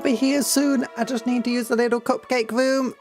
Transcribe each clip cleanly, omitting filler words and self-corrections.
be here soon. I just need to use the little cupcake room.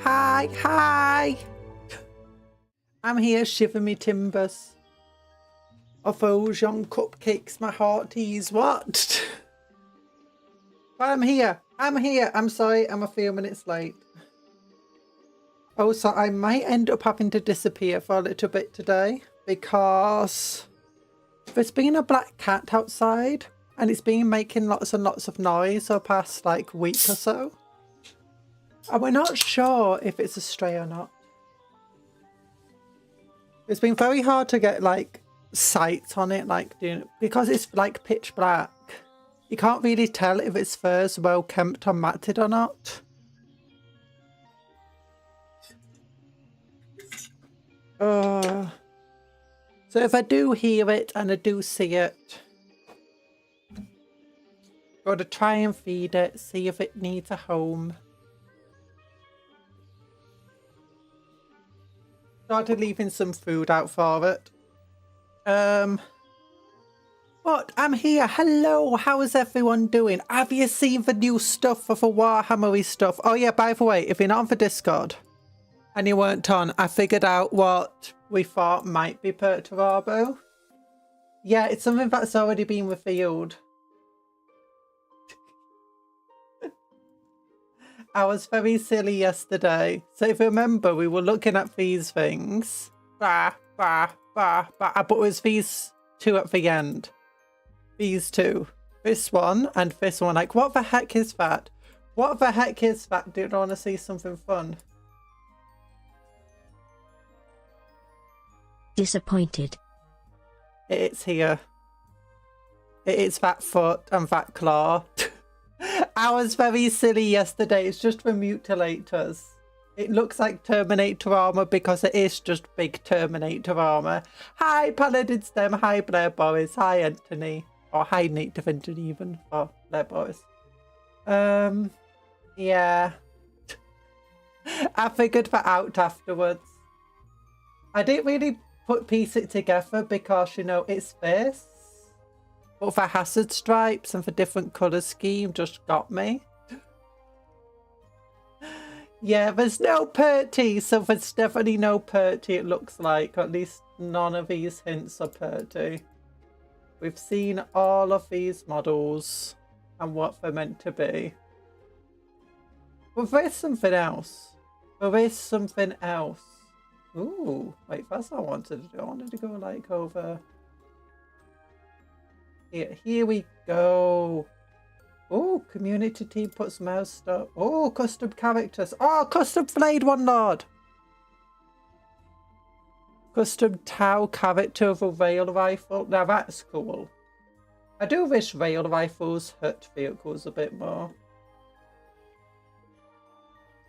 Hi, hi. I'm here, shiver me timbers. Of those young cupcakes, my hearties. What? But I'm here. I'm sorry, I'm a few minutes late. Also, I might end up having to disappear for a little bit today because there's been a black cat outside and it's been making lots and lots of noise over the past like week or so. And we're not sure if it's a stray or not. It's been very hard to get like sight on it, like because it's like pitch black. You can't really tell if its fur's well kempt or matted or not. So if I do hear it and I do see it, gotta try and feed it, see if it needs a home. Started leaving some food out for it. But I'm here. Hello, how is everyone doing? Have you seen the new stuff for the Warhammery stuff? Oh yeah, by the way, if you're not on the Discord, And you weren't on. I figured out what we thought might be Perturabo. Yeah, it's something that's already been revealed. I was very silly yesterday. So if you remember, we were looking at these things. But it was these two at the end. These two. This one and this one. Like, what the heck is that? What the heck is that? Do you want to see something fun? Disappointed. It's here. It's that foot and that claw. I was very silly yesterday. It's just for mutilators. It looks like Terminator armor because it is just big Terminator armor. Hi, Paladin Stem. Hi, Blair Boris. Hi, Anthony. Or hi, Native Anthony even. Oh, Blair Boris. Yeah. I figured that out afterwards. I didn't really piece it together because, you know, it's this. But the hazard stripes and the different colour scheme just got me. Yeah, there's no Perty, so there's definitely no Perty, it looks like. At least none of these hints are Perty. We've seen all of these models and what they're meant to be. But there's something else. There is something else. Ooh, wait, that's what I wanted to do. I wanted to go like over... Here we go. Oh, community team puts mouse stuff. Oh, custom characters. Oh, custom flayed one lord. Custom Tau character of a rail rifle. Now that's cool. I do wish rail rifles hurt vehicles a bit more.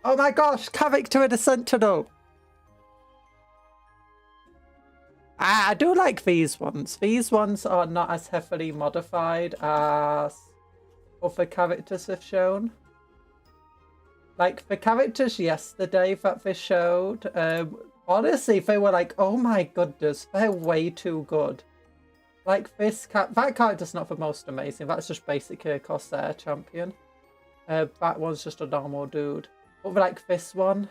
Oh my gosh, character in a sentinel. I do like these ones. These ones are not as heavily modified as other characters have shown. Like the characters yesterday that they showed, honestly, they were like, oh my goodness, they're way too good. Like this that character's not the most amazing. That's just basically a Corsair champion. That one's just a normal dude. But like this one,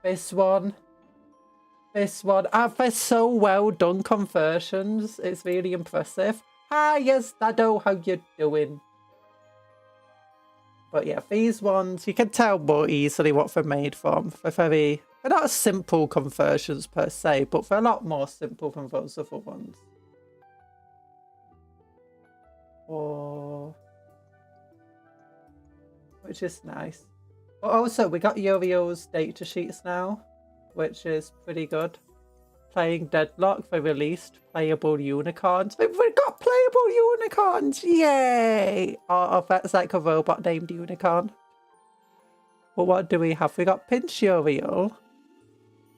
this one. This one, they're so well done conversions. It's really impressive. Hi, yes, Dado, how you doing? But yeah, these ones, you can tell more easily what they're made from. They're not simple conversions per se, but they're a lot more simple than those other ones. Oh, which is nice. But also, we got Yo-Yo's data sheets now, which is pretty good. Playing Deadlock, they released playable unicorns. We've got playable unicorns! Yay! Oh, that's like a robot named Unicorn. But what do we have? We got Pinch Yo-Yo.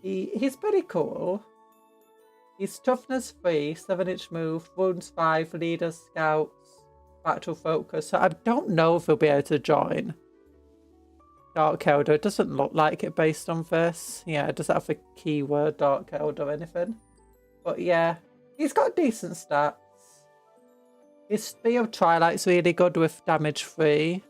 He's pretty cool. He's toughness 3, 7-inch move, wounds 5, leader, scouts, battle focus. So I don't know if he'll be able to join Dark Elder. It doesn't look like it based on this. Yeah, it doesn't have a keyword Dark Elder or anything. But yeah, he's got decent stats. His Spear of Twilight's really good with damage 3.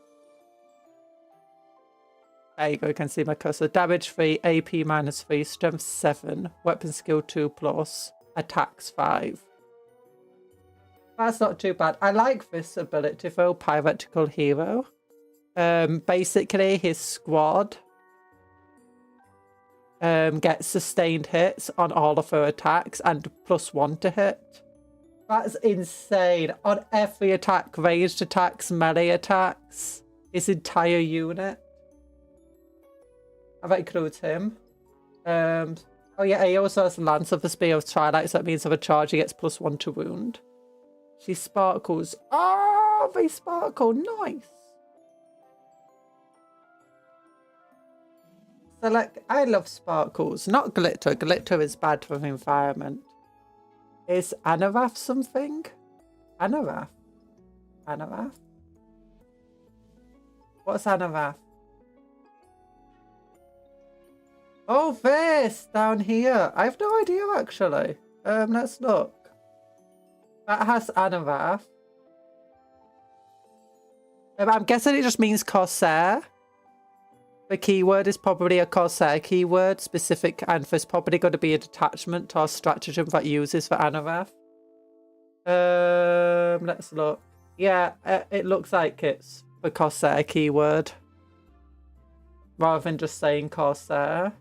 There you go, you can see my cursor. Damage 3, AP -3, strength 7, weapon skill 2+, attacks 5. That's not too bad. I like this ability though, Piratical Hero. Basically his squad gets sustained hits on all of her attacks and +1 to hit. That's insane. On every attack, ranged attacks, melee attacks, his entire unit. That includes him. Oh yeah, he also has Lance of the Spear of Twilight, so that means of a charge he gets +1 to wound. She sparkles. Oh, they sparkle. Nice. So like, I love sparkles, not glitter. Glitter is bad for the environment. Is Anarath something? Anarath? Anarath? What's Anarath? Oh, this down here. I have no idea actually. Let's look. That has Anarath. I'm guessing it just means Corsair. The keyword is probably a Corsair keyword specific, and there's probably going to be a detachment or stratagem that uses for Anarath. Let's look. Yeah, it looks like it's the Corsair keyword rather than just saying Corsair.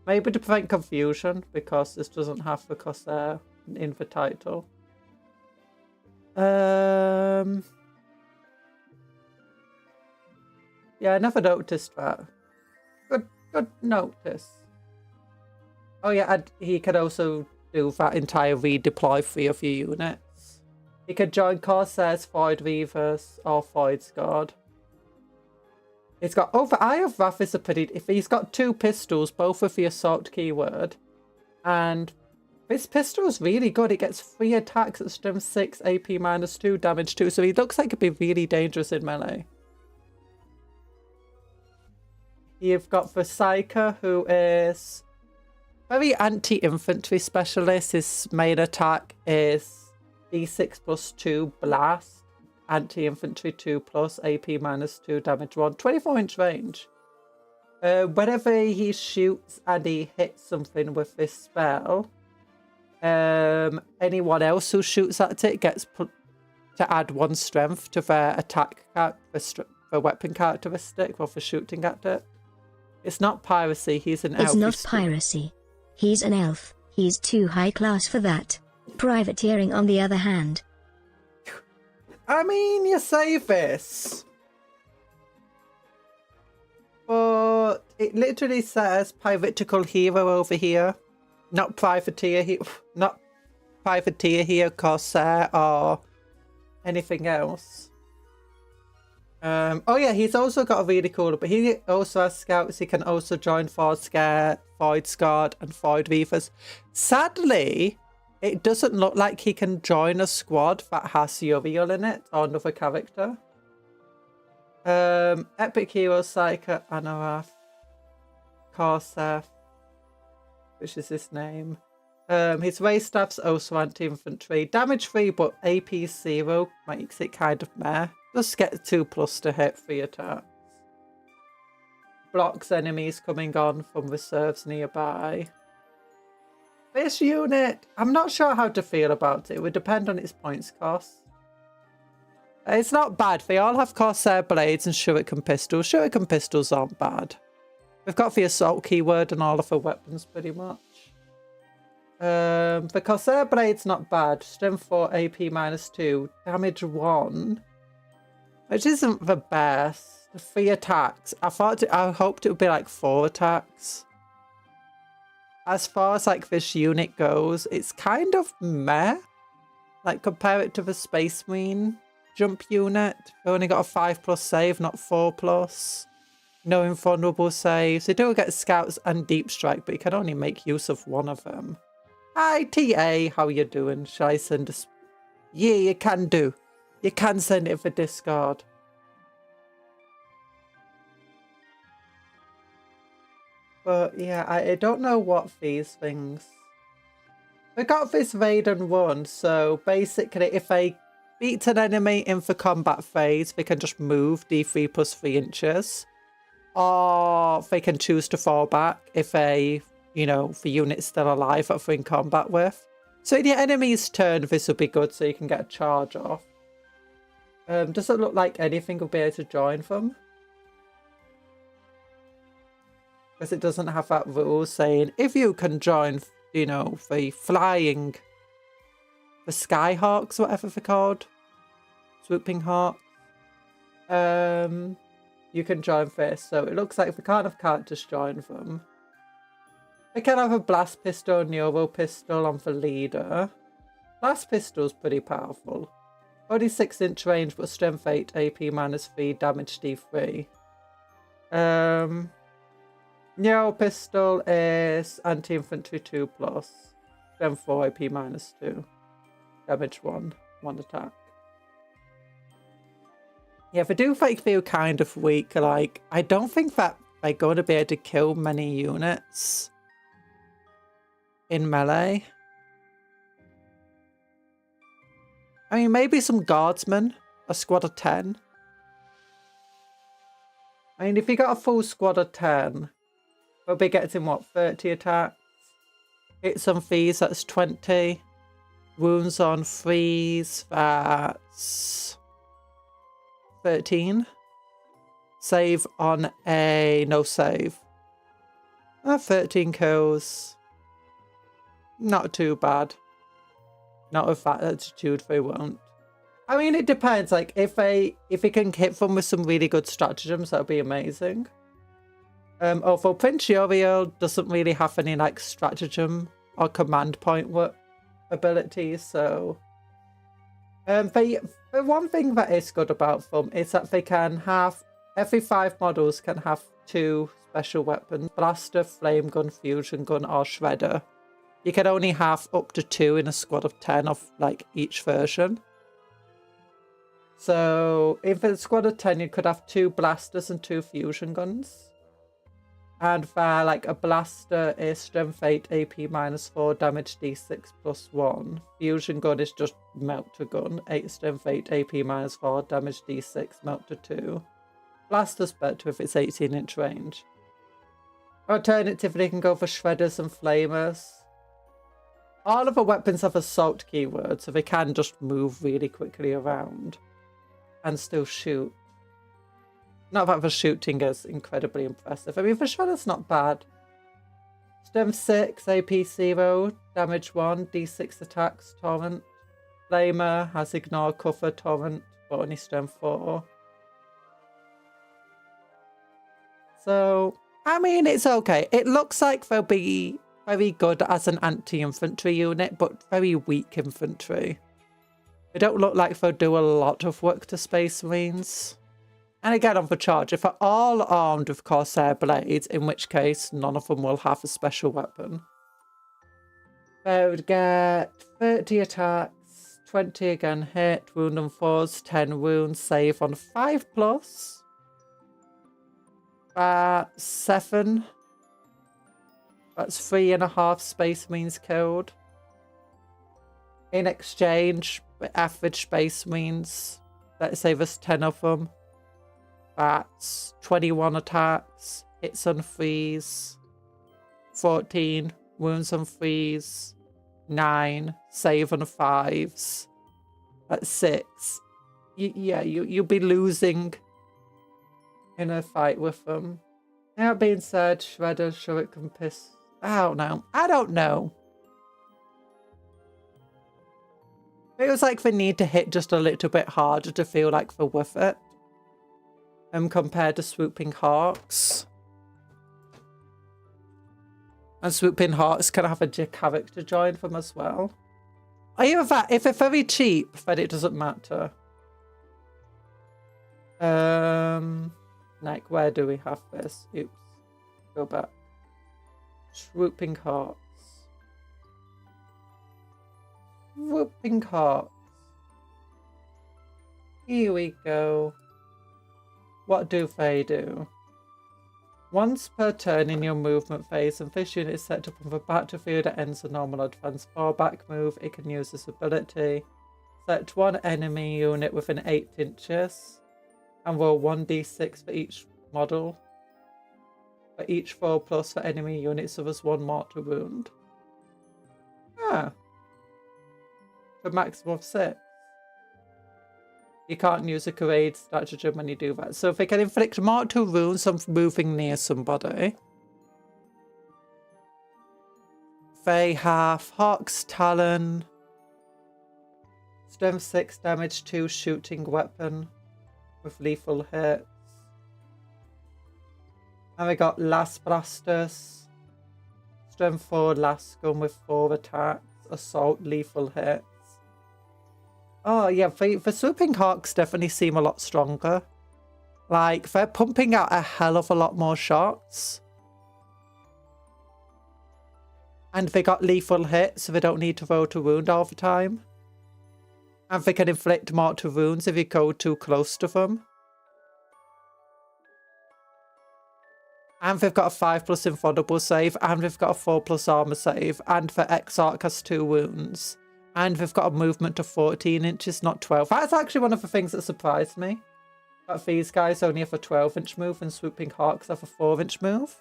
Maybe to prevent confusion, because this doesn't have the Corsair in the title. Yeah, I never noticed that. Good notice. Oh yeah, and he could also do that entire redeploy 3 of your units. He could join Corsairs, Void Reavers, or Void's Guard. He's got the Eye of Wrath is a pretty. If he's got 2 pistols, both with the assault keyword, and this pistol is really good. It gets 3 attacks at strength 6, AP -2, damage 2. So he looks like it'd be really dangerous in melee. You've got the Psyker, who is very anti-infantry specialist. His main attack is D6+2 blast. Anti-infantry 2+, AP -2, damage 1, 24-inch range. Whenever he shoots and he hits something with this spell, anyone else who shoots at it gets put to add 1 strength to their attack, the weapon characteristic, or for shooting at it. It's not piracy, he's an elf. It's not piracy. He's an elf. He's too high class for that. Privateering, on the other hand. I mean, you say this, but it literally says piratical hero over here, not privateer here, Corsair, or anything else. Oh yeah, he's also got a really cool, but he also has scouts. He can also join Void's Guard and Void Reavers. Sadly, it doesn't look like he can join a squad that has Uriel in it, or another character. Epic Hero, Psyker, Anarath, Corsair, which is his name. His race staff's also anti-infantry. Damage 3, but AP 0 makes it kind of meh. Just get 2+ to hit 3 attacks. Blocks enemies coming on from reserves nearby. This unit, I'm not sure how to feel about it. It would depend on its points cost. It's not bad. They all have Corsair blades and shuriken pistols. Shuriken pistols aren't bad. We've got the assault keyword and all of the weapons pretty much. The Corsair blade's not bad. Strength 4, AP -2, damage 1, which isn't the best. 3 attacks. I hoped it would be like 4 attacks. As far as like this unit goes, it's kind of meh. Like, compare it to the Space Marine jump unit. They only got a 5+ save, not 4+. No invulnerable saves. They do get scouts and deep strike, but you can only make use of 1 of them. Hi TA, how you doing? Shall I send a... Yeah, you can do. You can send it for discard. But yeah, I don't know what these things... We got this raid and run, so basically if they beat an enemy in the combat phase, they can just move D3+3 inches. Or they can choose to fall back if the unit's still alive that they're in combat with. So in your enemy's turn, this will be good so you can get a charge off. Does it look like anything will be able to join them? Because it doesn't have that rule saying if you can join, the flying, the Skyhawks, whatever they're called, swooping hawks, you can join this. So it looks like we can't have characters join them. We can have a blast pistol, neuro pistol on the leader. Blast pistol's pretty powerful. Only 6-inch range, but strength 8, AP -3, damage D3. Neuro pistol is anti-infantry 2+, strength 4, AP -2, damage 1 attack. Yeah, they do feel kind of weak. Like, I don't think that they're going to be able to kill many units in melee. I mean, maybe some guardsmen, a squad of 10. I mean, if you got a full squad of 10, we'll be getting what, 30 attacks? Hits on fees, that's 20. Wounds on freeze, that's 13. Save on a no save. 13 kills. Not too bad. Not with that attitude, they won't. I mean, it depends. Like, if it can hit them with some really good stratagems, that would be amazing. Although Prince Uriel doesn't really have any, like, stratagem or command point abilities, so... the one thing that is good about them is that they can have... Every 5 models can have 2 special weapons. Blaster, flame gun, fusion gun, or shredder. You can only have up to 2 in a squad of 10 of, like, each version. So, if it's a squad of 10, you could have 2 blasters and 2 fusion guns. And for, like, a blaster is strength 8, AP -4, damage D6 +1. Fusion gun is just melt to gun, 8 strength 8, AP -4, damage D6, melt to 2. Blaster's better if it's 18-inch range. Alternatively, you can go for shredders and flamers. All of the weapons have assault keyword, so they can just move really quickly around and still shoot. Not that the shooting is incredibly impressive. I mean, the shredder's not bad. Strength 6, AP 0, damage 1, D6 attacks, torrent. Flamer has ignore, cover, torrent, but only strength 4. So, I mean, it's okay. It looks like they'll be very good as an anti-infantry unit, but very weak infantry. They don't look like they'll do a lot of work to Space Marines. And again, on the charge, if they're all armed with Corsair blades, in which case none of them will have a special weapon, they would get 30 attacks, 20 again hit, wound on 4s, 10 wounds, save on 5+. 7. That's 3.5 Space Marines killed. In exchange, the average Space Marines, let's say there's 10 of them. That's 21 attacks, hits on freeze, 14, wounds on freeze, 9, save on 5s. That's 6. You'll be losing in a fight with them. That being said, Shredder, Shuriken, Piss. I don't know. Feels like they need to hit just a little bit harder to feel like they're worth it. Compared to Swooping Hawks. And Swooping Hawks can have a character join them as well. Either that, if they're very cheap, then it doesn't matter. Like, where do we have this? Oops. Go back. Swooping Hawks. Swooping Hawks. Here we go. What do they do? Once per turn in your movement phase, and this unit is set up on the battlefield that ends a normal advance fallback move, it can use this ability. Select one enemy unit within 8 inches and roll 1d6 for each model. For each 4+ for enemy units, so there's 1 mortal wound. Ah. For maximum of 6. You can't use a Courage stratagem when you do that. So if they can inflict mortal wounds on moving near somebody. They have Hawk's Talon. Strength 6, damage 2, shooting weapon with lethal hits. And we got Last Blasters. Strength 4, last gun with 4 attacks. Assault, lethal hits. Oh yeah, the Swooping Hawks definitely seem a lot stronger. Like, they're pumping out a hell of a lot more shots. And they got lethal hits, so they don't need to roll to wound all the time. And they can inflict mortal wounds if you go too close to them. And they've got a 5+ invulnerable save, and they've got a 4+ armor save, and the Exarch has 2 wounds. And they've got a movement to 14 inches, not 12. That's actually one of the things that surprised me. But these guys only have a 12-inch move and Swooping Hawks have a 4-inch move.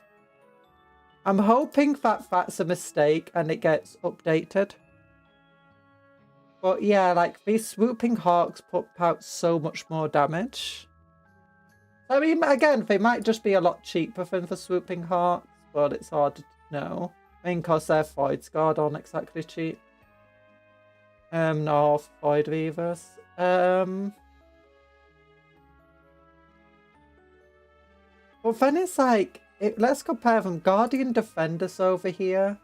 I'm hoping that that's a mistake and it gets updated. But yeah, like these Swooping Hawks put out so much more damage. I mean, again, they might just be a lot cheaper than the Swooping Hawks, but it's hard to know. I mean, because their Void Guard aren't exactly cheap. No, Void Weavers. But then it's like, let's compare them. Guardian Defenders over here.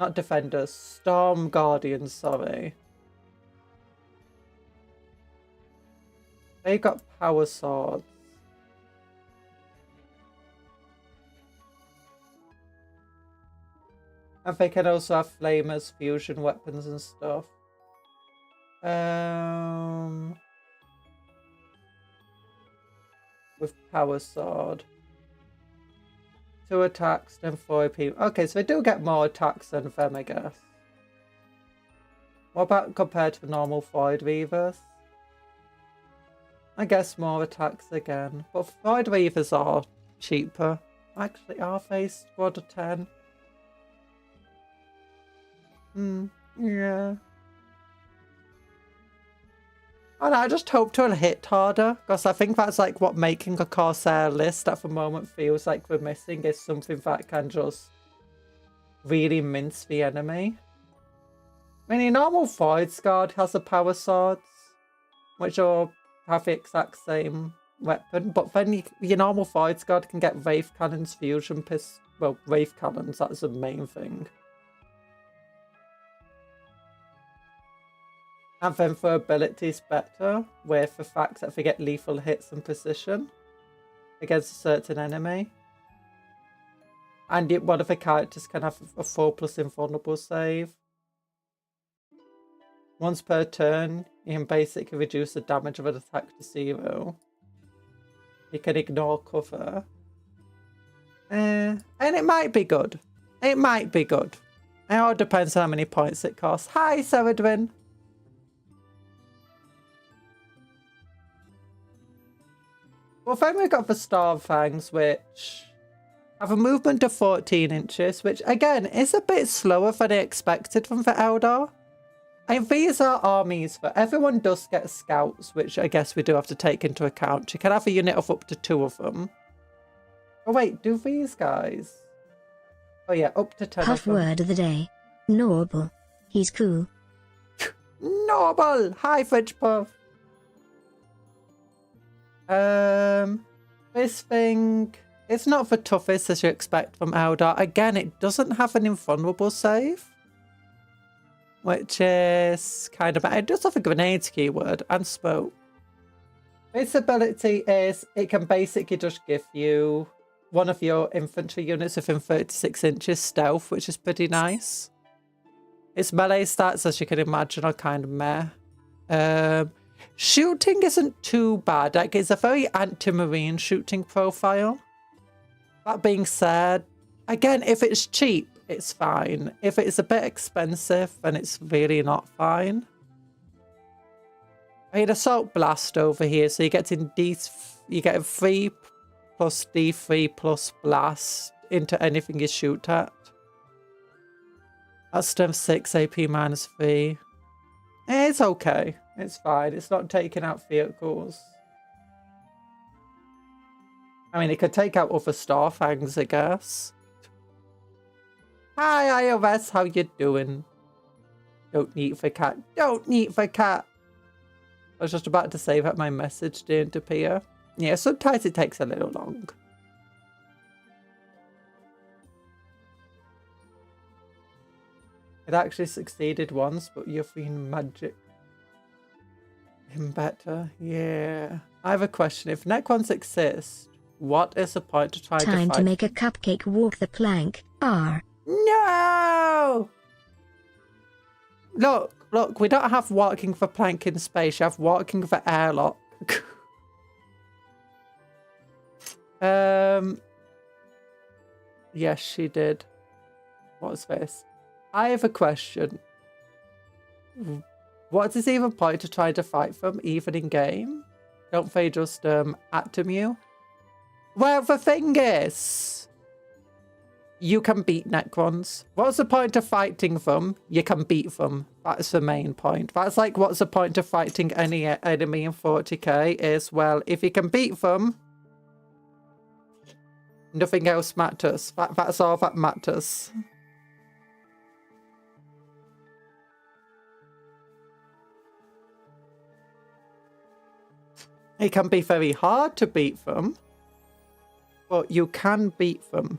Not Defenders, Storm Guardians, sorry. They got Power Swords. And they can also have Flamers, Fusion Weapons and stuff. With Power Sword. 2 attacks, then 4 AP. Okay, so they do get more attacks than them, I guess. What about compared to the normal Void Weavers? I guess more attacks again. But Void Weavers are cheaper. Actually, are they squad of 10? Yeah. Oh no, I just hope to hit harder, because I think that's like what making a Corsair list at the moment feels like we're missing, is something that can just really mince the enemy. I mean, the normal Void Guard has the Power Swords, which are have the exact same weapon, but then your normal Void Guard can get Wraith Cannons, Fusion Pistols, well, Wraith Cannons, that's the main thing. And then for abilities better, with the fact that they get lethal hits and precision against a certain enemy. And one of the characters can have a 4+ invulnerable save. Once per turn, you can basically reduce the damage of an attack to 0. You can ignore cover. And it might be good. It might be good. It all depends on how many points it costs. Hi, Seredwin. Well, then we've got the Starfangs, which have a movement of 14 inches, which, again, is a bit slower than I expected from the Eldar. And these are armies, but everyone does get scouts, which I guess we do have to take into account. You can have a unit of up to 2 of them. Oh, wait, do these guys? Oh, yeah, up to 10 Puff of them. word of the day. Normal. He's cool. Normal! Hi, Fridge Puff. This thing, it's not the toughest as you expect from Eldar. Again, it doesn't have an invulnerable save, which is kind of bad. It does have a grenades keyword and smoke. Its ability is it can basically just give you one of your infantry units within 36 inches stealth, which is pretty nice. Its melee stats, as you can imagine, are kind of meh. Shooting isn't too bad. Like, it's a very anti-marine shooting profile. That being said, again, if it's cheap, it's fine. If it's a bit expensive, then it's really not fine. I mean, Assault Blast over here, so you get you get a 3 plus D3 plus Blast into anything you shoot at. That's strength 6, AP minus 3. It's okay. It's fine. It's not taking out vehicles. I mean, it could take out other Starfangs, I guess. Hi, iOS. How you doing? Don't eat for cat. Don't eat for cat. I was just about to say that my message didn't appear. Yeah, sometimes it takes a little long. It actually succeeded once, but you're feeling magic. Him better. Yeah. I have a question. If Necrons exist, what is the point to try to fight? Time to make a cupcake walk the plank. R. No! Look, we don't have walking for plank in space. You have walking for airlock. Yes, she did. What's this? I have a question. What is even point to try to fight them, even in game? Don't they just atom you? Well, the thing is, you can beat Necrons. What's the point of fighting them? You can beat them. That's the main point. That's like, what's the point of fighting any enemy in 40k is, well, if you can beat them, nothing else matters. That's all that matters. It can be very hard to beat them, but you can beat them.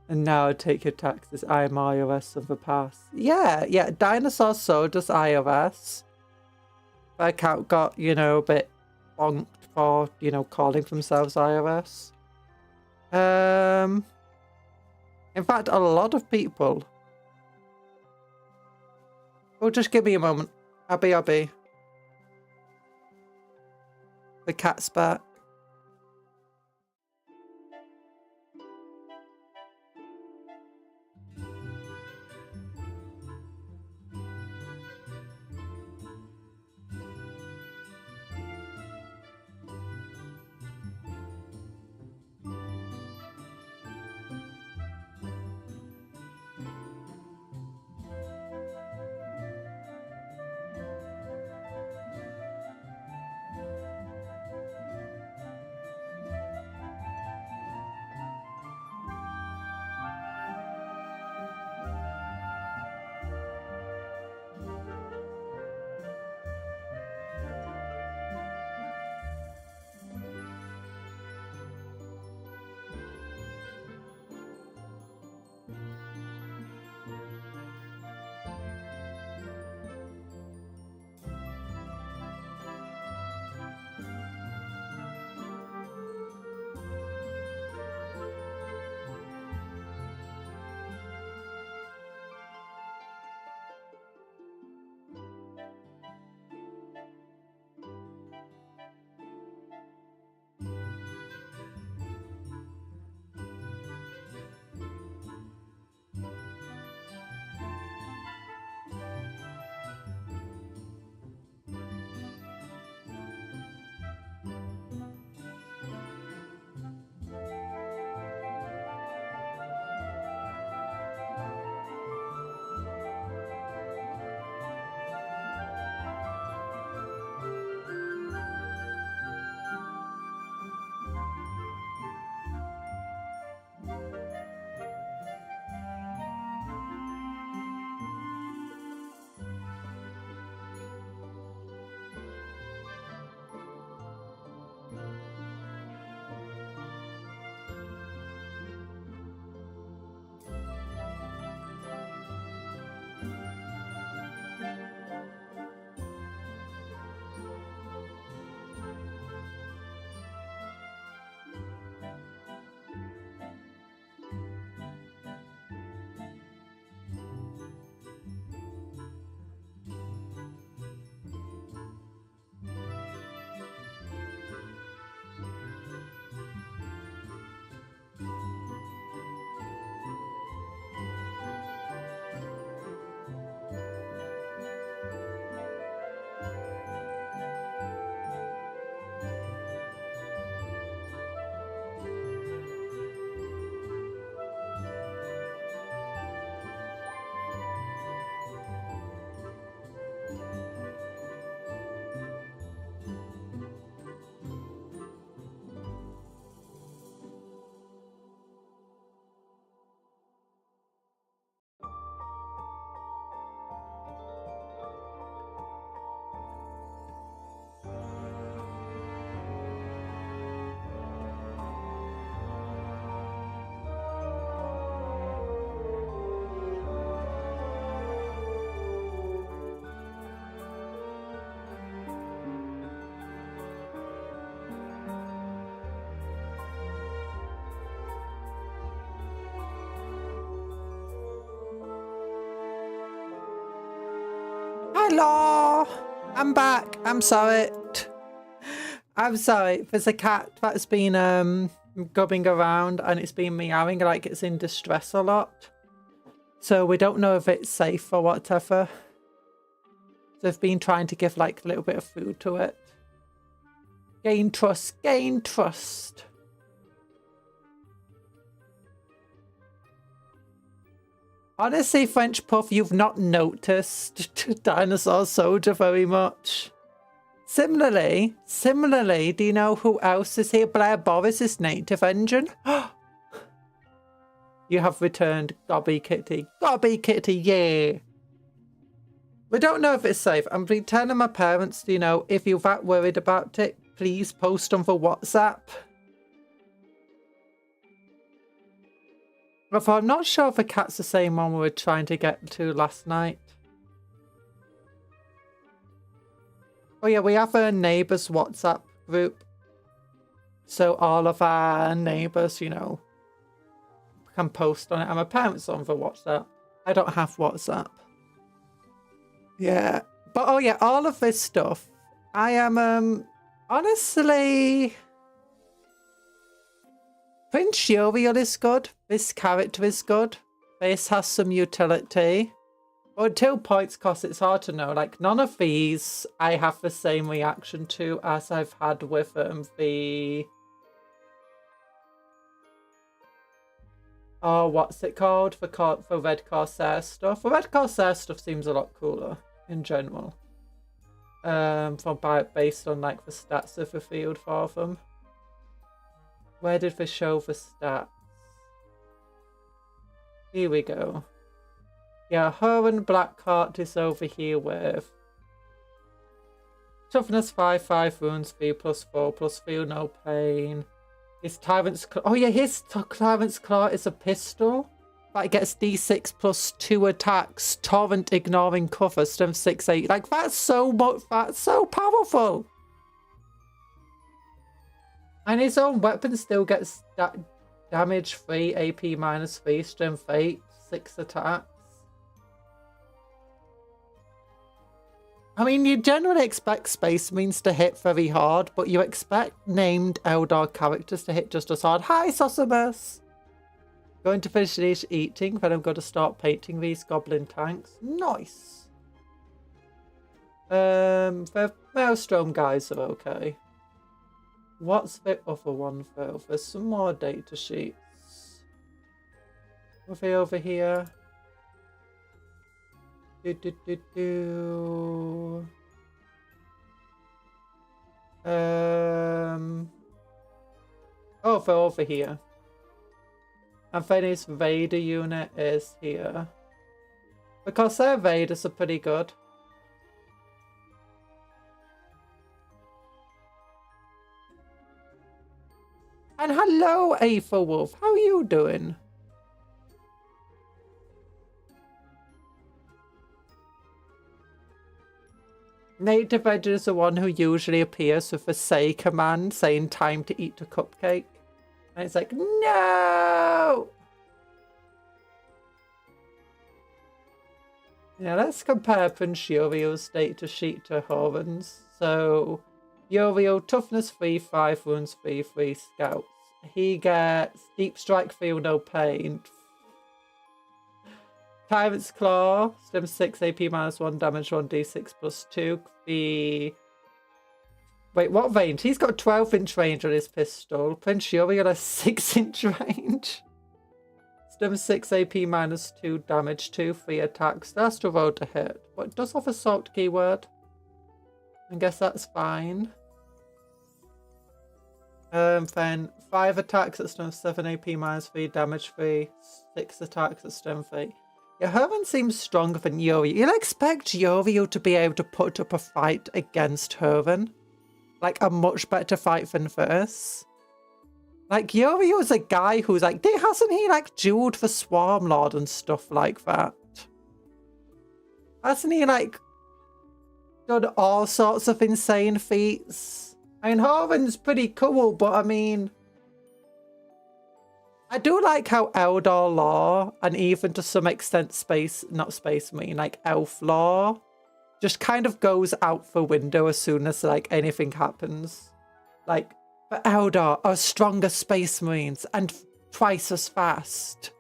And now take your taxes. I am iOS of the past. Yeah, Dinosaur so does iOS. Their account got, you know, a bit bonked for, you know, calling themselves iOS. In fact, a lot of people. Oh, just give me a moment. I'll be. The cat's back. Hello! I'm back. I'm sorry. I'm sorry. There's a cat that's been gubbing around and it's been meowing like it's in distress a lot. So we don't know if it's safe or whatever. They've been trying to give like a little bit of food to it. Gain trust, gain trust. Honestly, French Puff, you've not noticed dinosaur soldier very much. Similarly, do you know who else is here? Blair Boris's native engine. You have returned, Gobby Kitty. Gobby Kitty, yeah. We don't know if it's safe. I'm telling my parents, you know, if you're that worried about it, please post on the WhatsApp. But I'm not sure if the cat's the same one we were trying to get to last night. Oh yeah, we have a neighbours WhatsApp group. So all of our neighbours, you know, can post on it. And my parents on the WhatsApp. I don't have WhatsApp. Yeah. But oh yeah, all of this stuff. I am honestly, Prince Uriel is good. This character is good. This has some utility. But until points cost, it's hard to know. Like, none of these I have the same reaction to as I've had with the... Oh, what's it called? For Red Corsair stuff. The Red Corsair stuff seems a lot cooler in general. Based on, like, the stats of the field for them. Where did they show the stats? Here we go. Yeah, her and Blackheart is over here with toughness 5, 5 wounds, 3 plus 4 plus feel no pain. His Tyrant's Claw. Oh yeah, his Tyrant's Claw is a pistol. That gets D6 plus 2 attacks, torrent ignoring cover, strength 6, 8. Like, that's so much, that's so powerful. And his own weapon still gets damage 3, AP minus 3, strength 8, 6 attacks. I mean, you generally expect Space Marines to hit very hard, but you expect named Eldar characters to hit just as hard. Hi, Sosimus! Going to finish these eating, then I'm going to start painting these goblin tanks. Nice! The Maelstrom guys are okay. What's the other one, though? There's some more data sheets. Are they over here? Oh, they're over here. And then his Vader unit is here. Because their Vaders are pretty good. And hello, Aether Wolf. How are you doing? Native Edge is the one who usually appears with the say command saying time to eat a cupcake. And it's like, no! Yeah, let's compare Prince Uriel's data sheet to Horan's. So, Uriel, toughness 3, 5 wounds 3, 3 scouts. He gets deep strike, feel no pain. Tyrant's Claw, stem 6, AP minus 1, damage 1, D6 plus 2. Wait, what range? He's got 12-inch range on his pistol. Prince Uriel has 6-inch range. Stem 6, AP minus 2, damage 2, 3 attacks. That's the roll to hit. But it does have a salt keyword. I guess that's fine. Then 5 attacks at stem 7, AP minus 3, damage 3. 6 attacks at stem 3. Yeah, Herman seems stronger than Uriel. You'll expect Uriel to be able to put up a fight against Herman. Like, a much better fight than this. Like, Uriel's a guy who's like, hasn't he, like, dueled for Swarm Lord and stuff like that? Hasn't he, like, done all sorts of insane feats? I mean, Herman's pretty cool, but I mean... I do like how Eldar lore, and even to some extent like elf lore, just kind of goes out the window as soon as, like, anything happens. Like, the Eldar are stronger Space Marines and twice as fast.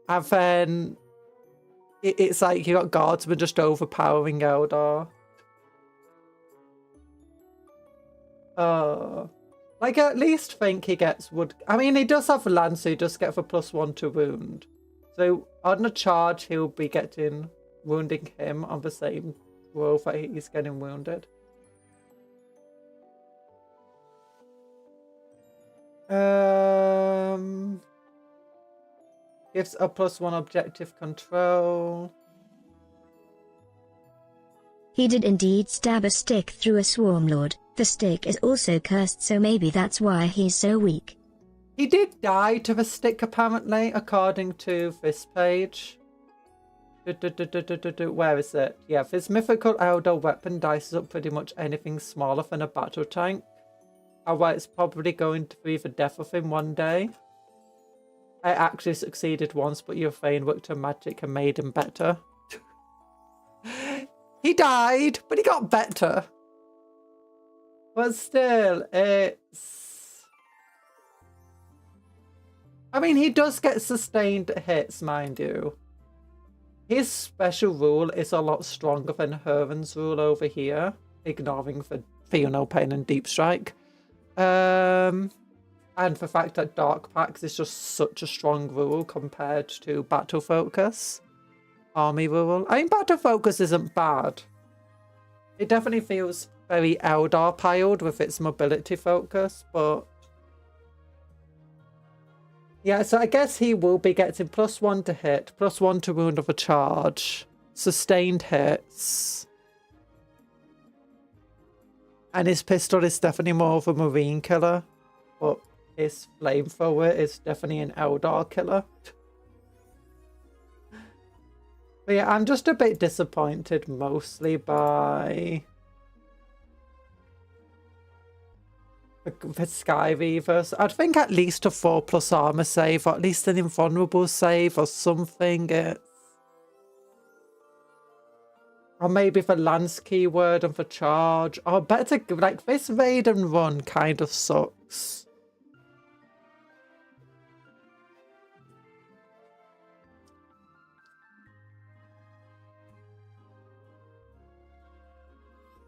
And then it's like you got guardsmen just overpowering Eldar. Oh. Like, at least think he gets wood. I mean, he does have lance, so he does get for +1 to wound. So on a charge, he'll be wounding him on the same roll that he's getting wounded. Gives a +1 objective control. He did indeed stab a stick through a swarm lord. The stick is also cursed, so maybe that's why he's so weak. He did die to the stick, apparently, according to this page. Where is it? Yeah, this mythical Eldar weapon dices up pretty much anything smaller than a battle tank. However, it's probably going to be the death of him one day. I actually succeeded once, but your Thane worked her magic and made him better. He died, but he got better. But still, it's... I mean, he does get sustained hits, mind you. His special rule is a lot stronger than Herven's rule over here, ignoring the Feel No Pain and Deep Strike. And the fact that Dark Pacts is just such a strong rule compared to Battle Focus. Army rule. I mean, Battle Focus isn't bad. It definitely feels very Eldar piled with its mobility focus, but yeah, so I guess he will be getting +1 to hit, +1 to wound of a charge, sustained hits, and his pistol is definitely more of a marine killer, but his flamethrower is definitely an Eldar killer. But yeah, I'm just a bit disappointed mostly by the Sky Reavers. I'd think at least a 4+ armor save, or at least an invulnerable save or something. Or maybe the lance keyword and the charge. Or better, like, this raid and run kind of sucks.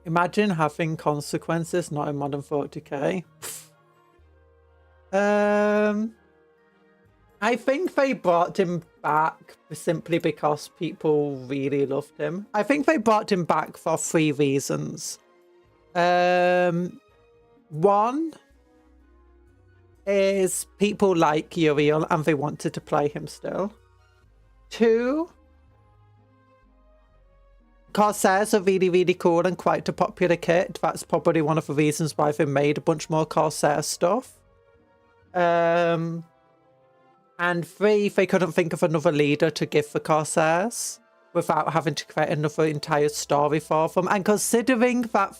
Imagine having consequences not in modern 40k. I think they brought him back simply because people really loved him. I think they brought him back for 3 reasons. One is people like Uriel and they wanted to play him still. 2, Corsairs are really, really cool and quite a popular kit. That's probably one of the reasons why they made a bunch more Corsair stuff. And 3, they couldn't think of another leader to give the Corsairs without having to create another entire story for them. And considering that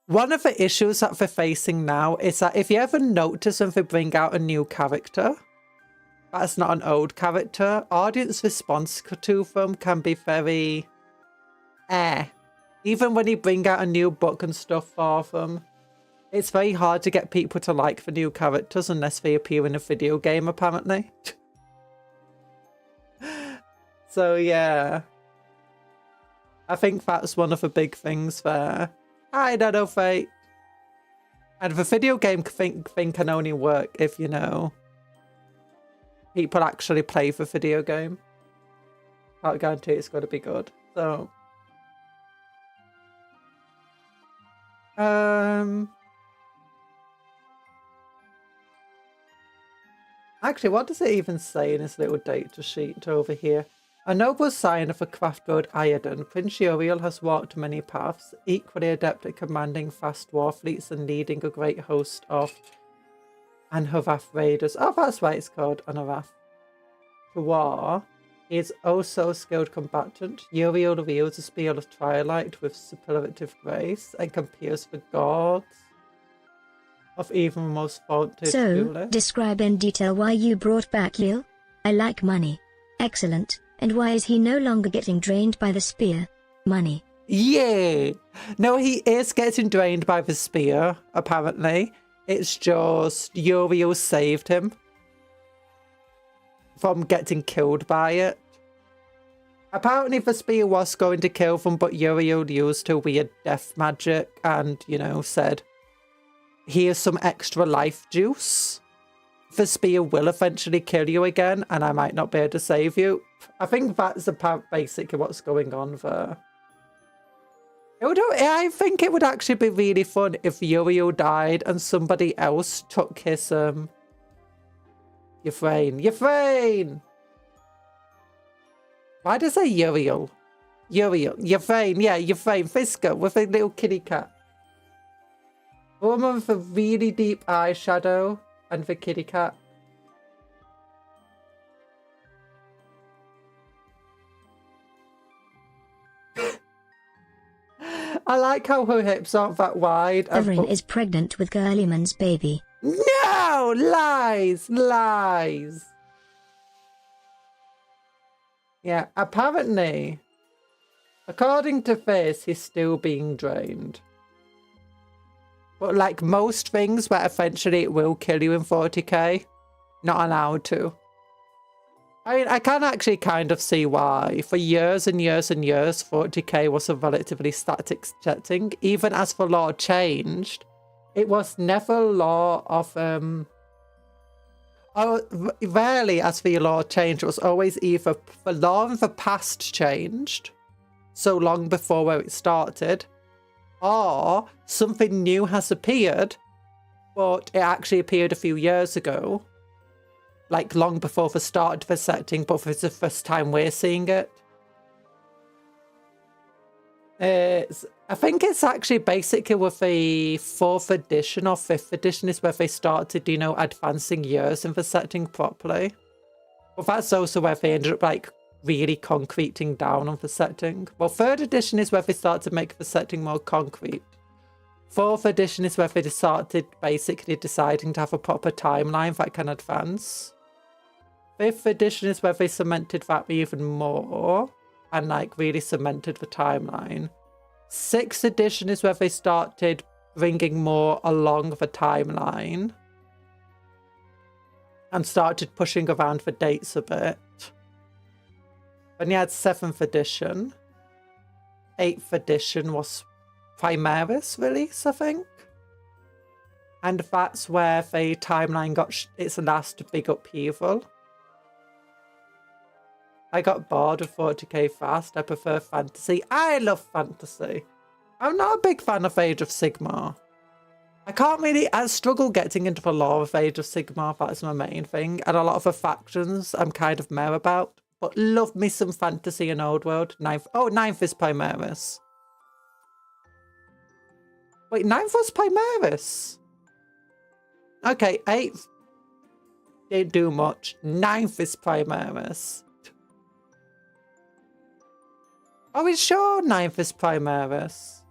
one of the issues that they're facing now is that if you ever notice when they bring out a new character, that's not an old character, audience response to them can be very Even when you bring out a new book and stuff for them, it's very hard to get people to like the new characters unless they appear in a video game, apparently. So yeah, I think that's one of the big things there. I don't know, Fate. And the video game thing can only work if, you know, people actually play the video game. Can't guarantee it's going to be good. So, actually, what does it even say in this little data sheet over here? A noble sign of a craft road Iredon, Prince Uriel has walked many paths, equally adept at commanding fast war fleets and leading a great host of Anharath raiders. Oh, that's why it's called Anharath. To war, he is also skilled combatant. Uriel wields a spear of twilight with superlative grace and can pierce the gods of even the most vaunted So, describe in detail why you brought back Uriel. I like money. Excellent. And why is he no longer getting drained by the spear? Money. Yeah. No, he is getting drained by the spear, apparently. It's just Uriel saved him from getting killed by it. Apparently the spear was going to kill them, but Uriel used her weird death magic and, you know, said, here's some extra life juice. The spear will eventually kill you again, and I might not be able to save you. I think that's basically what's going on there. I think it would actually be really fun if Uriel died and somebody else took his, Yvrain! Why does I say Uriel? Yvrain, yeah, Yvrain, Fisker with a little kitty cat. The woman with a really deep eyeshadow and the kitty cat. I like how her hips aren't that wide. Evelyn is pregnant with Girlyman's baby. No! Lies! Lies! Yeah, apparently, according to this, he's still being drained. But like most things where eventually it will kill you in 40k, not allowed to. I mean, I can actually kind of see why. For years and years and years, 40k was a relatively static setting. Even as the law changed, it was never law of... rarely as the law changed, it was always either the law in the past changed, so long before where it started, or something new has appeared, but it actually appeared a few years ago. Like long before the start of the setting, but it's the first time we're seeing it. I think it's actually basically with the 4th edition or 5th edition is where they started, you know, advancing years in the setting properly. But that's also where they ended up like really concreting down on the setting. Well, 3rd edition is where they started to make the setting more concrete. 4th edition is where they started basically deciding to have a proper timeline that can advance. 5th edition is where they cemented that even more and like really cemented the timeline. 6th edition is where they started bringing more along the timeline and started pushing around the dates a bit. Then you had 7th edition. 8th edition was Primaris release, I think. And that's where the timeline got its last big upheaval. I got bored of 40k fast. I prefer fantasy. I love fantasy. I'm not a big fan of Age of Sigmar. I struggle getting into the lore of Age of Sigmar. That's my main thing. And a lot of the factions I'm kind of meh about. But love me some fantasy and old world. 9th is Primaris. Wait, 9th was Primaris? Okay, 8th didn't do much. 9th is Primaris. Are we sure 9th is Primaris?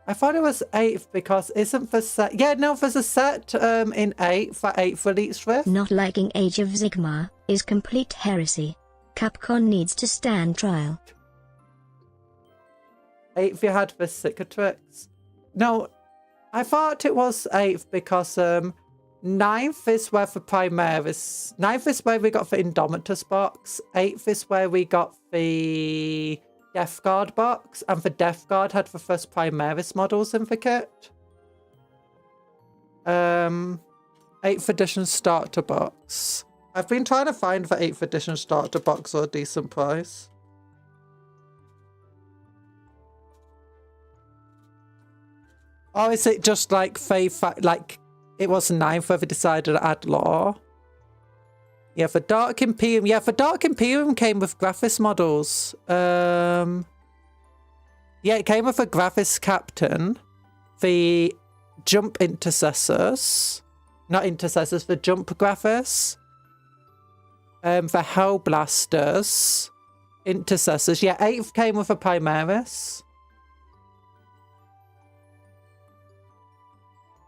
I thought it was 8th because isn't the set... Yeah, no, there's a set in 8th for 8th release rift. Not liking Age of Sigmar is complete heresy. Capcom needs to stand trial. 8th you had the cicatrix. No, I thought it was 8th because 9th is where the Primaris... 9th is where we got the Indomitus box. 8th is where we got the... Death Guard box, and the Death Guard had the first Primaris models in the kit. 8th edition starter box. I've been trying to find the 8th edition starter box at a decent price. Or is it just like like it was 9th where they decided to add lore? Yeah, for Dark Imperium. Yeah, for Dark Imperium came with Graphis models. Yeah, it came with a Graphis Captain. The Jump Intercessors. Not Intercessors, the Jump Graphis. The Hellblasters. Intercessors. Yeah, 8th came with a Primaris.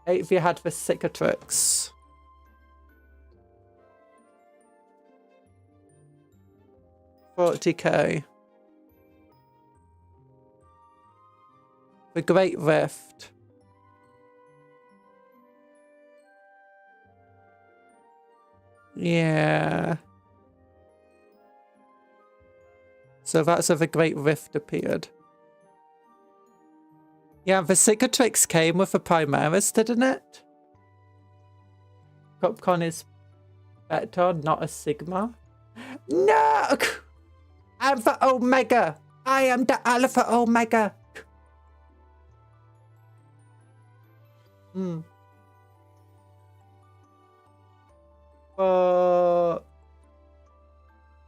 8th you had the Cicatrix. $40k. The Great Rift. Yeah. So that's how the Great Rift appeared. Yeah, the cicatrix came with the Primaris, didn't it? Cupcon is better, not a Sigma. No! I'm the Omega! I am the Alpha Omega!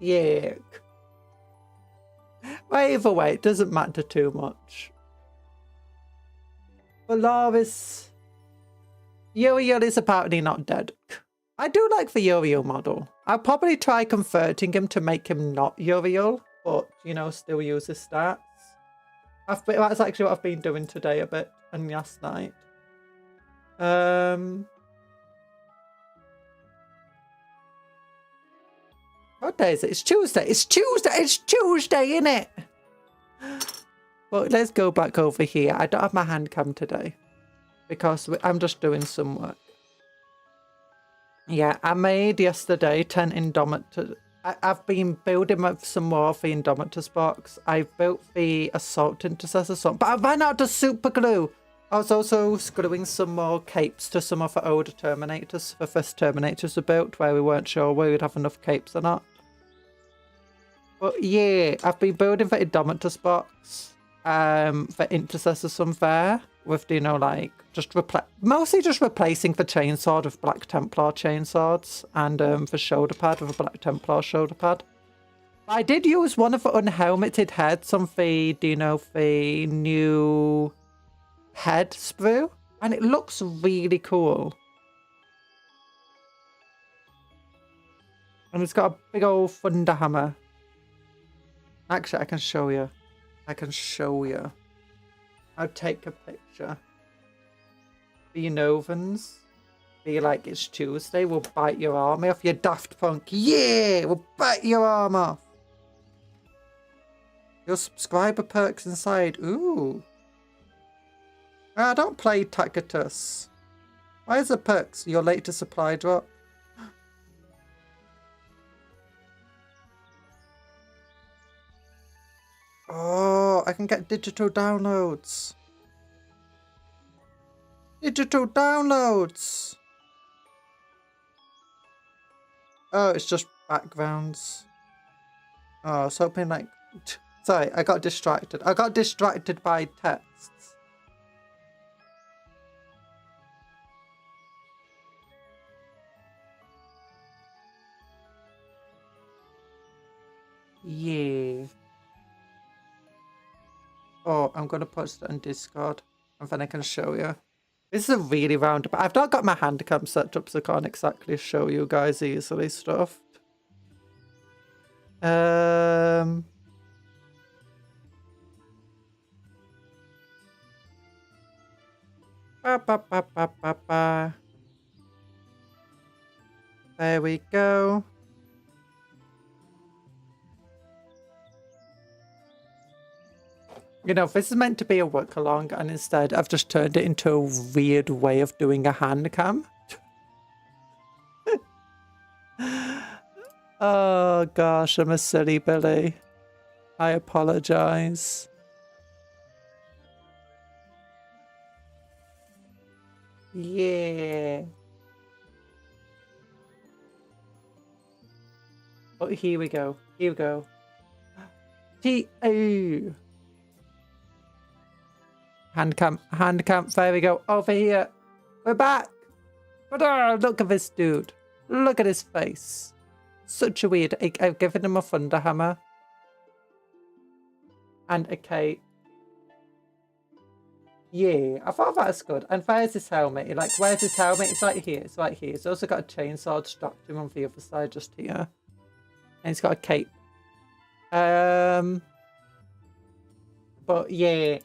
Yeah. Well, either way, it doesn't matter too much. Polaris. Uriel is apparently not dead. I do like the Uriel model. I'll probably try converting him to make him not Uriel, but, you know, still use his stats. That's actually what I've been doing today a bit, and last night. What day is it? It's Tuesday. It's Tuesday. It's Tuesday, innit? Well, let's go back over here. I don't have my hand cam today because I'm just doing some work. Yeah, I made yesterday 10 Indomitus. I've been building up some more of the Indomitus box. I've built the Assault Intercessor, but I ran out of super glue. I was also screwing some more capes to some of the older Terminators. The first Terminators were built where we weren't sure whether we'd have enough capes or not. But yeah, I've been building the Indomitus box, the Intercessor some there, with, you know, like, mostly just replacing the chainsword with Black Templar chainswords, and the shoulder pad with a Black Templar shoulder pad. I did use one of the unhelmeted heads on the, you know, the new head sprue, and it looks really cool. And it's got a big old thunder hammer. Actually, I can show you. I'll take a picture. The Unovans. Be like, it's Tuesday, we'll bite your arm off, you daft punk. Yeah, we'll bite your arm off. Your subscriber perks inside. Ooh. I don't play Tacitus. Why is the perks? Your latest supply drop. Oh, I can get digital downloads. Digital downloads. Oh, it's just backgrounds. Oh, I was hoping like... Sorry, I got distracted. I got distracted by texts. Yeah. Oh, I'm going to post it on Discord and then I can show you. This is a really roundabout. I've not got my hand cam set up so I can't exactly show you guys easily stuff. Ba, ba, ba, ba, ba, ba. There we go. You know, this is meant to be a work along, and instead I've just turned it into a weird way of doing a hand cam. Oh gosh, I'm a silly Billy. I apologize. Yeah. Oh, here we go. Here we go. Oh. Hand cam, there we go. Over here. We're back. But look at this dude. Look at his face. Such a weird... I've given him a thunder hammer. And a cape. Yeah, I thought that was good. And there's his helmet. Like, where's his helmet? It's right here. It's right here. He's also got a chainsaw strapped to him on the other side, just here. And he's got a cape. But yeah.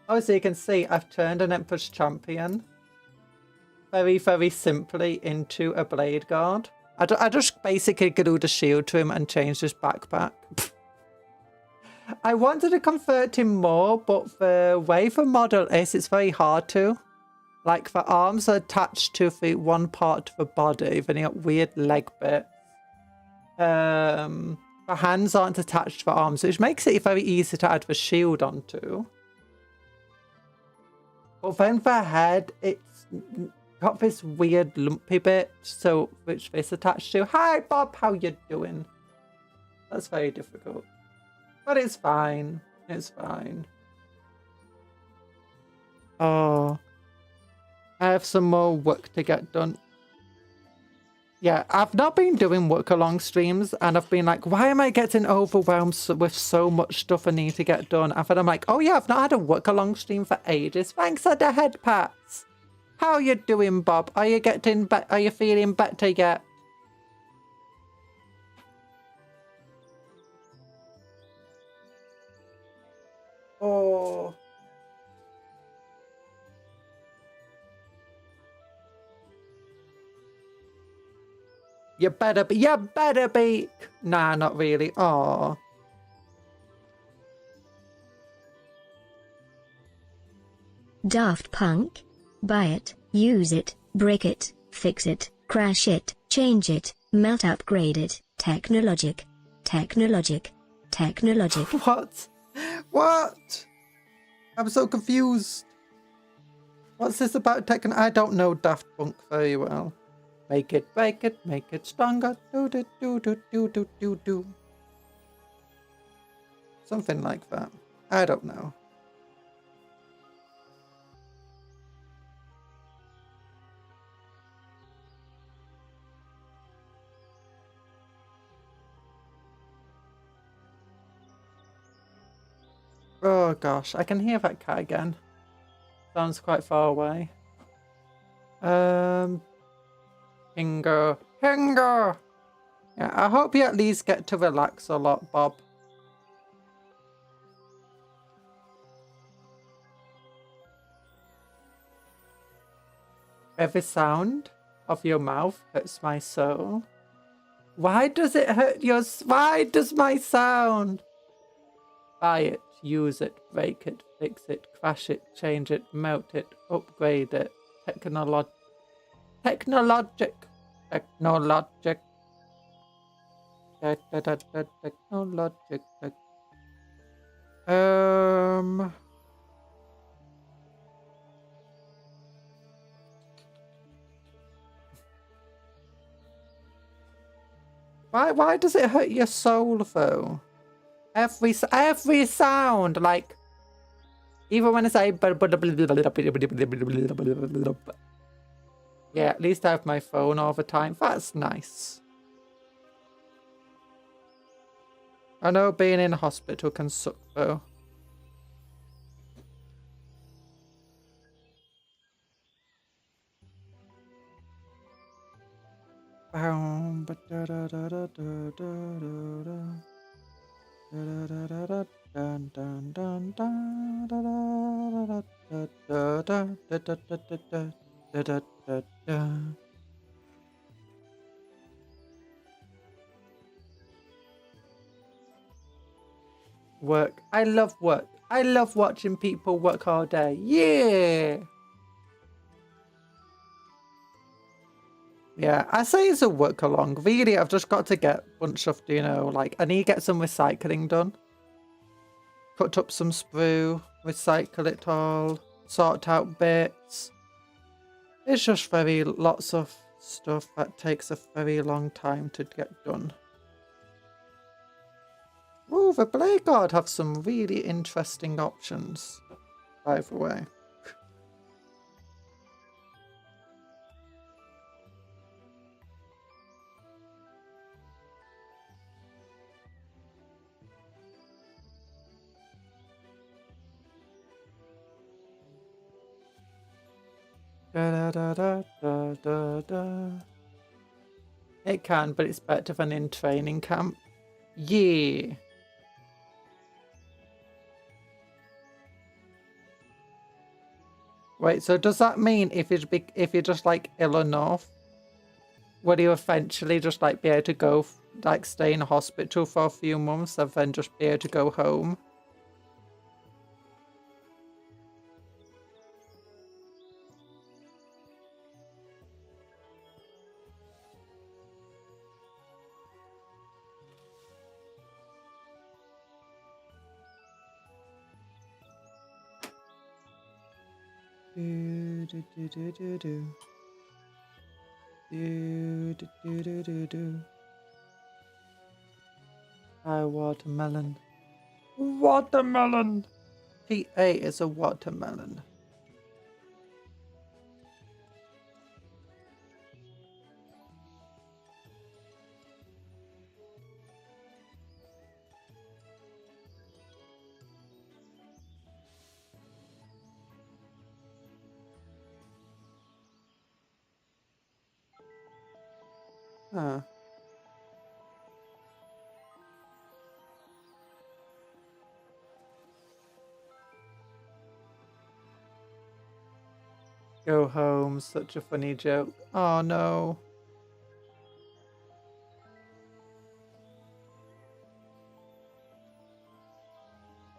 Obviously, you can see I've turned an Emperor's Champion very, very simply into a Blade Guard. I just basically glued a shield to him and changed his backpack. I wanted to convert him more, but the way the model is, it's very hard to. Like, the arms are attached to the one part of the body, then you got weird leg bits. the hands aren't attached to the arms, which makes it very easy to add the shield onto. But then the head, it's got this weird lumpy bit, so which this attached to. Hi Bob, how you doing? That's very difficult. But it's fine. It's fine. Oh. I have some more work to get done. Yeah, I've not been doing work along streams, and I've been like, why am I getting overwhelmed with so much stuff I need to get done? And then I'm like, oh yeah, I've not had a work along stream for ages. Thanks for the head pats. How you doing, Bob? Are you getting are you feeling better yet? Oh. You better be. Nah, not really. Oh. Daft Punk. Buy it, use it, break it, fix it, crash it, change it, melt, upgrade it, technologic. Technologic. Technologic. What? What? I'm so confused. What's this about I don't know Daft Punk very well. Make it, break it, make it stronger. Do do do do do do do do. Something like that. I don't know. Oh gosh, I can hear that cat again. Sounds quite far away. Hinger. Hinger! Yeah, I hope you at least get to relax a lot, Bob. Every sound of your mouth hurts my soul. Why does it hurt your... Why does my sound? Buy it, use it, break it, fix it, crash it, change it, melt it, upgrade it. Technologic. Technologic. Technologic. Why does it hurt your soul though? Every sound, like even when I say yeah, at least I have my phone all the time. That's nice. I know being in hospital can suck though. Work. I love work. I love watching people work all day. Yeah. Yeah, I say it's a work along. Really, I've just got to get a bunch of, you know, like, I need to get some recycling done. Cut up some sprue, recycle it all, sort out bits. It's just lots of stuff that takes a very long time to get done. Ooh, the Blade Guard have some really interesting options, by the way. Da, da, da, da, da, da. It can, but it's better than in training camp. Yeah. Wait, so does that mean if you're just like ill enough, will you eventually just like be able to go like stay in a hospital for a few months and then just be able to go home? Do do do do do do. Do do do do do do. Watermelon. Watermelon. TA is a watermelon. Huh. Go home, such a funny joke. Oh no.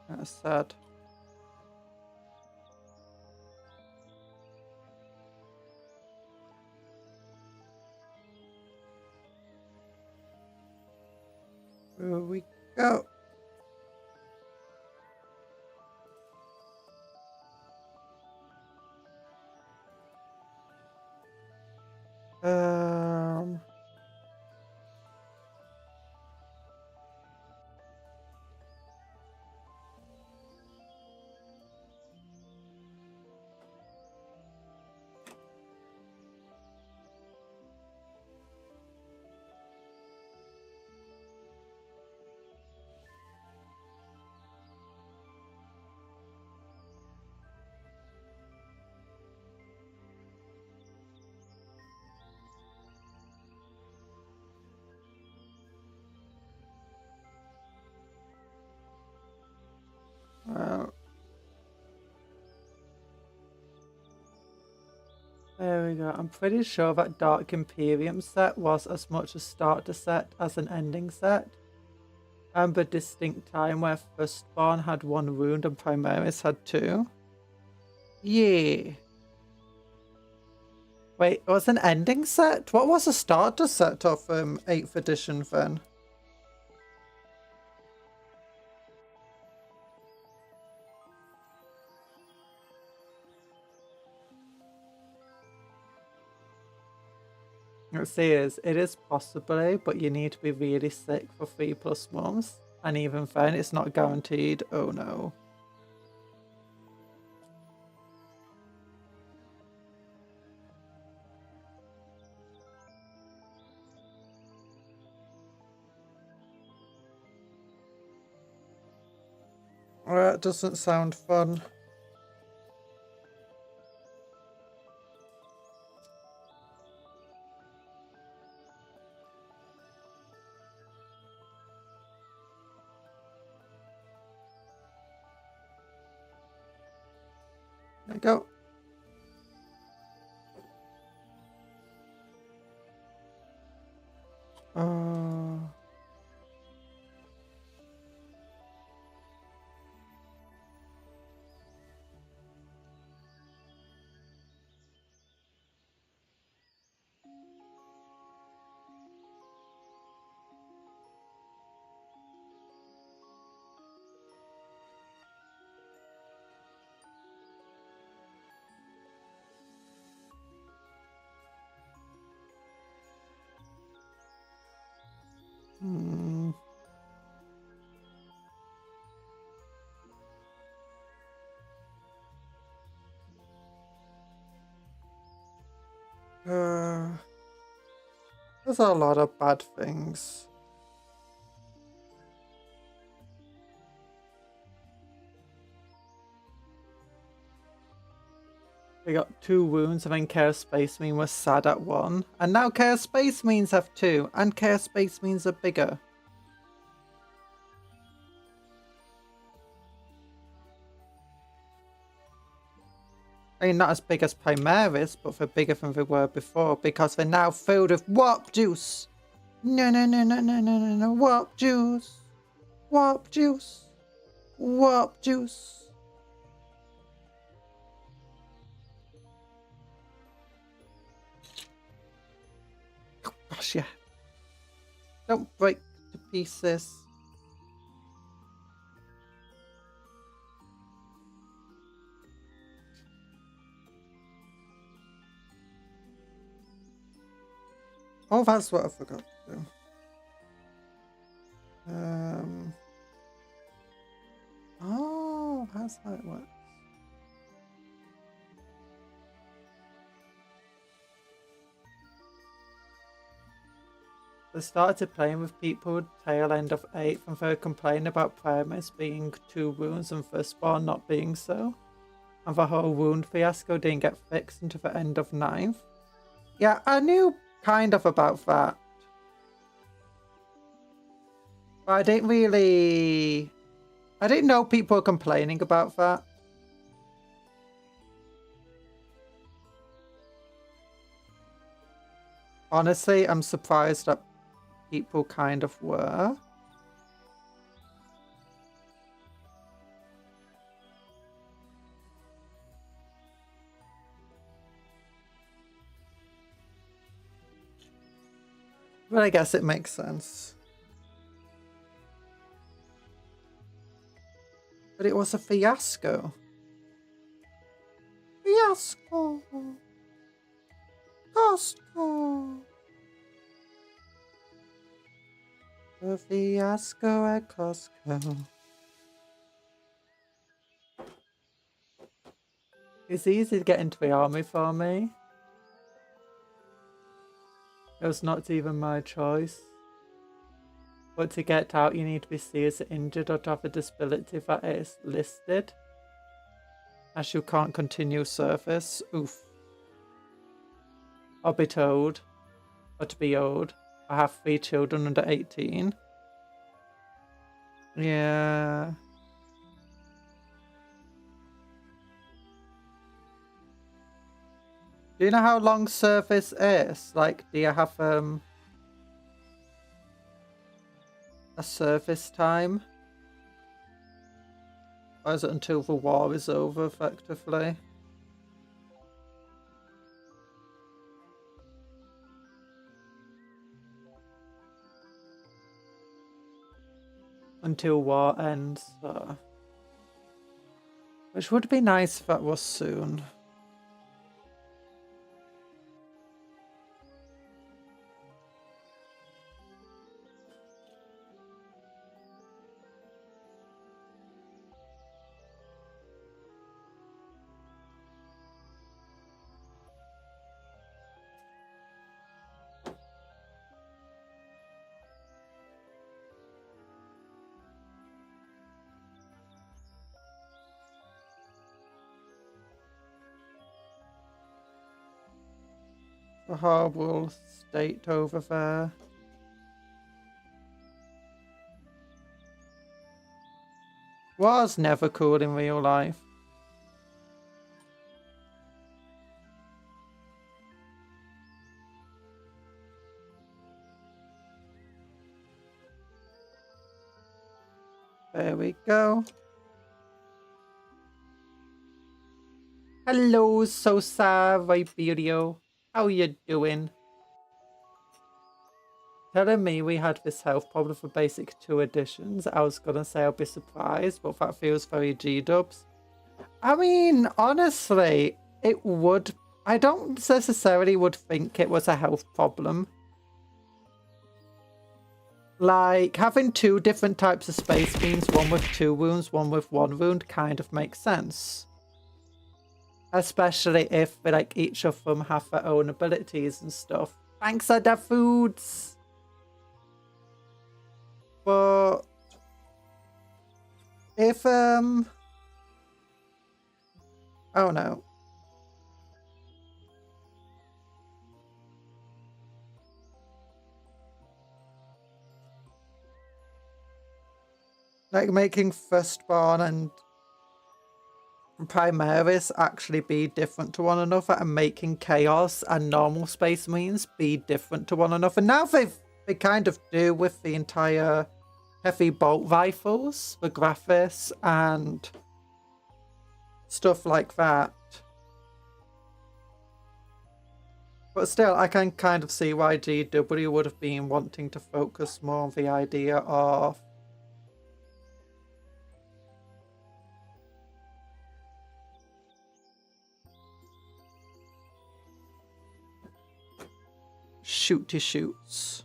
That's sad. Where we go? Um. Well, there we go. I'm pretty sure that Dark Imperium set was as much a starter set as an ending set. But distinct time where Firstborn had 1 wound and Primaris had 2. Yeah. Wait, it was an ending set? What was a starter set of 8th edition then? It is possibly, but you need to be really sick for 3+ months. And even then, it's not guaranteed. Oh no. That doesn't sound fun. There you go. There's a lot of bad things. We got 2 wounds and then Chaos Space Marine was sad at 1. And now Chaos Space Marines have 2 and Chaos Space Marines are bigger. I mean, not as big as Primaris, but they're bigger than they were before because they're now filled with warp juice. No, no, no, no, no, no, no, no, warp juice. Warp juice. Warp juice. Oh, gosh, yeah. Don't break to pieces. Oh, that's what I forgot to do. Oh, that's how it works. I started playing with people tail end of 8th and they were complaining about premise being 2 wounds and firstborn not being so. And the whole wound fiasco didn't get fixed until the end of 9th. Yeah, I knew kind of about that. But I didn't know people were complaining about that. Honestly, I'm surprised that people kind of were. But I guess it makes sense. But it was a fiasco. Fiasco. Costco. A fiasco at Costco. It's easy to get into the army for me. It was not even my choice. But to get out, you need to be seriously injured or to have a disability that is listed, as you can't continue service. Oof. Or be told, or to be owed. I have 3 children under 18. Yeah. Do you know how long service is? Like, do you have a service time? Or is it until the war is over, effectively? Until war ends, so. Which would be nice if that was soon. A horrible state over there. Was never cool in real life. There we go. Hello, Sosa Viberio. How you doing? Telling me we had this health problem for basic 2 editions. I was gonna say I'll be surprised, but that feels very G-dubs. I mean, honestly, it would. I don't necessarily would think it was a health problem. Like, having 2 different types of space beams, one with 2 wounds, one with 1 wound, kind of makes sense. Especially if, like, each of them have their own abilities and stuff. Thanks, Ada Foods! But if, oh no. Like, making Firstborn and Primaris actually be different to one another, and making Chaos and normal Space Marines be different to one another. Now they kind of do with the entire heavy bolt rifles, the graphics, and stuff like that. But still, I can kind of see why GW would have been wanting to focus more on the idea of shooty shoots.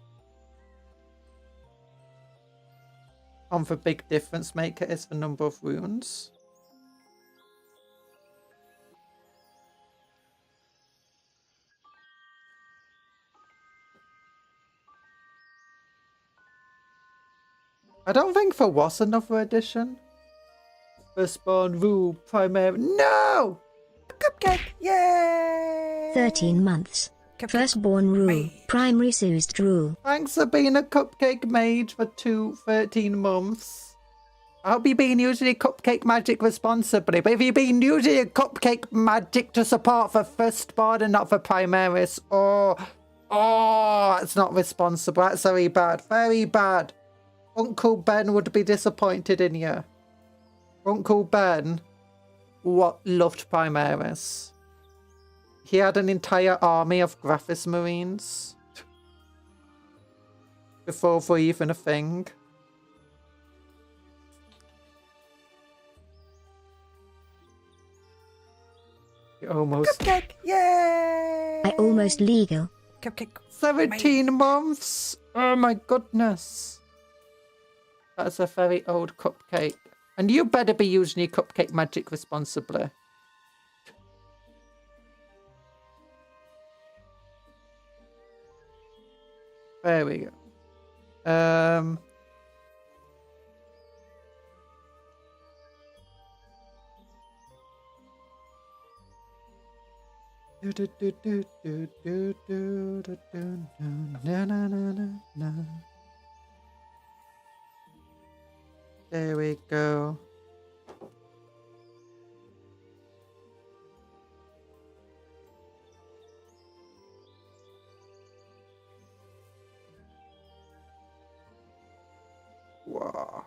On the big difference maker is the number of runes. I don't think there was another edition. Firstborn rule primary. No! Cupcake! Yay! 13 months. Firstborn rule. Primary soused rule. Thanks for being a cupcake mage for 13 months. I hope you've been using your cupcake magic responsibly, but if you've been using your cupcake magic to support the firstborn and not the primaris, oh, that's not responsible. That's very bad. Very bad. Uncle Ben would be disappointed in you. Uncle Ben loved primaris. He had an entire army of Graphis Marines before they were even a thing. Almost. Cupcake! Yay! I almost legal. Cupcake. 17 months! Oh my goodness. That's a very old cupcake. And you better be using your cupcake magic responsibly. There we go. There we go. Wow.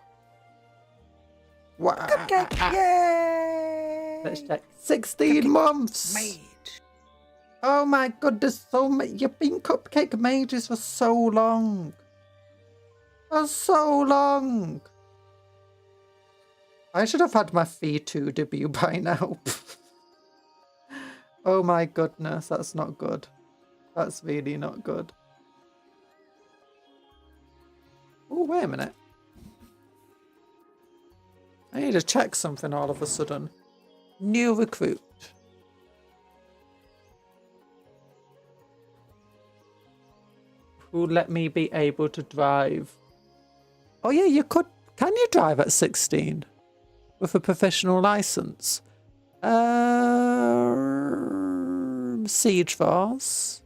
Wow. Cupcake! Yay! Let's check. 16 months! Mage. Oh my goodness, so many. You've been cupcake mages for so long. For so long. I should have had my V2 debut by now. Oh my goodness, that's not good. That's really not good. Oh, wait a minute. I need to check something all of a sudden. New recruit. Who let me be able to drive? Oh yeah, you could. Can you drive at 16? With a professional license? Siege Force.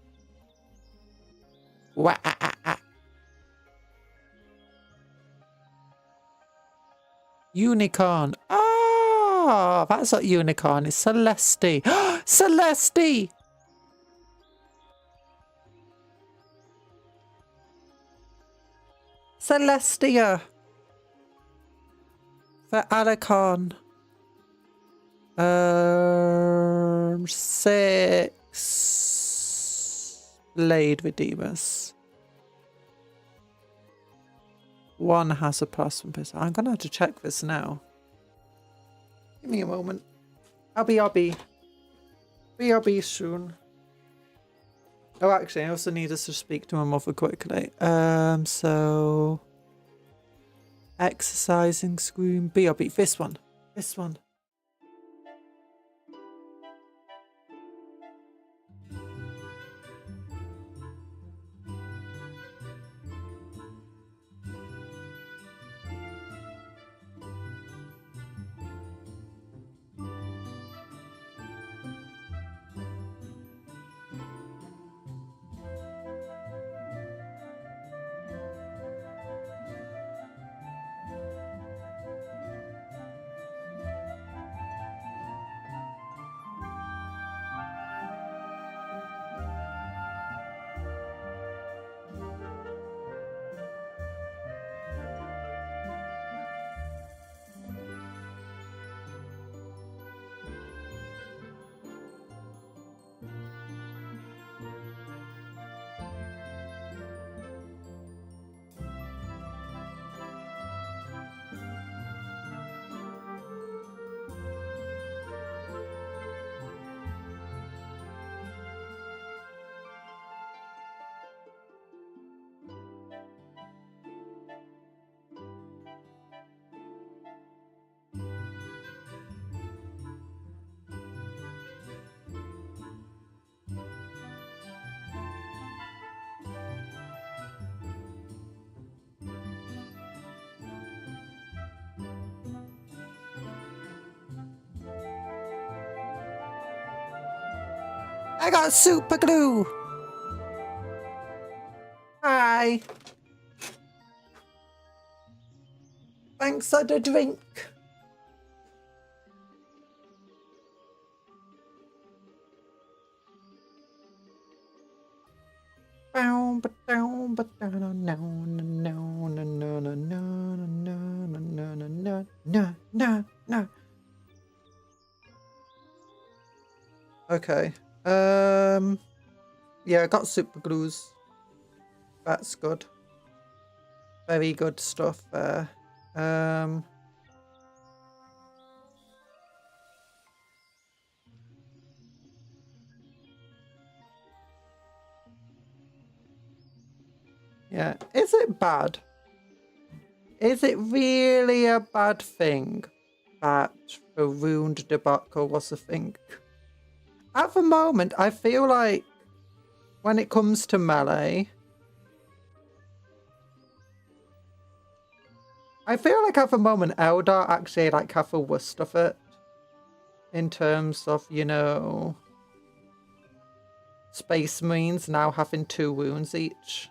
Wah. Unicorn. Ah, that's not unicorn. It's Celeste. Celeste! Celestia. For Alicon. 6 Blade Redeemers. 1 has a plus from pistol. I'm gonna have to check this now. Give me a moment. I'll be soon. Oh, actually, I also need us to speak to my mother quickly. So exercising screen. BRB. This one. This one. I got super glue. Hi. Thanks for the drink. Okay. Yeah, I got super glues. That's good. Very good stuff there. Yeah. Is it bad? Is it really a bad thing that the ruined debacle was a thing? At the moment, I feel like when it comes to melee, I feel like at the moment Eldar actually like have the worst of it in terms of, you know, Space Marines now having 2 wounds each.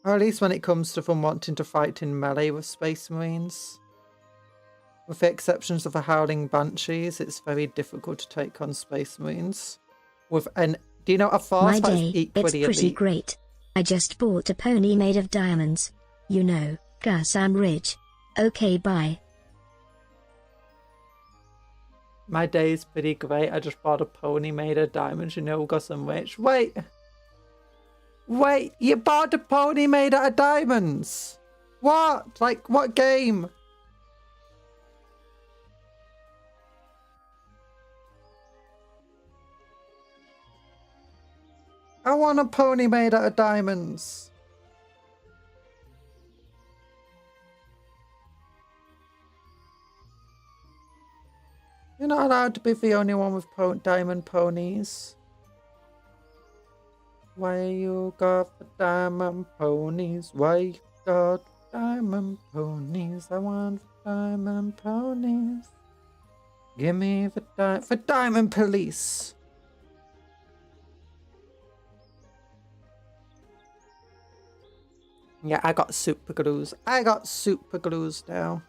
Or at least when it comes to them wanting to fight in melee with Space Marines. With the exceptions of the Howling Banshees, it's very difficult to take on Space Marines. Do you know a force that is equally it's pretty elite? great. I just bought a pony made of diamonds. You know, 'cause I'm rich. Okay, bye. My day is pretty great. I just bought a pony made of diamonds, you know, got some rich. Wait, you bought a pony made out of diamonds? What? Like, what game? I want a pony made out of diamonds. You're not allowed to be the only one with diamond ponies. Why you got the diamond ponies? Why you got diamond ponies? I want the diamond ponies. Give me the diamond police. Yeah, I got super glues. I got super glues now.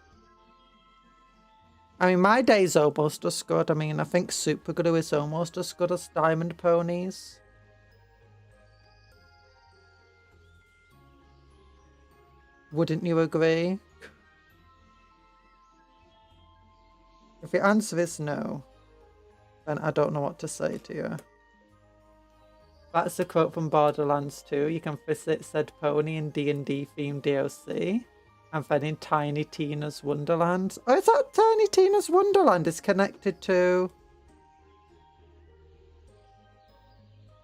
I mean, my day's almost as good. I mean, I think super glue is almost as good as diamond ponies. Wouldn't you agree? If the answer is no, then I don't know what to say to you. That's a quote from Borderlands 2. You can visit said pony in D&D themed DLC. And then in Tiny Tina's Wonderland. Oh, is that Tiny Tina's Wonderland is connected to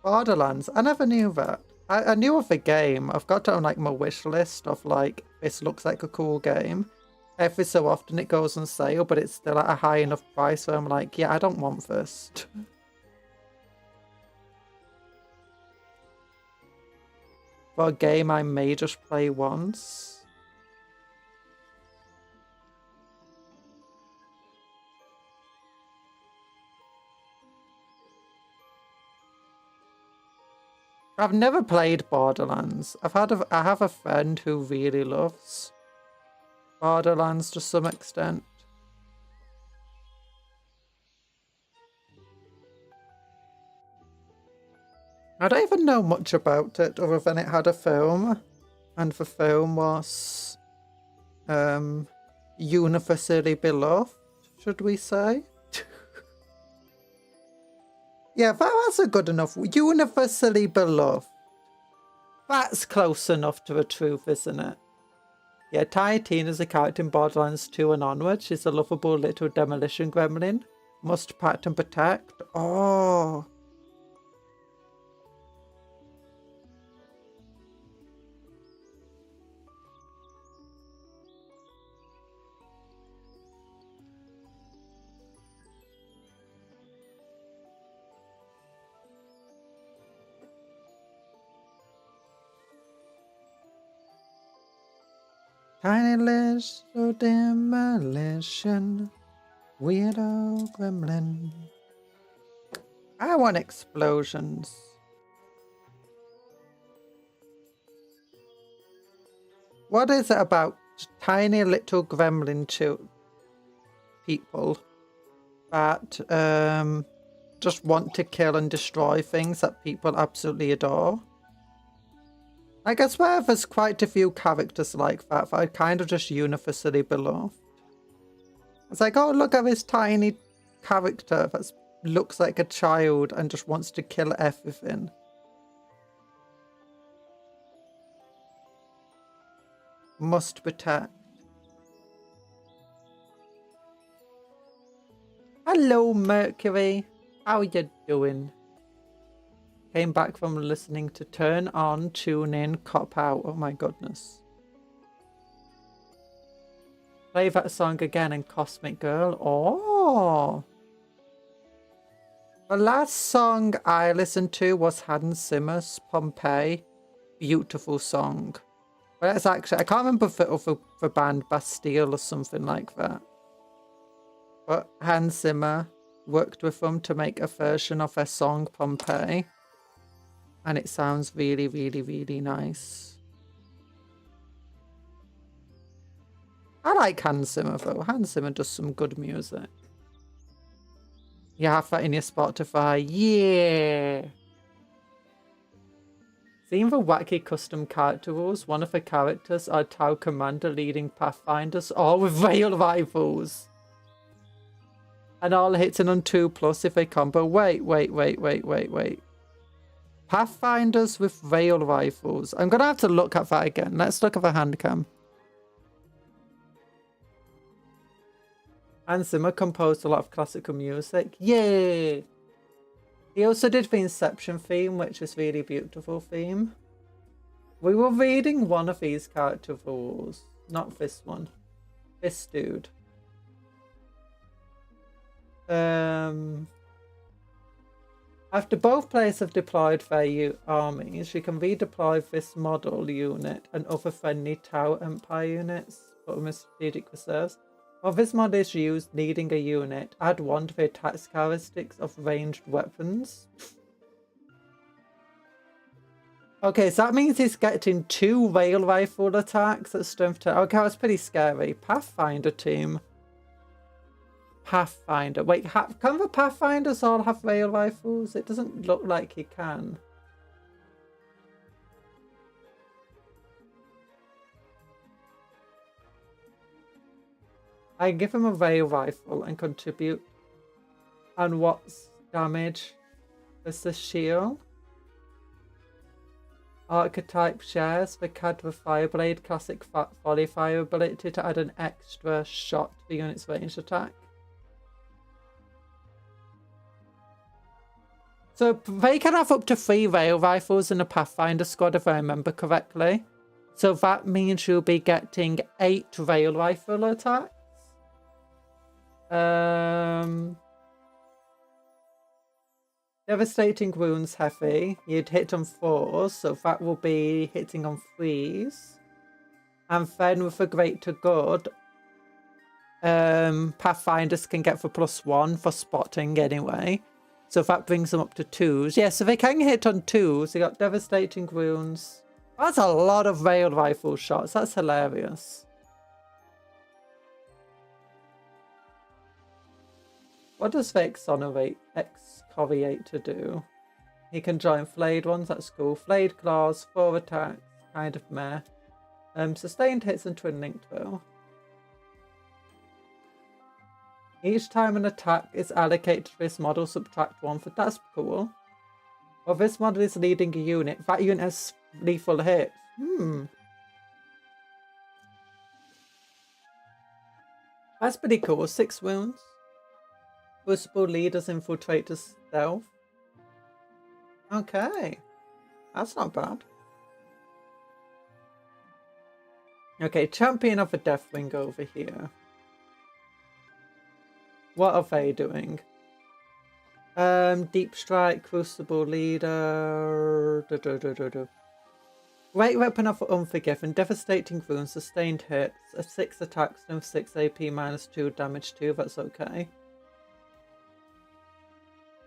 Borderlands? I never knew that. I knew of the game. I've got it on like my wish list of like, this looks like a cool game. Every so often it goes on sale, but it's still at a high enough price where I'm like, yeah, I don't want this. For a game I may just play once. I've never played Borderlands. I have a friend who really loves Borderlands to some extent. I don't even know much about it other than it had a film, and the film was universally beloved, should we say? Yeah, that's a good enough. Universally beloved. That's close enough to the truth, isn't it? Yeah, Tiny Tina's a character in Borderlands 2 and onwards. She's a lovable little demolition gremlin. Must pat and protect. Oh. Tiny little demolition. Weirdo gremlin. I want explosions. What is it about tiny little gremlin people that just want to kill and destroy things that people absolutely adore? I guess there's quite a few characters like that I kind of just universally beloved. It's like, oh, look at this tiny character that looks like a child and just wants to kill everything. Must protect. Hello, Mercury. How you doing? Came back from listening to Turn On, Tune In, Cop Out. Oh my goodness. Play that song again in Cosmic Girl. Oh. The last song I listened to was Hans Zimmer's Pompeii. Beautiful song. But it's actually, I can't remember if it was the band Bastille or something like that. But Hans Zimmer worked with them to make a version of their song Pompeii. And it sounds really, really, really nice. I like Hans Zimmer though. Hans Zimmer does some good music. You have that in your Spotify. Yeah. Seeing the wacky custom character rules, one of the characters are Tau Commander leading Pathfinders, all with rail rifles. And all hitting on 2+ if they combo. Wait. Pathfinders with rail rifles. I'm going to have to look at that again. Let's look at the hand cam. Hans Zimmer composed a lot of classical music. Yay! He also did the Inception theme, which is really beautiful theme. We were reading one of these character rules. Not this one. This dude. After both players have deployed their armies, you can redeploy this model unit and other friendly Tau Empire units for strategic reserves. While this mod is used leading a unit, add 1 to the attack characteristics of ranged weapons. Okay, so that means he's getting 2 rail rifle attacks at strength 10. Okay, that's pretty scary. Pathfinder team. Pathfinder. Wait, can the Pathfinders all have rail rifles? It doesn't look like he can. I give him a rail rifle and contribute. And what's damage? Is the shield? Archetype shares the Cadver Fireblade Classic Volley Fire ability to add an extra shot to the unit's ranged attack. So they can have up to 3 rail rifles in a Pathfinder squad if I remember correctly. So that means you'll be getting 8 rail rifle attacks. Devastating wounds heavy. You'd hit on 4s, so that will be hitting on 3s. And then with a great to good, Pathfinders can get for +1 for spotting anyway. So that brings them up to 2s. Yeah, so they can hit on 2s. They got devastating wounds. That's a lot of rail rifle shots. That's hilarious. What does the excoriator do? He can join flayed ones, that's cool. Flayed claws, 4 attacks, kind of meh. Sustained hits and twin linked though. Each time an attack is allocated to this model, subtract 1 for that's cool. Well, this model is leading a unit. That unit has lethal hits. That's pretty cool. 6 wounds. Crucible leaders infiltrate the stealth. Okay. That's not bad. Okay, champion of the Deathwing over here. What are they doing? Deep Strike, Crucible Leader. Great weapon of Unforgiven, devastating wounds, sustained hits, a 6 attack, no 6 AP, -2 damage 2, that's okay.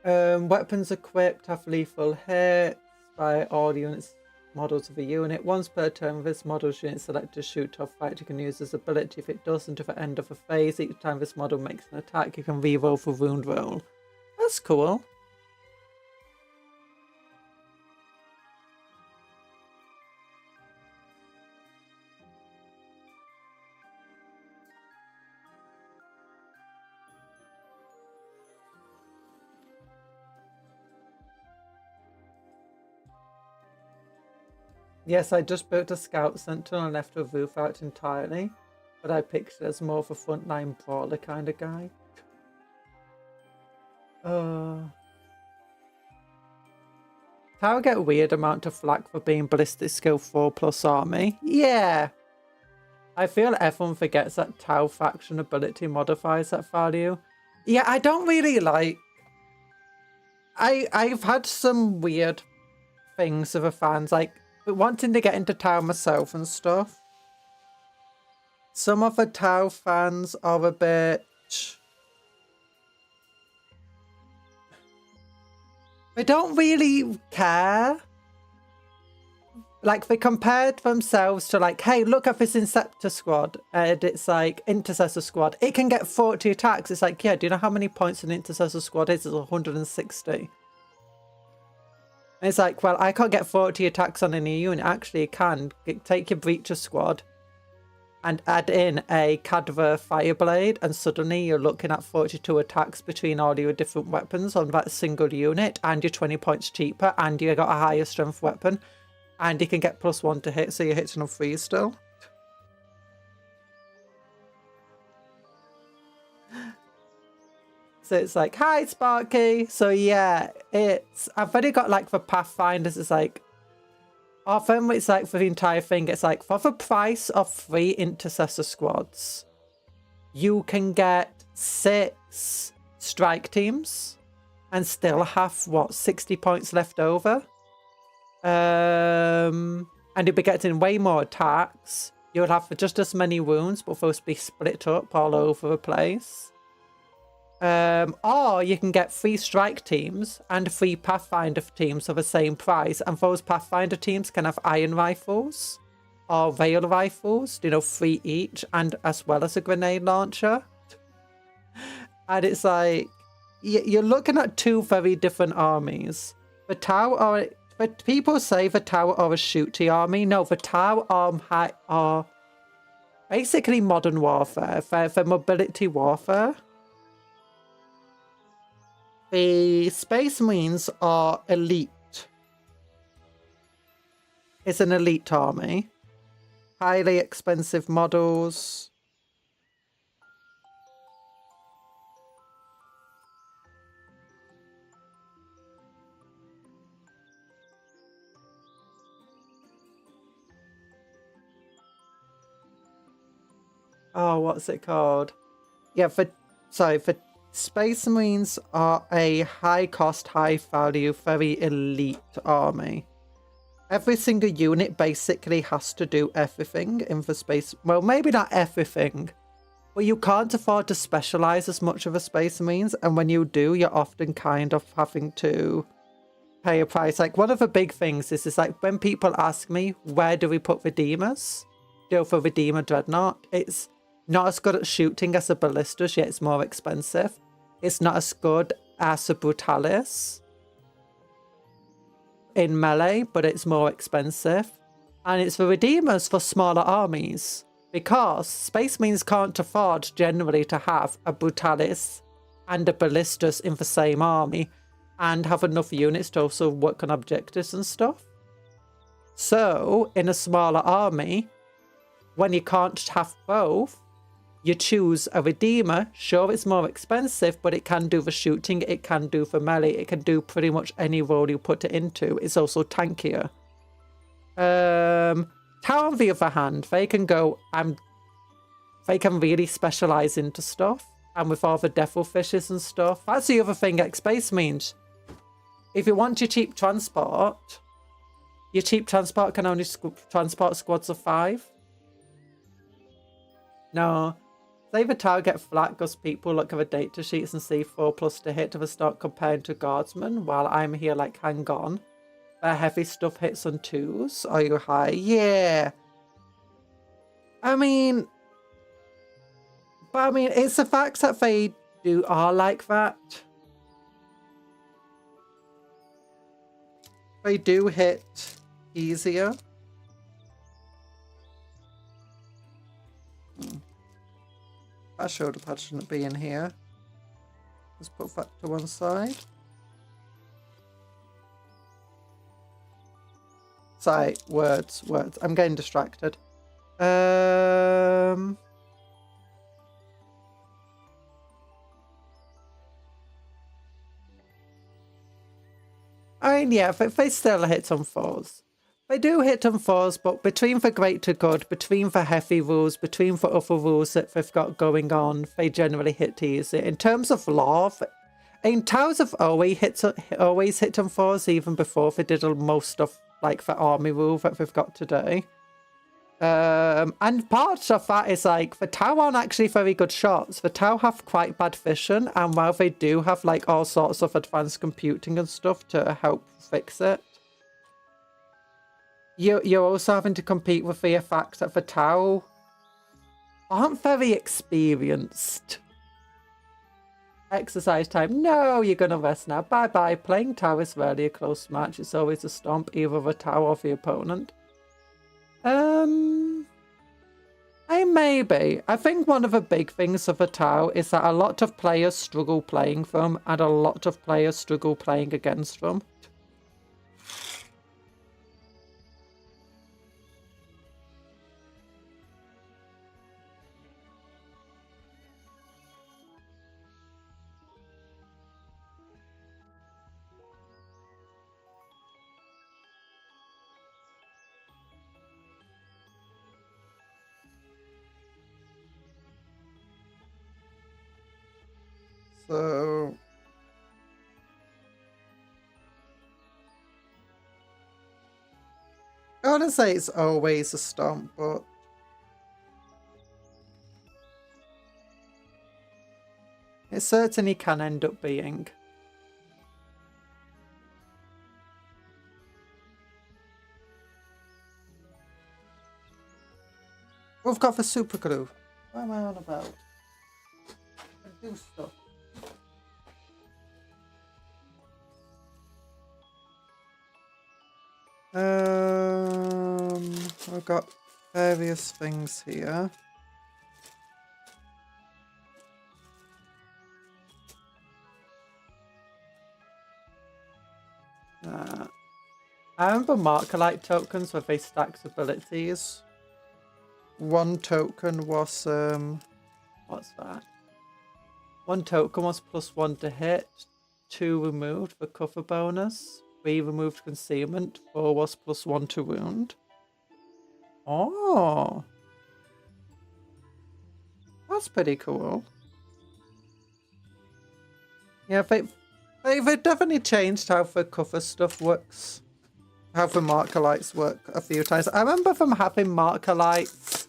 Weapons equipped have lethal hits by all units models of a unit. Once per turn, this model's unit selected to shoot or fight, you can use this ability. If it doesn't, at the end of a phase, each time this model makes an attack, you can re-roll for wound roll. That's cool. Yes, I just built a scout sentinel and left the roof out entirely, but I picked it as more of a frontline brawler kind of guy. Tau get a weird amount of flack for being ballistic skill 4+ army. Yeah. I feel everyone forgets that Tau faction ability modifies that value. Yeah, I don't really like... I've had some weird things with the fans, like wanting to get into Tau myself and stuff. Some of the Tau fans are a bit... They don't really care. Like, they compared themselves to, like, hey, look at this Inceptor squad. And it's like, Intercessor squad. It can get 40 attacks. It's like, yeah, do you know how many points an Intercessor squad is? It's 160. And it's like, well, I can't get 40 attacks on any unit. Actually, you can. Take your Breacher squad and add in a Cadver Fireblade, and suddenly you're looking at 42 attacks between all your different weapons on that single unit, and you're 20 points cheaper, and you got a higher strength weapon, and you can get +1 to hit, so you're hitting on 3 still. So it's like, hi Sparky. So yeah, I've already got like the Pathfinders. It's like, often it's like for the entire thing, it's like for the price of 3 Intercessor squads, you can get 6 strike teams and still have, what, 60 points left over? And you'll be getting way more attacks. You'll have just as many wounds, but they'll be split up all over the place. Or you can get 3 strike teams and 3 Pathfinder teams for the same price, and those Pathfinder teams can have iron rifles or rail rifles, 3 each, and as well as a grenade launcher. And it's like, you're looking at 2 very different armies. The Tau are, but people say the Tau are a shooty army. No, the Tau are basically modern warfare. They're mobility warfare. The Space Marines are elite. It's an elite army. Highly expensive models. Oh, what's it called? Yeah, for Space Marines are a high-cost, high-value, very elite army. Every single unit basically has to do everything in the space... Well, maybe not everything, but you can't afford to specialise as much of a Space Marines, and when you do, you're often kind of having to pay a price. Like, one of the big things is like, when people ask me, where do we put Redeemers? For Redeemer Dreadnought, it's not as good at shooting as a Ballistas, yet it's more expensive. It's not as good as a Brutalis in melee, but it's more expensive. And it's the Redeemers for smaller armies, because Space Marines can't afford generally to have a Brutalis and a Ballistas in the same army and have enough units to also work on objectives and stuff. So, in a smaller army, when you can't have both, you choose a Redeemer. Sure, it's more expensive, but it can do the shooting, it can do the melee, it can do pretty much any role you put it into. It's also tankier. Tau, on the other hand, they can go and they can really specialise into stuff. And with all the devil fishes and stuff, that's the other thing, like Space Marines. If you want your cheap transport, Your cheap transport can only transport squads of 5. No. Save a target flat because people look at the data sheets and see 4+ to hit if it's not compared to guardsmen, while I'm here like, hang on. Their heavy stuff hits on 2s. Are you high? Yeah. I mean, it's the fact that they are like that. They do hit easier. That shoulder pad shouldn't be in here. Let's put that to one side. Sorry, words. I'm getting distracted. I mean, yeah, they still hit on 4s. They do hit on 4s, but between the great to good, between the heavy rules, between the other rules that they've got going on, they generally hit easy. In terms of lore, in Towers have always hit on 4s, even before they did most of like the army rule that they've got today. And part of that is like the Tau aren't actually very good shots. The Tau have quite bad vision, and while they do have like all sorts of advanced computing and stuff to help fix it, you're also having to compete with the fact that the Tau aren't very experienced. Exercise time. No, you're gonna rest now. Bye bye. Playing Tau is rarely a close match. It's always a stomp, either the Tau or the opponent. Maybe. I think one of the big things of a Tau is that a lot of players struggle playing them, and a lot of players struggle playing against them. So I want to say it's always a stomp, but it certainly can end up being. We've got the super glue. What am I on about? I do stuff. I've got various things here. I remember Marker-like tokens where they stacked abilities. One token was what's that? One token was +1 to hit, 2 removed for cover bonus, 3 removed concealment, 4 was +1 to wound. Oh, that's pretty cool. Yeah, they've definitely changed how the cover stuff works. How the marker lights work a few times. I remember them having marker lights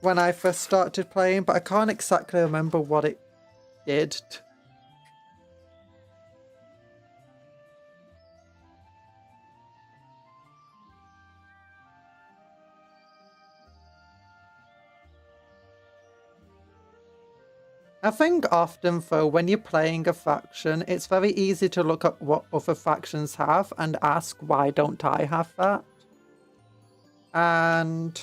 when I first started playing, but I can't exactly remember what it did. I think often, though, when you're playing a faction, it's very easy to look at what other factions have and ask, why don't I have that? And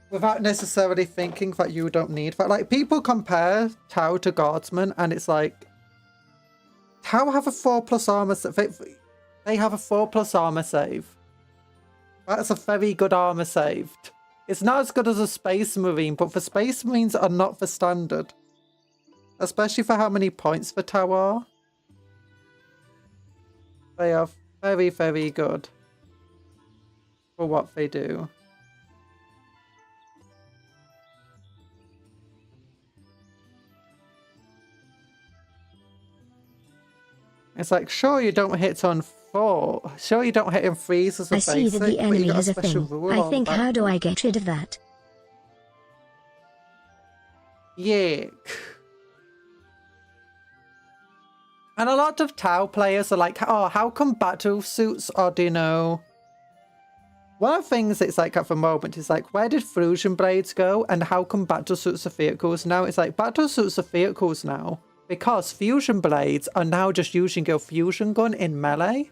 without necessarily thinking that you don't need that. Like, people compare Tau to Guardsmen, and it's like, Tau have a 4+ armor save. They have a 4+ armor save. That's a very good armor saved. It's not as good as a Space Marine, but the Space Marines are not the standard. Especially for how many points the Tau are. They are very, very good for what they do. It's like, sure, you don't hit on thought. Sure, you don't hit him freeze as a I basic, see that the but you enemy got has a a special thing. rule I on think, that. how do I get rid of that? Yuck. And a lot of Tau players are like, oh, how come battle suits are, do you know? One of the things it's like at the moment is like, where did fusion blades go? And how come battle suits are vehicles now? It's like, battle suits are vehicles now because fusion blades are now just using your fusion gun in melee.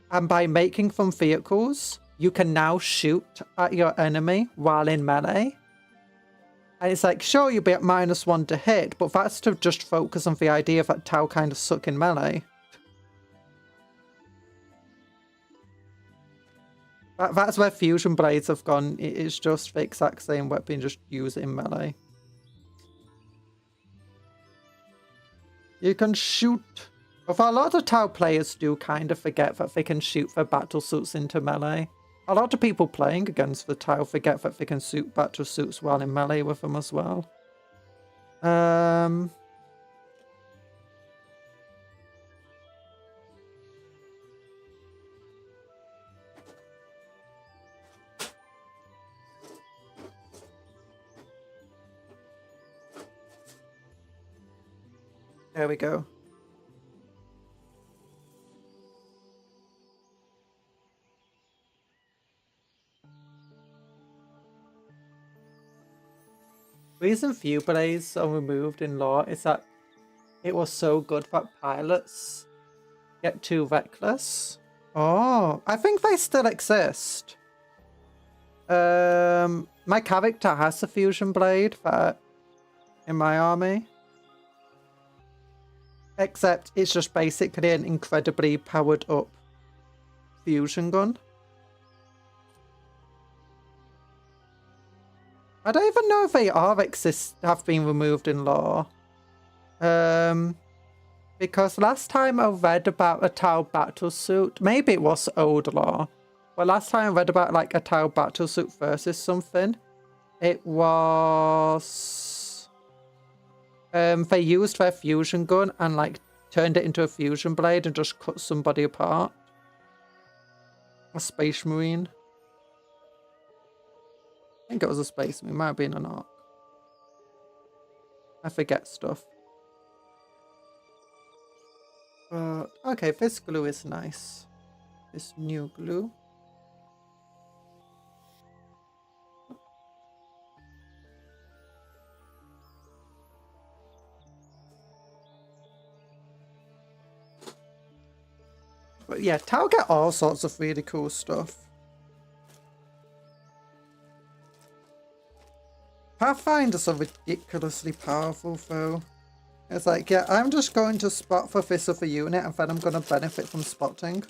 And by making them vehicles, you can now shoot at your enemy while in melee. And it's like, sure, you'll be at -1 to hit, but that's to just focus on the idea that Tau kind of suck in melee. That's where fusion blades have gone. It's just the exact same weapon, just use it in melee. You can shoot. Although a lot of Tau players do kind of forget that they can shoot their battle suits into melee. A lot of people playing against the Tau forget that they can shoot battle suits while in melee with them as well. There we go. Reason few blades are removed in lore is that it was so good that pilots get too reckless. Oh, I think they still exist. My character has a fusion blade that in my army. Except it's just basically an incredibly powered up fusion gun. I don't even know if they have been removed in lore. Because last time I read about a Tau battlesuit, maybe it was old lore, but last time I read about like a Tau battlesuit versus something, it was they used their fusion gun and like turned it into a fusion blade and just cut somebody apart. A space marine. I think it was a space marine, might have been an arc. I forget stuff. But okay, this glue is nice. This new glue. But yeah, Tau get all sorts of really cool stuff. Pathfinders are ridiculously powerful though. It's like, yeah, I'm just going to spot for this other unit and then I'm going to benefit from spotting.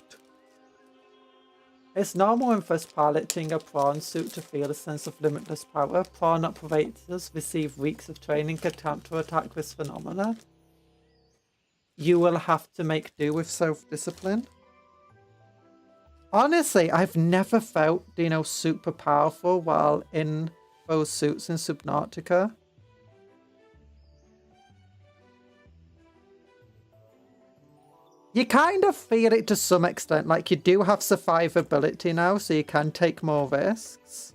It's normal when first piloting a prawn suit to feel a sense of limitless power. Prawn operators receive weeks of training to counterattack this phenomena. You will have to make do with self-discipline. Honestly, I've never felt, you know, super powerful while in those suits in Subnautica. You kind of feel it to some extent, like you do have survivability now, so you can take more risks.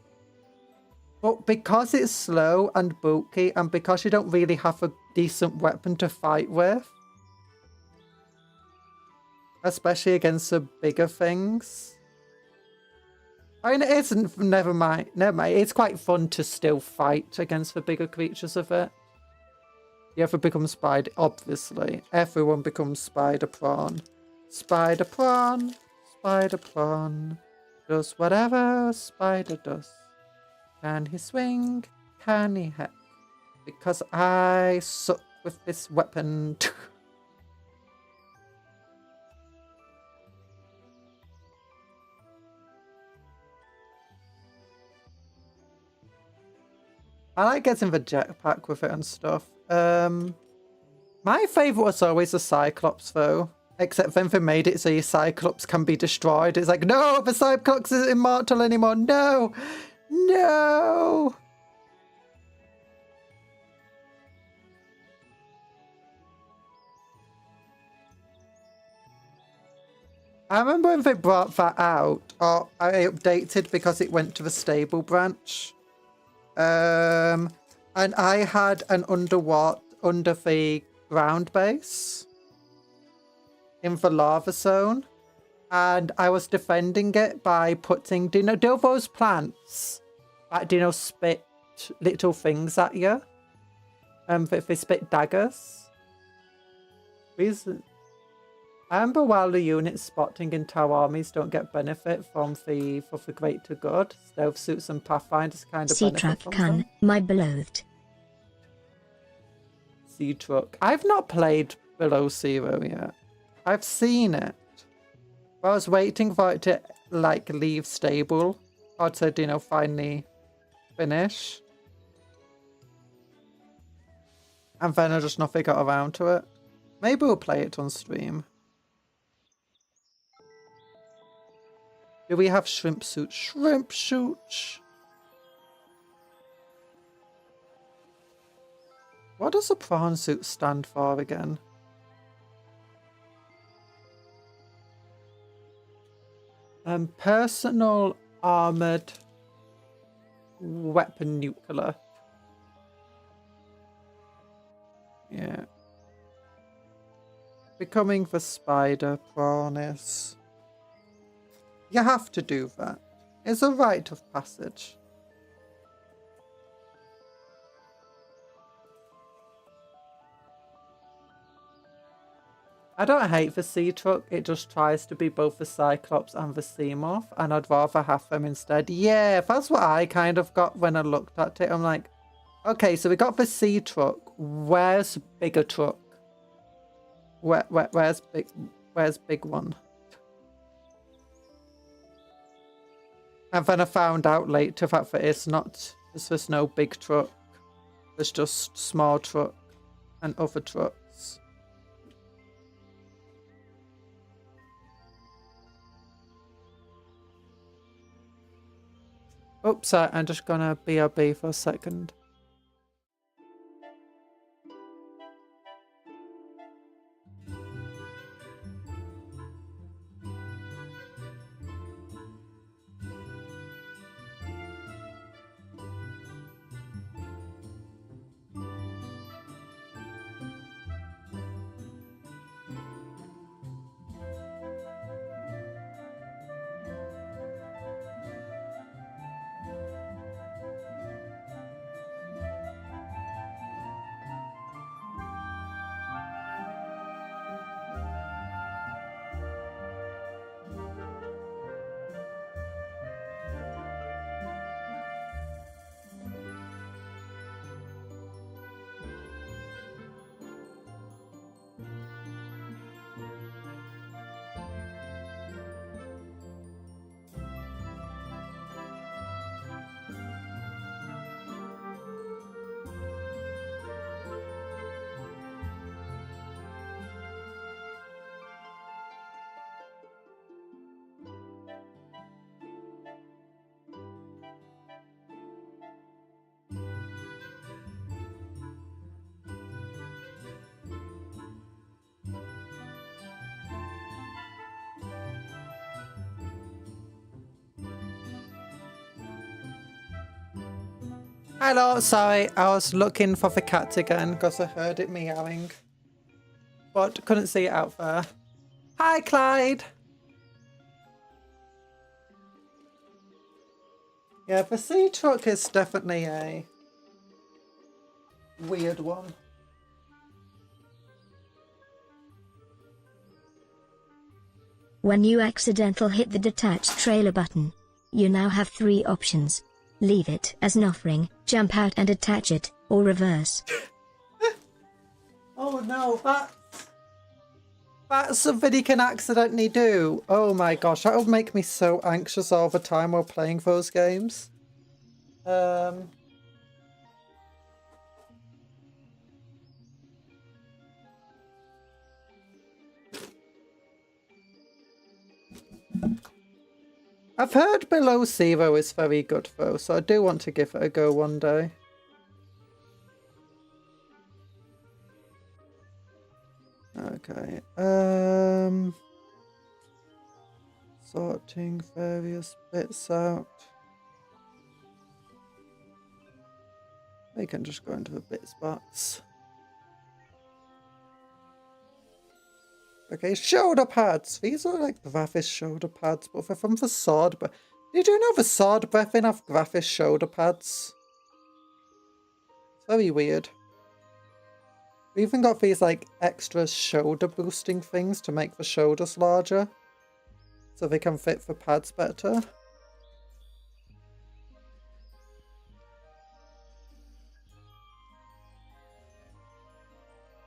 But because it's slow and bulky, and because you don't really have a decent weapon to fight with, especially against the bigger things. I mean, it isn't, never mind, it's quite fun to still fight against the bigger creatures of it. You ever become spider? Obviously, everyone becomes spider prawn. Spider prawn, spider prawn, does whatever a spider does. Can he swing? Can he hit? Because I suck with this weapon. I like getting the jetpack with it and stuff. My favourite was always the Cyclops though. Except then they made it so your Cyclops can be destroyed. It's like, no, the Cyclops isn't immortal anymore. No! No! I remember when they brought that out, or I updated because it went to the stable branch. And I had an under the ground base in the lava zone. And I was defending it by putting, do you know those plants that, do you know, spit little things at you? They spit daggers. I remember while the units spotting in tower armies don't get benefit from the greater good, stealth suits and pathfinders kind of benefit from them. My beloved. Sea truck. I've not played Below Zero yet. I've seen it. I was waiting for it to like leave stable or to, you know, finally finish. And then I just never got around to it. Maybe we'll play it on stream. Do we have shrimp suit? Shrimp suit. What does a prawn suit stand for again? Personal armored weapon nuclear. Yeah. Becoming the spider prawness. You have to do that. It's a rite of passage. I don't hate the sea truck, it just tries to be both the Cyclops and the sea moth, and I'd rather have them instead. Yeah, that's what I kind of got when I looked at it. I'm like, okay, so we got the sea truck. Where's bigger truck? Where's big one? And then I found out later that there's no big truck. There's just small truck and other trucks. Oops, I'm just gonna BRB for a second. Hello, sorry, I was looking for the cat again because I heard it meowing. But couldn't see it out there. Hi, Clyde! Yeah, the sea truck is definitely a weird one. When you accidentally hit the detach trailer button, you now have 3 options. Leave it as an offering, jump out and attach it, or reverse. Oh no, that's something you can accidentally do. Oh my gosh, that would make me so anxious all the time while playing those games. I've heard Below Zero is very good though, so I do want to give it a go one day. Okay. sorting various bits out. They can just go into the bits box. Okay, shoulder pads. These are like Graphis shoulder pads, but they're from the sword. But did you know the sword breathing have Graphis shoulder pads? It's very weird. We even got these like extra shoulder boosting things to make the shoulders larger, so they can fit the pads better.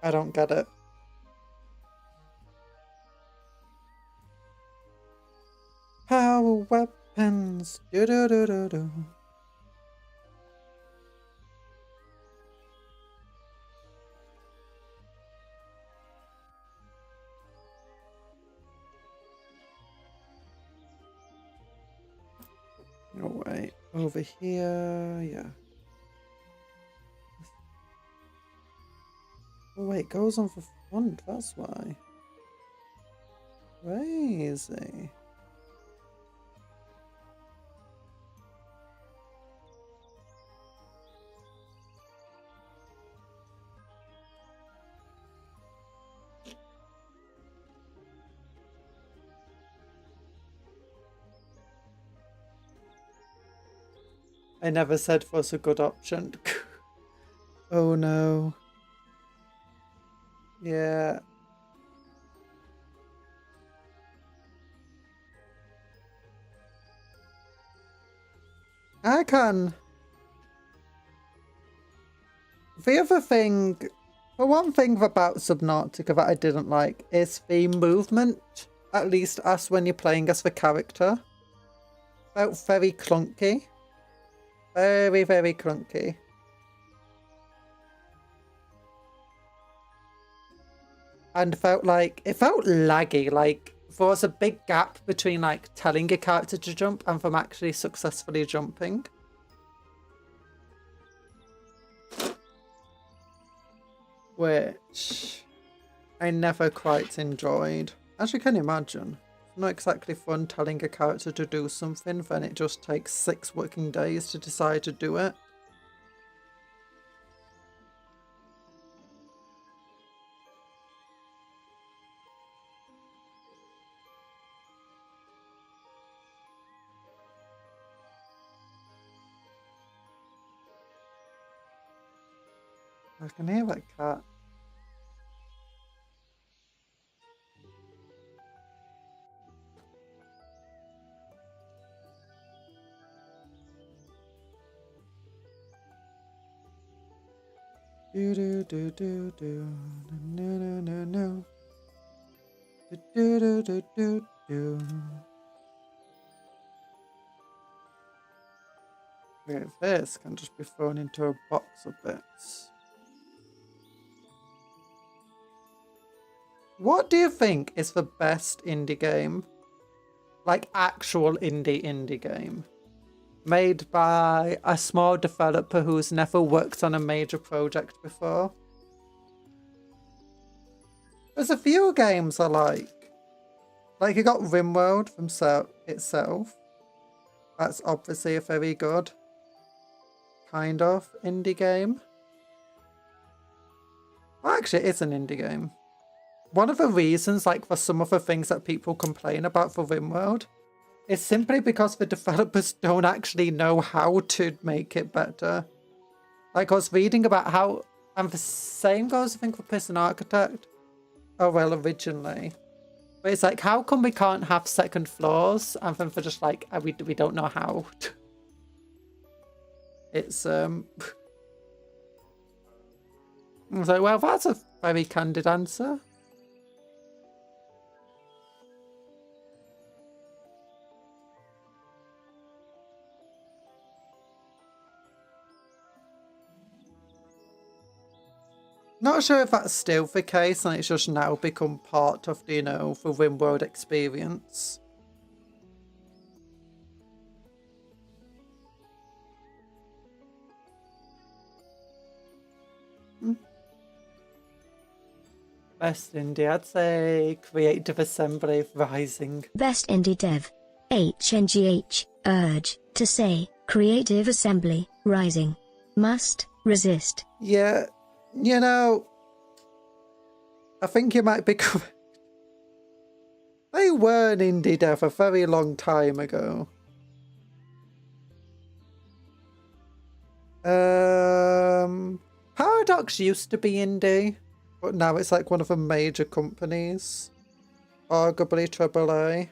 I don't get it. Power weapons. Do do do do do. Oh wait, over here, yeah. Oh wait, it goes on the front, that's why. Crazy. I never said it was a good option. Oh no. Yeah. I can. The other thing, the one thing about Subnautica that I didn't like is the movement, at least as when you're playing as the character. Felt very clunky. Very, very clunky. And it felt laggy, like there was a big gap between like telling your character to jump and from actually successfully jumping. Which I never quite enjoyed. As you can imagine, it's not exactly fun telling a character to do something, then it just takes 6 working days to decide to do it. I can hear that cat. Do do do do do no no no no do do do do do. Okay, this can just be thrown into a box of bits. What do you think is the best indie game? Like actual indie game. Made by a small developer who's never worked on a major project before. There's a few games I like. Like you got RimWorld from itself. That's obviously a very good kind of indie game. Well, actually, it's an indie game. One of the reasons, like, for some of the things that people complain about for RimWorld is simply because the developers don't actually know how to make it better. Like, I was reading about how, and the same goes, I think, for Prison Architect. Oh, well, originally. But it's like, how come we can't have second floors? And then for just like, we don't know how. It's, I was like, well, that's a very candid answer. Not sure if that's still the case and it's just now become part of the, you know, the RimWorld experience. Best indie, I'd say Creative Assembly Rising. Best indie dev. HNGH, urge, to say, Creative Assembly, Rising. Must, resist. Yeah, you know, I think you might be correct. They were an indie dev a very long time ago. Paradox used to be indie, but now it's like one of the major companies. Arguably AAA.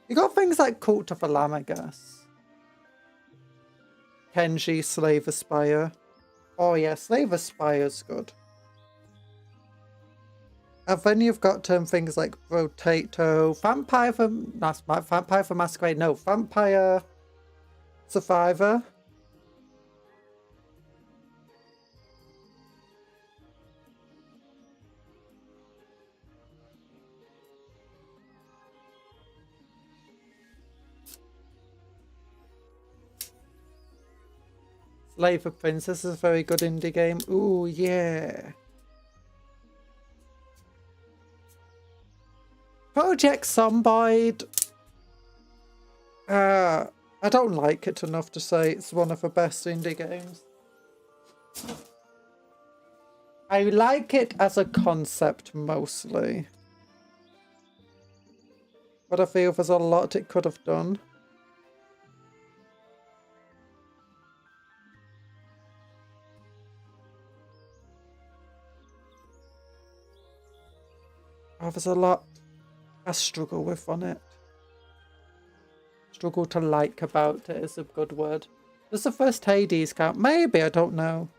You got things like Cult of the Lamb, I guess. Kenji, Slave Aspire. Oh yeah, Slave Aspire's good. And then you've got things like Rotato, Vampire for Masquerade, no, Vampire Survivor. Slave of Princess is a very good indie game. Ooh, yeah. Project Zomboid. I don't like it enough to say it's one of the best indie games. I like it as a concept mostly. But I feel there's a lot it could have done. Oh, there's a lot I struggle with on it. Struggle to like about it is a good word. Does the first Hades count? Maybe, I don't know.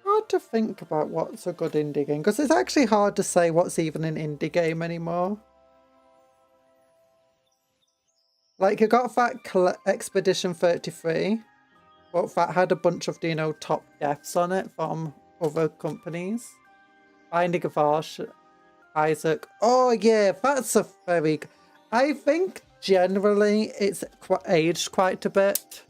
Hard to think about what's a good indie game, because it's actually hard to say what's even an indie game anymore. Like, you got that Expedition 33, but that had a bunch of, you know, top devs on it from other companies. Binding of Isaac. Oh yeah, that's a very... I think generally it's aged quite a bit.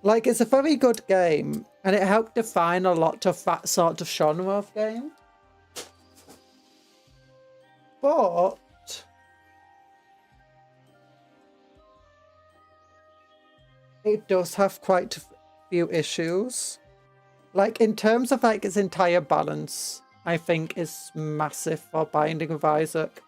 Like, it's a very good game, and it helped define a lot of that sort of genre of game. But it does have quite a few issues. Like, in terms of like its entire balance, I think is massive for Binding of Isaac.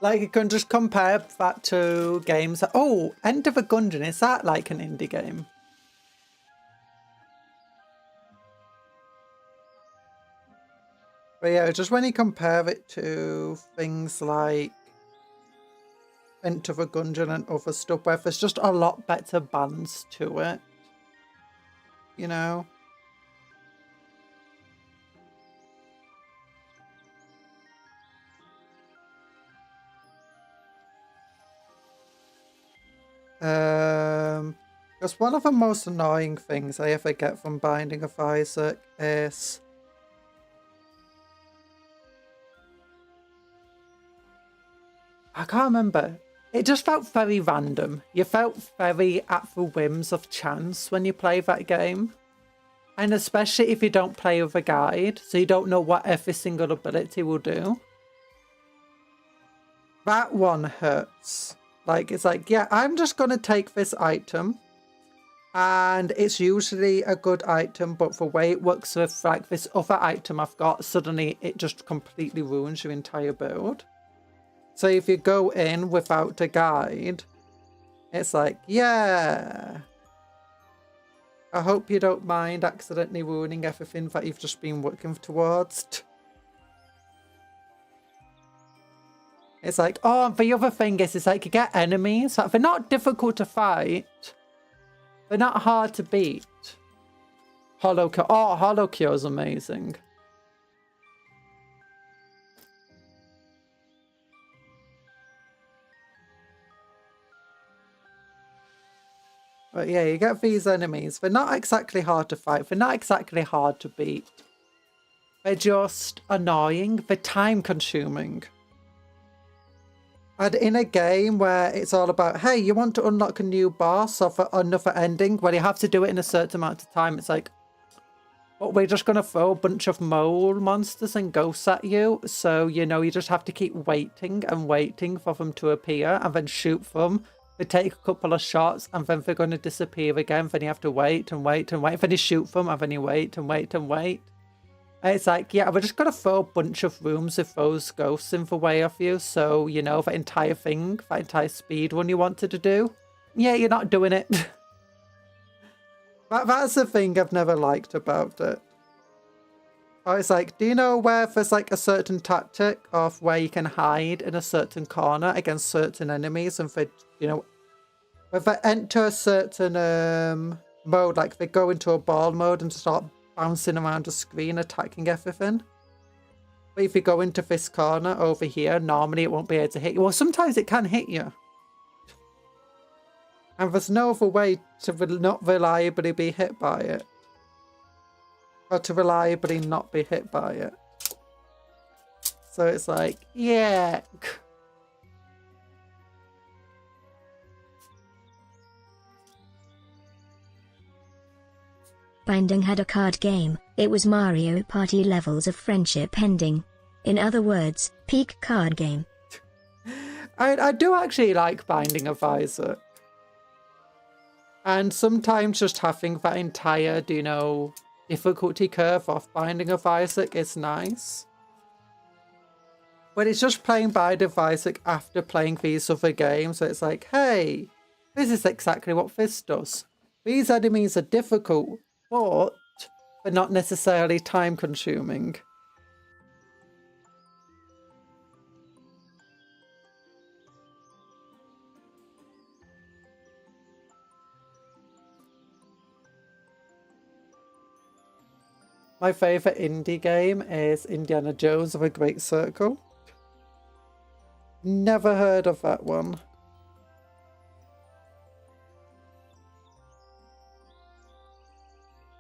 Like, you can just compare that to games that, oh, End of a Gungeon, is that like an indie game? But yeah, just when you compare it to things like End of a Gungeon and other stuff, where there's just a lot better balance to it, you know? Because one of the most annoying things I ever get from Binding of Isaac is I can't remember. It just felt very random. You felt very at the whims of chance when you play that game. And especially if you don't play with a guide, so you don't know what every single ability will do. That one hurts. Like, it's like, yeah, I'm just going to take this item. And it's usually a good item, but the way it works with like this other item I've got, suddenly it just completely ruins your entire build. So if you go in without a guide, it's like, yeah, I hope you don't mind accidentally ruining everything that you've just been working towards. It's like, oh, the other thing is, it's like you get enemies. Like, they're not difficult to fight. They're not hard to beat. Hollow Cure. Oh, Hollow Cure is amazing. But yeah, you get these enemies. They're not exactly hard to fight. They're not exactly hard to beat. They're just annoying. They're time consuming. And in a game where it's all about, hey, you want to unlock a new boss or for another ending, where you have to do it in a certain amount of time, it's like, but we're just going to throw a bunch of mole monsters and ghosts at you. So, you know, you just have to keep waiting and waiting for them to appear and then shoot them. They take a couple of shots and then they're going to disappear again. Then you have to wait and wait and wait. Then you shoot them and then you wait and wait and wait. And it's like, yeah, we're just going to throw a bunch of rooms with those ghosts in the way of you. So, you know, the entire thing, that entire speed run you wanted to do. Yeah, you're not doing it. That's the thing I've never liked about it. Oh, it's like, do you know where there's like a certain tactic of where you can hide in a certain corner against certain enemies, and they, you know, if they enter a certain mode, like they go into a ball mode and start bouncing around the screen, attacking everything. But if you go into this corner over here, normally it won't be able to hit you. Well, sometimes it can hit you. And there's no other way to not reliably be hit by it. Or to reliably not be hit by it. So it's like, yeah. Binding had a card game. It was Mario Party levels of friendship ending. In other words, peak card game. I do actually like Binding of Isaac. And sometimes just having that entire, you know, difficulty curve off Binding of Isaac is nice. But it's just playing Binding of Isaac after playing these other games. So it's like, hey, this is exactly what this does. These enemies are difficult, but they're not necessarily time consuming. My favourite indie game is Indiana Jones of a Great Circle. Never heard of that one.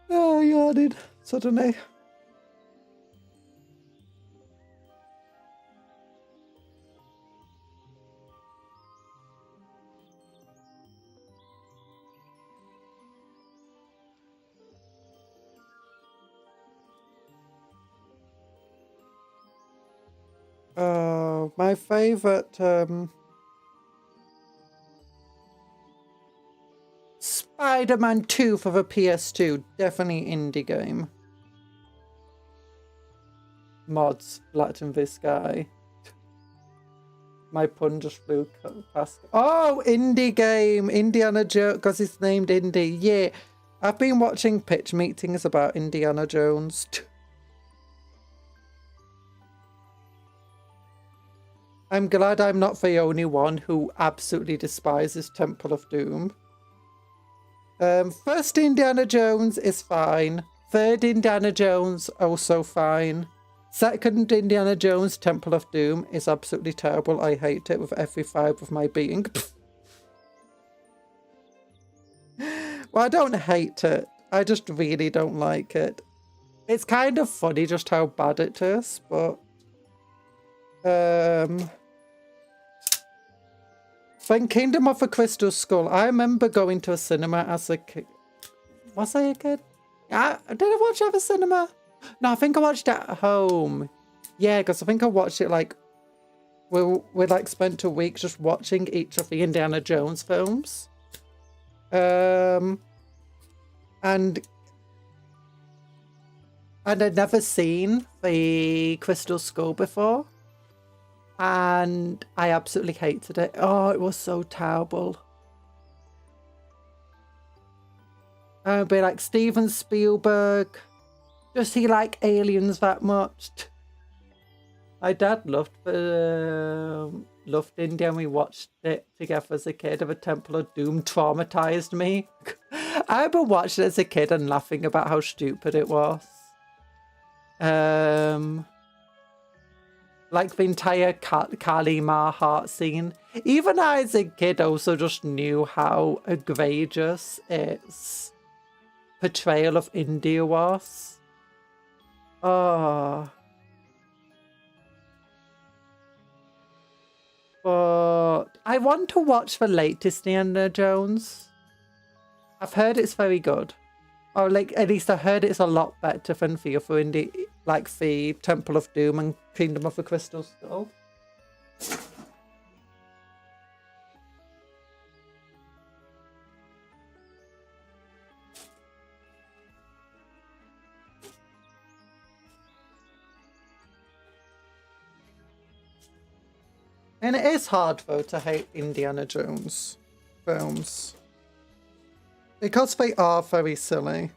Oh, yawning suddenly. My favourite Spider-Man 2 for the PS2, definitely indie game. Mods, Latin this guy. My pun just flew past. Oh, indie game, Indiana Jones, because it's named Indie. Yeah, I've been watching pitch meetings about Indiana Jones. I'm glad I'm not the only one who absolutely despises Temple of Doom. First Indiana Jones is fine. Third Indiana Jones, also fine. Second Indiana Jones, Temple of Doom, is absolutely terrible. I hate it with every fibre of my being. Well, I don't hate it. I just really don't like it. It's kind of funny just how bad it is, but... Then Kingdom of the Crystal Skull. I remember going to a cinema as a kid. Was I a kid? Yeah, did I watch it at the cinema? No, I think I watched it at home. Yeah, because I think I watched it like... We like spent a week just watching each of the Indiana Jones films. And I'd never seen the Crystal Skull before. And I absolutely hated it. Oh, it was so terrible. I'd be like, Steven Spielberg, does he like aliens that much? My dad loved India and we watched it together as a kid. Of a Temple of Doom traumatized me. I remember watching it as a kid and laughing about how stupid it was. Like the entire Kali Ma heart scene. Even I as a kid also just knew how egregious its portrayal of India was. Oh. But I want to watch the latest Indiana Jones. I've heard it's very good. Or like, at least I heard it's a lot better than the other indie, like the Temple of Doom and Kingdom of the Crystal Skull. And it is hard, though, to hate Indiana Jones films. Because they are very silly.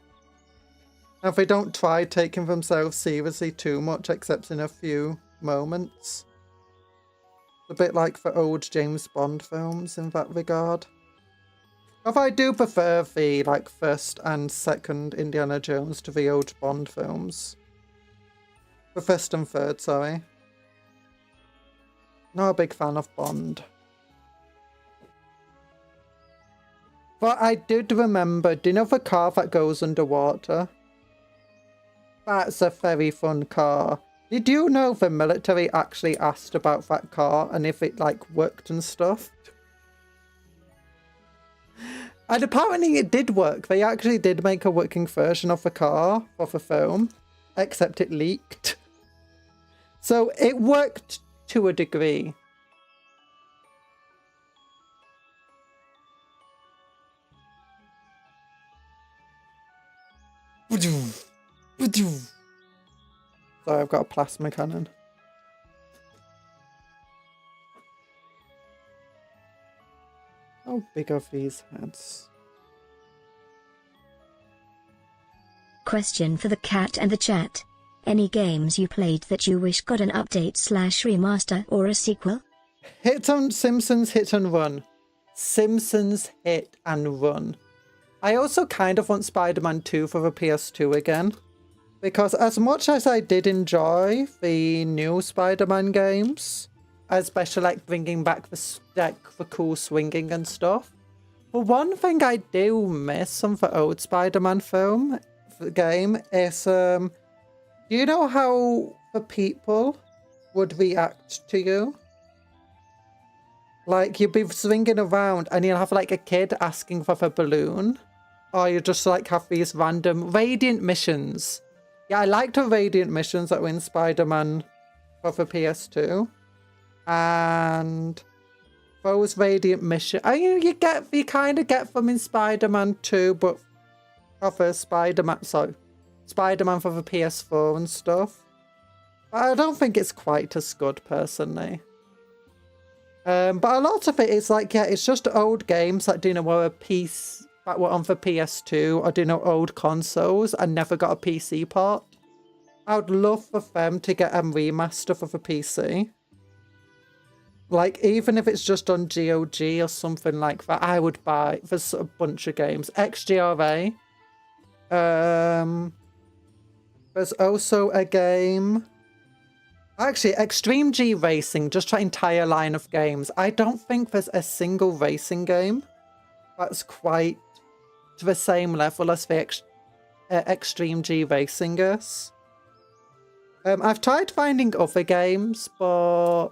And they don't try taking themselves seriously too much, except in a few moments. A bit like the old James Bond films in that regard. Although I do prefer the like first and second Indiana Jones to the old Bond films. The first and third, sorry. Not a big fan of Bond. But I did remember, do you know the car that goes underwater? That's a very fun car. Did you know the military actually asked about that car and if it like worked and stuff? And apparently it did work. They actually did make a working version of the car for the film, except it leaked. So it worked to a degree. Sorry, I've got a plasma cannon. How big are these heads? Question for the cat and the chat. Any games you played that you wish got an update / remaster or a sequel? Simpsons Hit and Run. Simpsons Hit and Run. I also kind of want Spider-Man 2 for the PS2 again. Because as much as I did enjoy the new Spider-Man games, especially like bringing back the cool swinging and stuff, but one thing I do miss from the old Spider-Man game is, do you know how the people would react to you? Like, you'd be swinging around and you'll have like a kid asking for the balloon, or you just like have these random Radiant missions. Yeah, I liked the Radiant missions that were in Spider-Man for the PS2. And those Radiant missions, you kind of get them in Spider-Man 2, but for Spider-Man for the PS4 and stuff. But I don't think it's quite as good, personally. But a lot of it is like, yeah, it's just old games that, you know, were that were on the PS2 or, you know, old consoles and never got a PC port. I would love for them to get a remaster for the PC. Like, even if it's just on GOG or something like that, I would buy. There's a bunch of games. XGRA. There's also a game. Actually, Extreme G Racing, just that entire line of games. I don't think there's a single racing game that's quite to the same level as the Extreme G Racing is. I've tried finding other games, but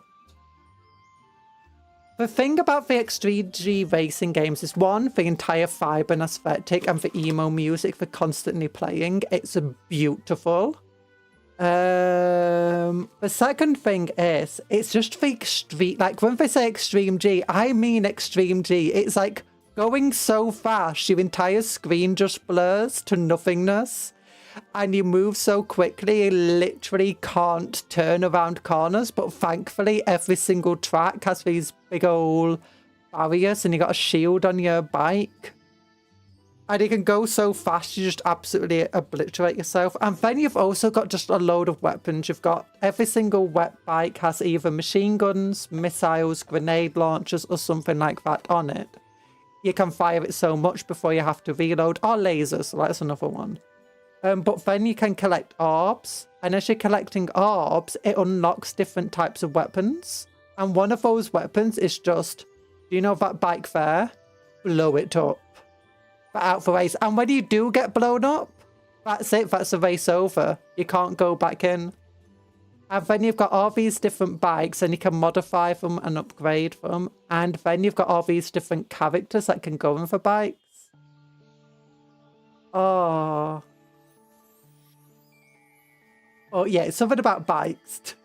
the thing about the Extreme G Racing games is, one, the entire vibe and aesthetic and the emo music they're constantly playing. It's beautiful. The second thing is, it's just the extreme, like when they say Extreme G, I mean Extreme G. It's like going so fast, your entire screen just blurs to nothingness. And you move so quickly, you literally can't turn around corners. But thankfully, every single track has these big old barriers and you got a shield on your bike. And you can go so fast, you just absolutely obliterate yourself. And then you've also got just a load of weapons. You've got every single wet bike has either machine guns, missiles, grenade launchers, or something like that on it. you can fire it so much before you have to reload. Or lasers, so that's another one. But then you can collect orbs. And as you're collecting orbs, it unlocks different types of weapons. And one of those weapons is just, do you know that bike there? Blow it up. Out for race. And when you do get blown up, that's it. That's the race over. You can't go back in. And then you've got all these different bikes and you can modify them and upgrade them. And then you've got all these different characters that can go in for bikes. Oh. Oh, yeah, it's something about bikes.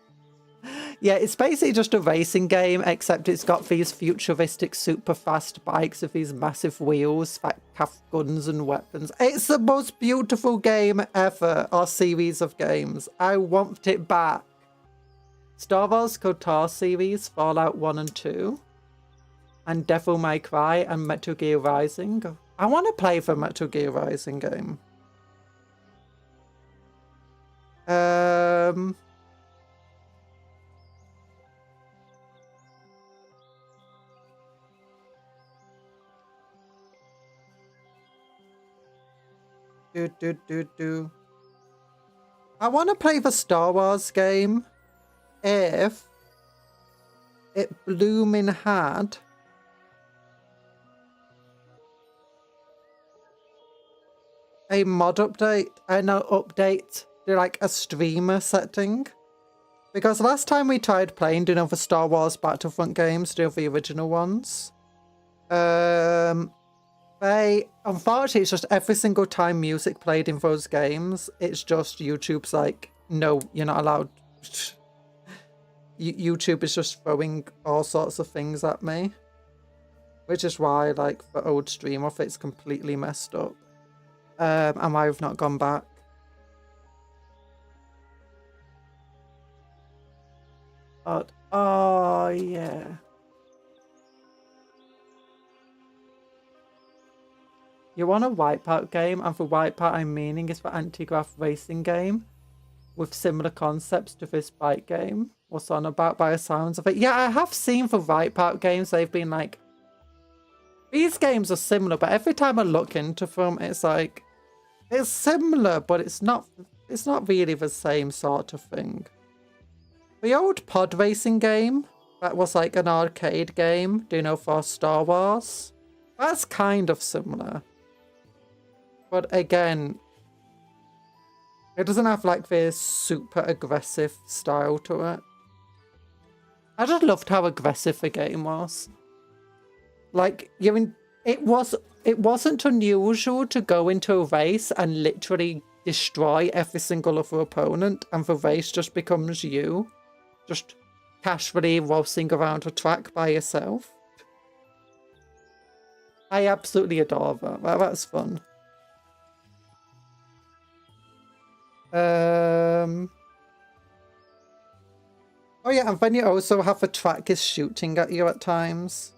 Yeah, it's basically just a racing game, except it's got these futuristic super fast bikes with these massive wheels that have guns and weapons. It's the most beautiful game ever, or series of games. I want it back. Star Wars KOTOR series, Fallout 1 and 2, and Devil May Cry and Metal Gear Rising. I want to play the Metal Gear Rising game. I want to play the Star Wars game if it blooming had a mod update and an update to like a streamer setting. Because last time we tried playing, the Star Wars Battlefront games, the original ones, unfortunately, it's just every single time music played in those games, it's just YouTube's like, no, you're not allowed. YouTube is just throwing all sorts of things at me. Which is why, like, the old stream of it's completely messed up. And why I've not gone back. But, oh, yeah. You want a Wipeout game, and for Wipeout I'm meaning is for anti-grav racing game with similar concepts to this bike game. What's on about by the sounds of it? Yeah, I have seen for Wipeout games, they've been like, these games are similar, but every time I look into them, it's like, it's similar, but it's not really the same sort of thing. The old pod racing game, that was like an arcade game, do you know, for Star Wars? That's kind of similar. But again, it doesn't have like this super aggressive style to it. I just loved how aggressive the game was. Like, it wasn't unusual to go into a race and literally destroy every single other opponent, and the race just becomes you. Just casually waltzing around a track by yourself. I absolutely adore that. That's fun. Oh yeah, and then you also have a track is shooting at you at times.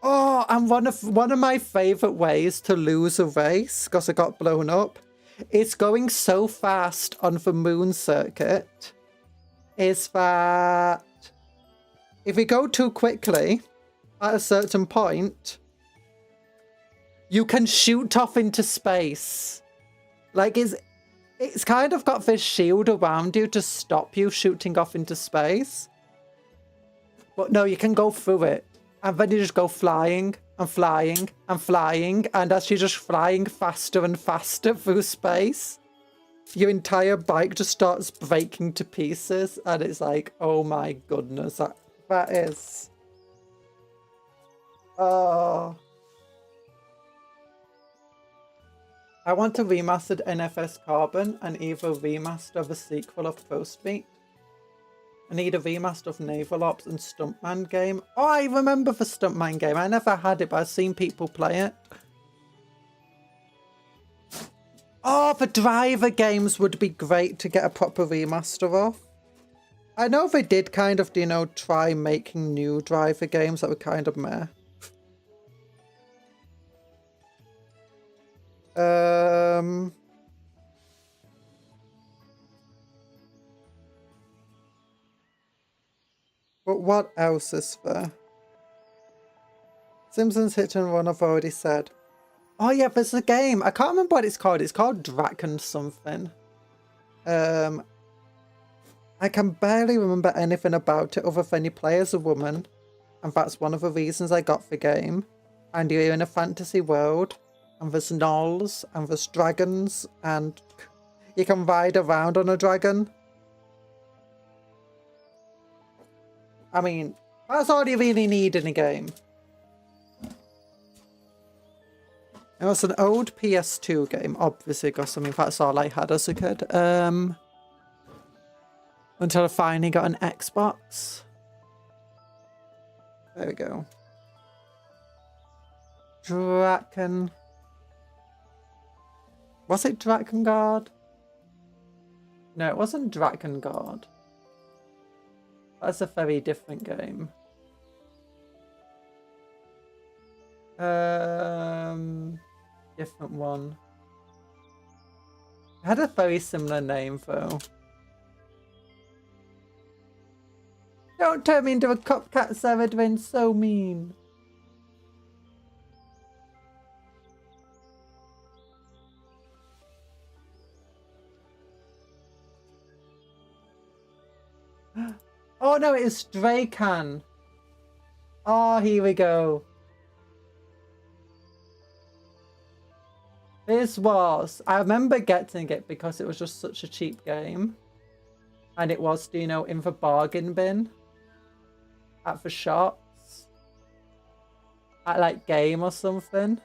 Oh, and one of my favorite ways to lose a race, because I got blown up, is going so fast on the moon circuit, is that if you go too quickly at a certain point, you can shoot off into space. Like, it's kind of got this shield around you to stop you shooting off into space. But no, you can go through it. And then you just go flying and flying and flying. And as you're just flying faster and faster through space, your entire bike just starts breaking to pieces. And it's like, oh my goodness, that is... Oh... I want a remastered NFS Carbon and either a remaster of a sequel of Postbeat. I need a remaster of Naval Ops and Stuntman game. Oh, I remember the Stuntman game. I never had it, but I've seen people play it. Oh, the driver games would be great to get a proper remaster of. I know they did kind of, you know, try making new driver games that were kind of meh. But what else is there? Simpsons Hit and Run, I've already said. Oh yeah, there's a game. I can't remember what it's called. It's called Draken something. I can barely remember anything about it other than you play as a woman. And that's one of the reasons I got the game. And you're in a fantasy world. And there's gnolls. And there's dragons. And you can ride around on a dragon. I mean, that's all you really need in a game. It was an old PS2 game, obviously, because I mean, that's all I had as a kid. Until I finally got an Xbox. There we go. Draken. Was it Drakengard? No, it wasn't Drakengard. That's a very different game. Different one. It had a very similar name though. Don't turn me into a cupcat, Severin, so mean. Oh no, it's Drakan. Oh, here we go. This was, I remember getting it because it was just such a cheap game. And it was, you know, in the bargain bin. At the shops. At like Game or something.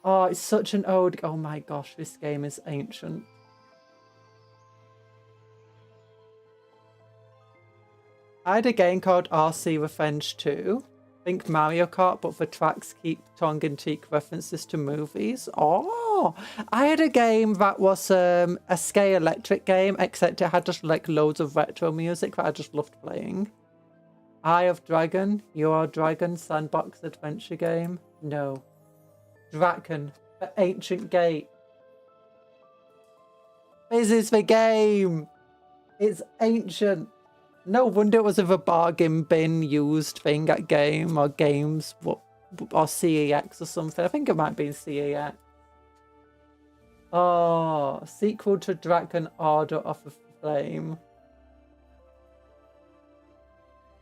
Oh, it's such an old, oh my gosh, this game is ancient. I had a game called RC Revenge 2. Think Mario Kart, but the tracks keep tongue-in-cheek references to movies. Oh, I had a game that was a Sky Electric game, except it had just like loads of retro music that I just loved playing. Eye of Dragon, You Are Dragon, sandbox adventure game. No. Draken, the Ancient Gate. This is the game. It's ancient. No wonder it was a bargain bin used thing at Game or Games or CEX or something. I think it might be CEX. Oh, sequel to Draken Order of the Flame.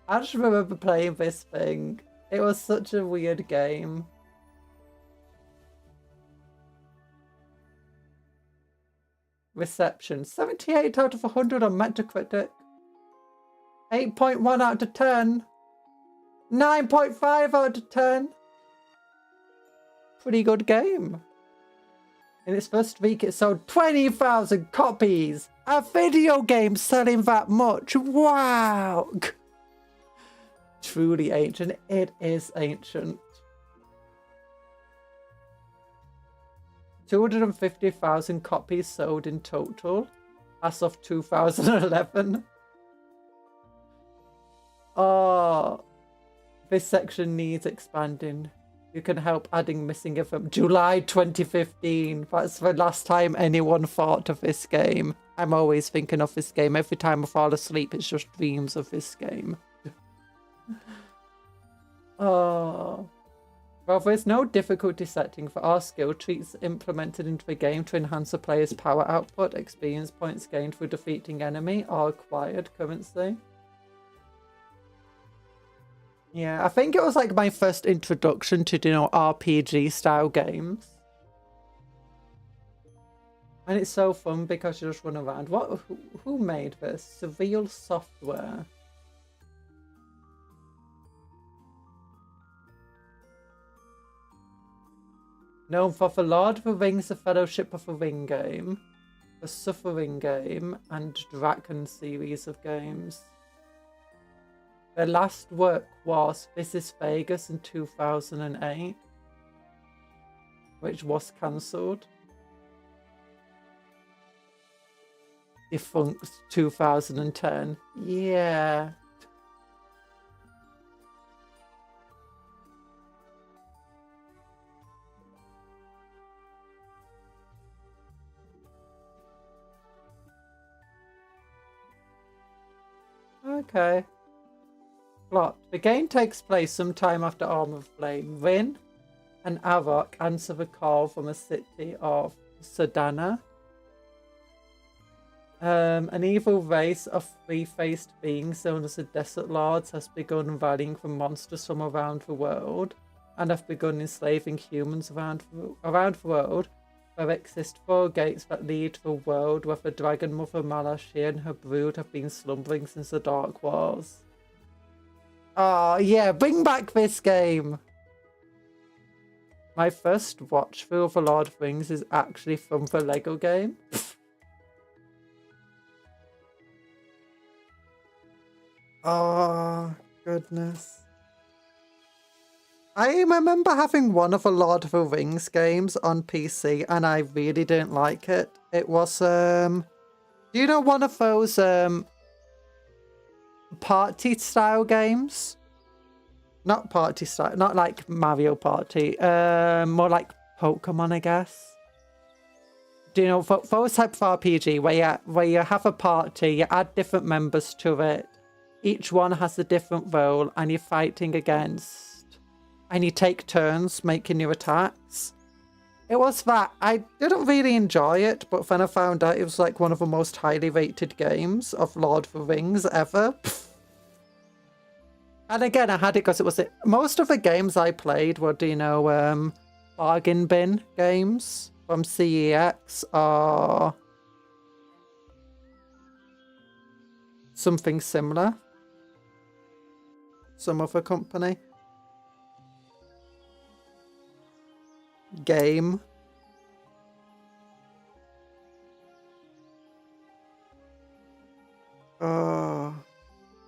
I just remember playing this thing. It was such a weird game. Reception. 78 out of 100 on Metacritic. 8.1 out of 10. 9.5 out of 10. Pretty good game. In its first week, it sold 20,000 copies. A video game selling that much. Wow. Truly ancient. It is ancient. 250,000 copies sold in total as of 2011. Oh, this section needs expanding. You can help adding missing from July 2015. That's the last time anyone thought of this game. I'm always thinking of this game. Every time I fall asleep, it's just dreams of this game. Oh. Well, there's no difficulty setting for our skill trees implemented into the game to enhance a player's power output, experience points gained through defeating enemy, or acquired currency. Yeah, I think it was like my first introduction to, you know, RPG style games. And it's so fun because you just run around. Who made this? Seville Software. Known for the Lord of the Rings, the Fellowship of the Ring game, the Suffering game, and Draken series of games. Their last work was This is Vegas in 2008, which was cancelled. Defunct 2010. Yeah. Okay. Plot. The game takes place sometime after Arm of Flame. Rin and Avok answer the call from the city of Sedana. An evil race of three-faced beings known as the Desert Lords has begun rallying from monsters from around the world and have begun enslaving humans around the world. There exist 4 gates that lead to the world where the Dragon Mother Malashir and her brood have been slumbering since the Dark Wars. Oh, yeah, bring back this game! My first watch through of The Lord of the Rings is actually from the Lego game. Oh, goodness. I remember having one of the Lord of the Rings games on PC and I really didn't like it. It was, do you know one of those, party style games? Not party style, not like Mario Party, more like Pokemon, I guess. Do you know, those type of RPG where you have a party, you add different members to it. Each one has a different role and you're fighting against. And you take turns making your attacks. It was that. I didn't really enjoy it, but then I found out it was like one of the most highly rated games of Lord of the Rings ever. And again, I had it because it was... Most of the games I played were, you know, bargain bin games from CEX or something similar. Some other company. Game.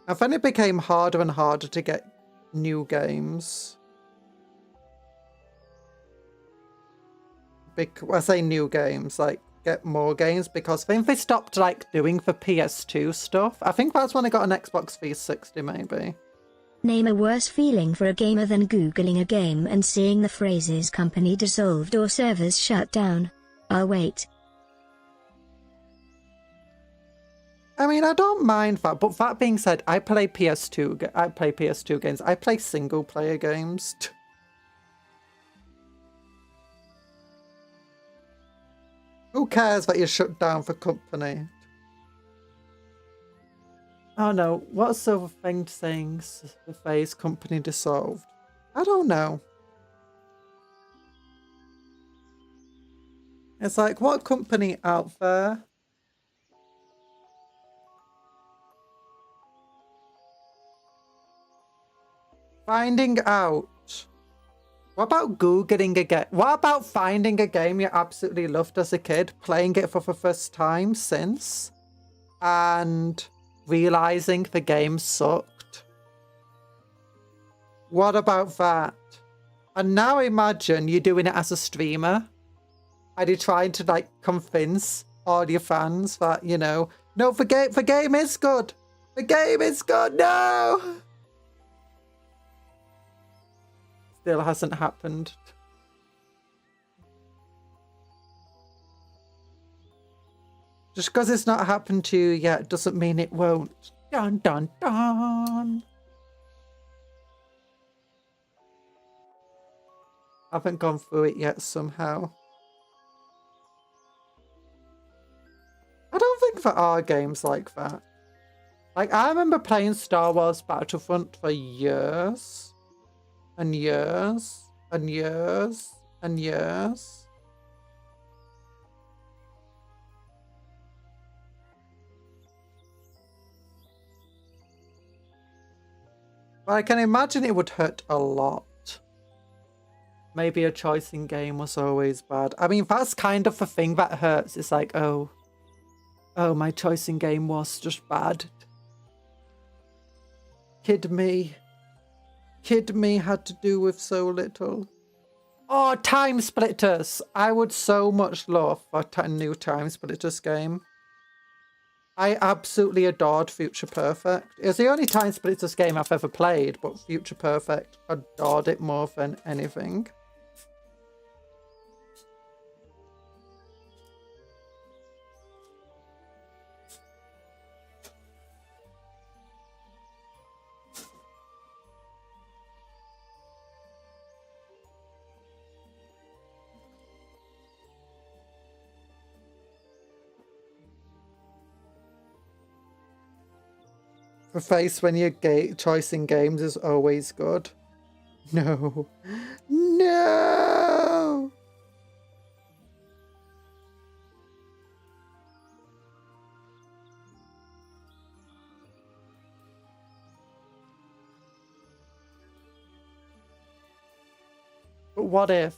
And then it became harder and harder to get new games. I say new games, like get more games, because I think they stopped like doing the PS2 stuff. I think that's when I got an Xbox 360 maybe. Name a worse feeling for a gamer than Googling a game and seeing the phrases company dissolved or servers shut down. I'll wait. I mean, I don't mind that, but that being said, I play PS2 games. I play single player games. Who cares that you're shut down for company? Oh no, what's the thing saying the phrase company dissolved? I don't know. It's like, what company out there? Finding out. What about Googling a game? What about finding a game you absolutely loved as a kid, playing it for the first time since, and realizing the game sucked? What about that? And now imagine you're doing it as a streamer, and you're trying to like convince all your fans that, you know, no, the game is good. The game is good. No. Still hasn't happened. Just because it's not happened to you yet doesn't mean it won't. Dun dun dun. Haven't gone through it yet somehow. I don't think there are games like that. Like, I remember playing Star Wars Battlefront for years. And years. And years. And years. But I can imagine it would hurt a lot. Maybe a choice in game was always bad. I mean, that's kind of the thing that hurts. It's like, oh, my choice in game was just bad. Kid me had to do with so little. Oh, Time Splitters! I would so much love a new Time Splitters game. I absolutely adored Future Perfect. It's the only Time Splitters game I've ever played, but Future Perfect, adored it more than anything. The face when you're choicing games is always good. No. No! But what if?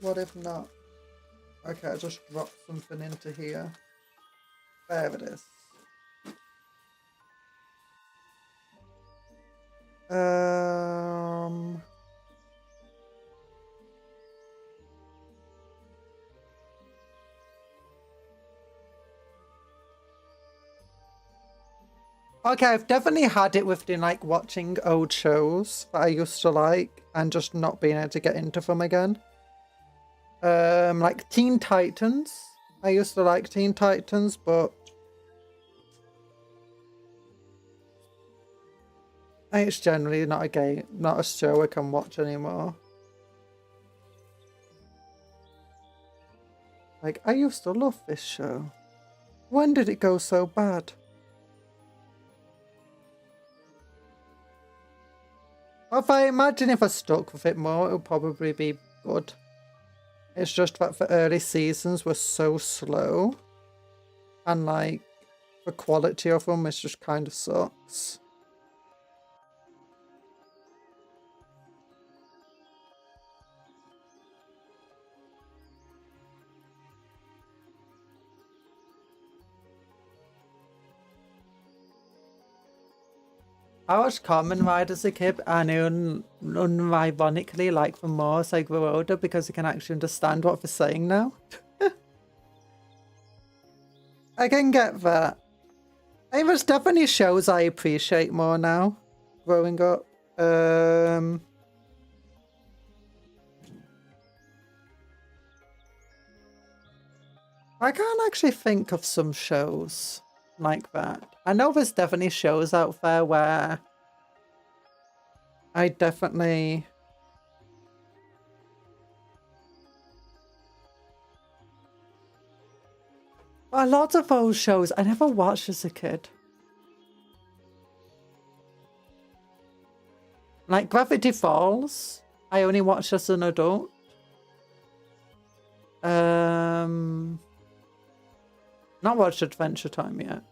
What if not? Okay, I just dropped something into here. There it is. Okay, I've definitely had it with doing like watching old shows that I used to like and just not being able to get into them again. Like Teen Titans. I used to like Teen Titans, but it's generally not a game, not a show I can watch anymore. Like, I used to love this show. When did it go so bad? If I imagine if I stuck with it more, it would probably be good. It's just that the early seasons were so slow. And like, the quality of them is just kind of sucks. I watched Kamen Rider as a kid and unironically like them more as I grew older because I can actually understand what they're saying now. I can get that. I mean, there's definitely shows I appreciate more now, growing up. I can't actually think of some shows like that. I know there's definitely shows out there where I definitely... A lot of those shows I never watched as a kid. Like Gravity Falls, I only watched as an adult. Not watched Adventure Time yet.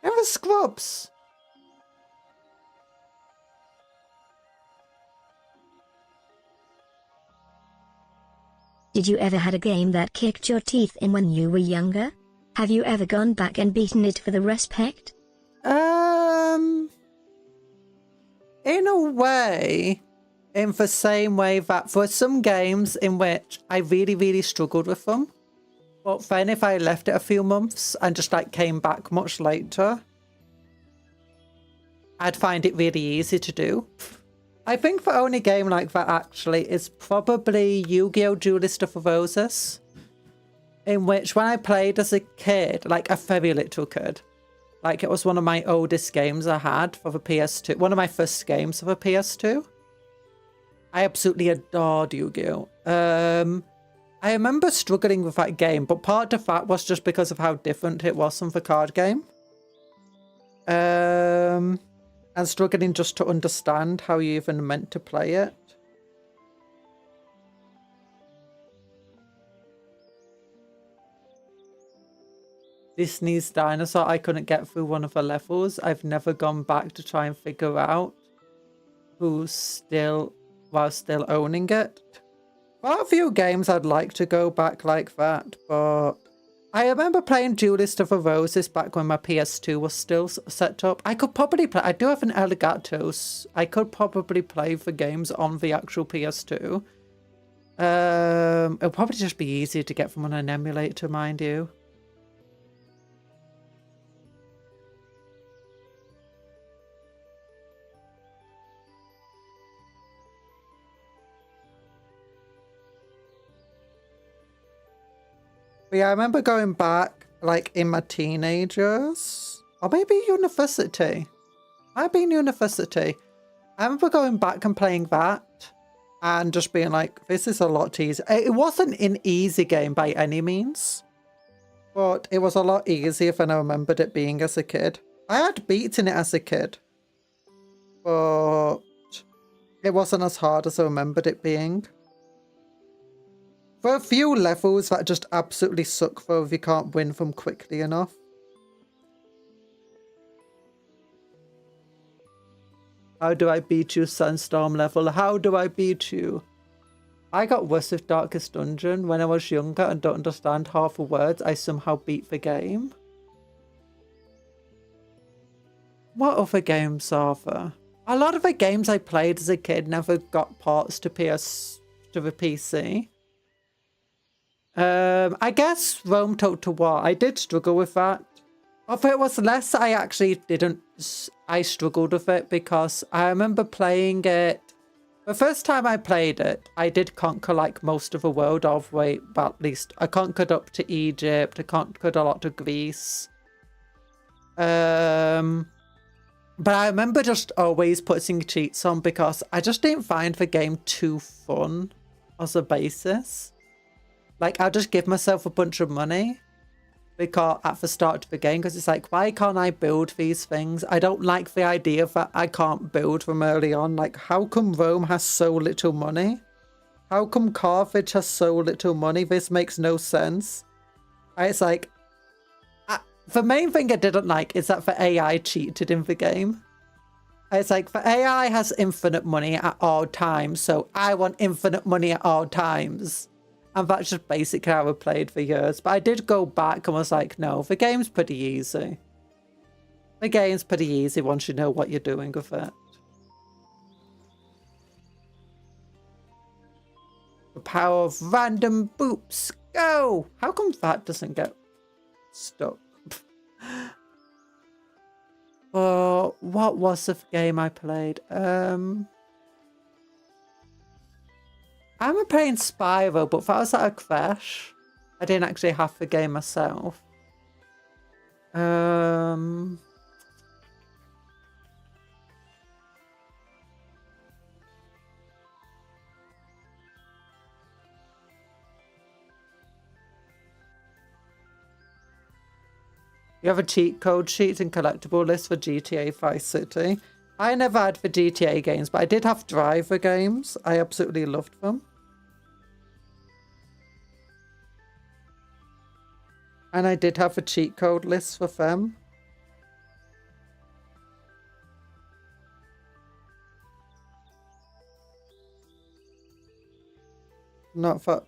It was Scrubs. Did you ever had a game that kicked your teeth in when you were younger? Have you ever gone back and beaten it for the respect? In a way, in the same way that for some games in which I really struggled with them, but then if I left it a few months and just like came back much later, I'd find it really easy to do. I think the only game like that actually is probably Yu-Gi-Oh! Duelist of the Roses, in which when I played as a kid, like a very little kid, like it was one of my oldest games I had for the PS2, one of my first games for the PS2. I absolutely adored Yu-Gi-Oh! I remember struggling with that game, but part of that was just because of how different it was from the card game. And struggling just to understand how you even meant to play it. Disney's Dinosaur, I couldn't get through one of the levels. I've never gone back to try and figure out who's still, while still owning it. There are a few games I'd like to go back like that, but I remember playing Duelist of the Roses back when my PS2 was still set up. I could probably play, I do have an Elgatos. I could probably play the games on the actual PS2. It'll probably just be easier to get from on an emulator, mind you. But yeah, I remember going back, like, in my teenage years. Or maybe university. Might be in university. I remember going back and playing that. And just being like, this is a lot easier. It wasn't an easy game by any means. But it was a lot easier than I remembered it being as a kid. I had beaten it as a kid. But it wasn't as hard as I remembered it being. There are a few levels that just absolutely suck though if you can't win them quickly enough. How do I beat you, Sunstorm level? How do I beat you? I got worse with Darkest Dungeon. When I was younger and don't understand half the words, I somehow beat the game. What other games are there? A lot of the games I played as a kid never got ports to the PC. I guess Rome Total War. I did struggle with that. Although it was less, I actually didn't. I struggled with it because I remember playing it. The first time I played it, I did conquer like most of the world of way, but at least I conquered up to Egypt. I conquered a lot of Greece. But I remember just always putting cheats on because I just didn't find the game too fun as a basis. Like, I'll just give myself a bunch of money because at the start of the game, because it's like, why can't I build these things? I don't like the idea that I can't build them early on. Like, how come Rome has so little money? How come Carthage has so little money? This makes no sense. And it's like, the main thing I didn't like is that the AI cheated in the game. It's like, the AI has infinite money at all times, so I want infinite money at all times. And that's just basically how I played for years. But I did go back and was like, no, the game's pretty easy. The game's pretty easy once you know what you're doing with it. The power of random boops. Go! How come that doesn't get stuck? Oh, what was the game I played? I remember playing Spyro, but that was at a crash. I didn't actually have the game myself. You have a cheat code sheet and collectible list for GTA Vice City. I never had the GTA games, but I did have Driver games. I absolutely loved them. And I did have a cheat code list for them. Not for...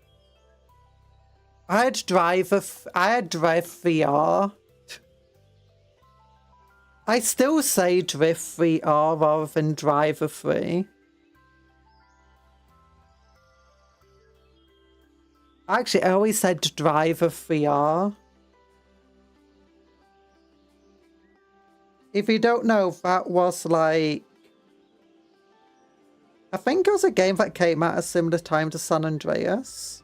I had Drive VR. I still say Drift 3R rather than Driver 3. Actually, I always said Driver 3R. If you don't know, that was like... I think it was a game that came out at a similar time to San Andreas.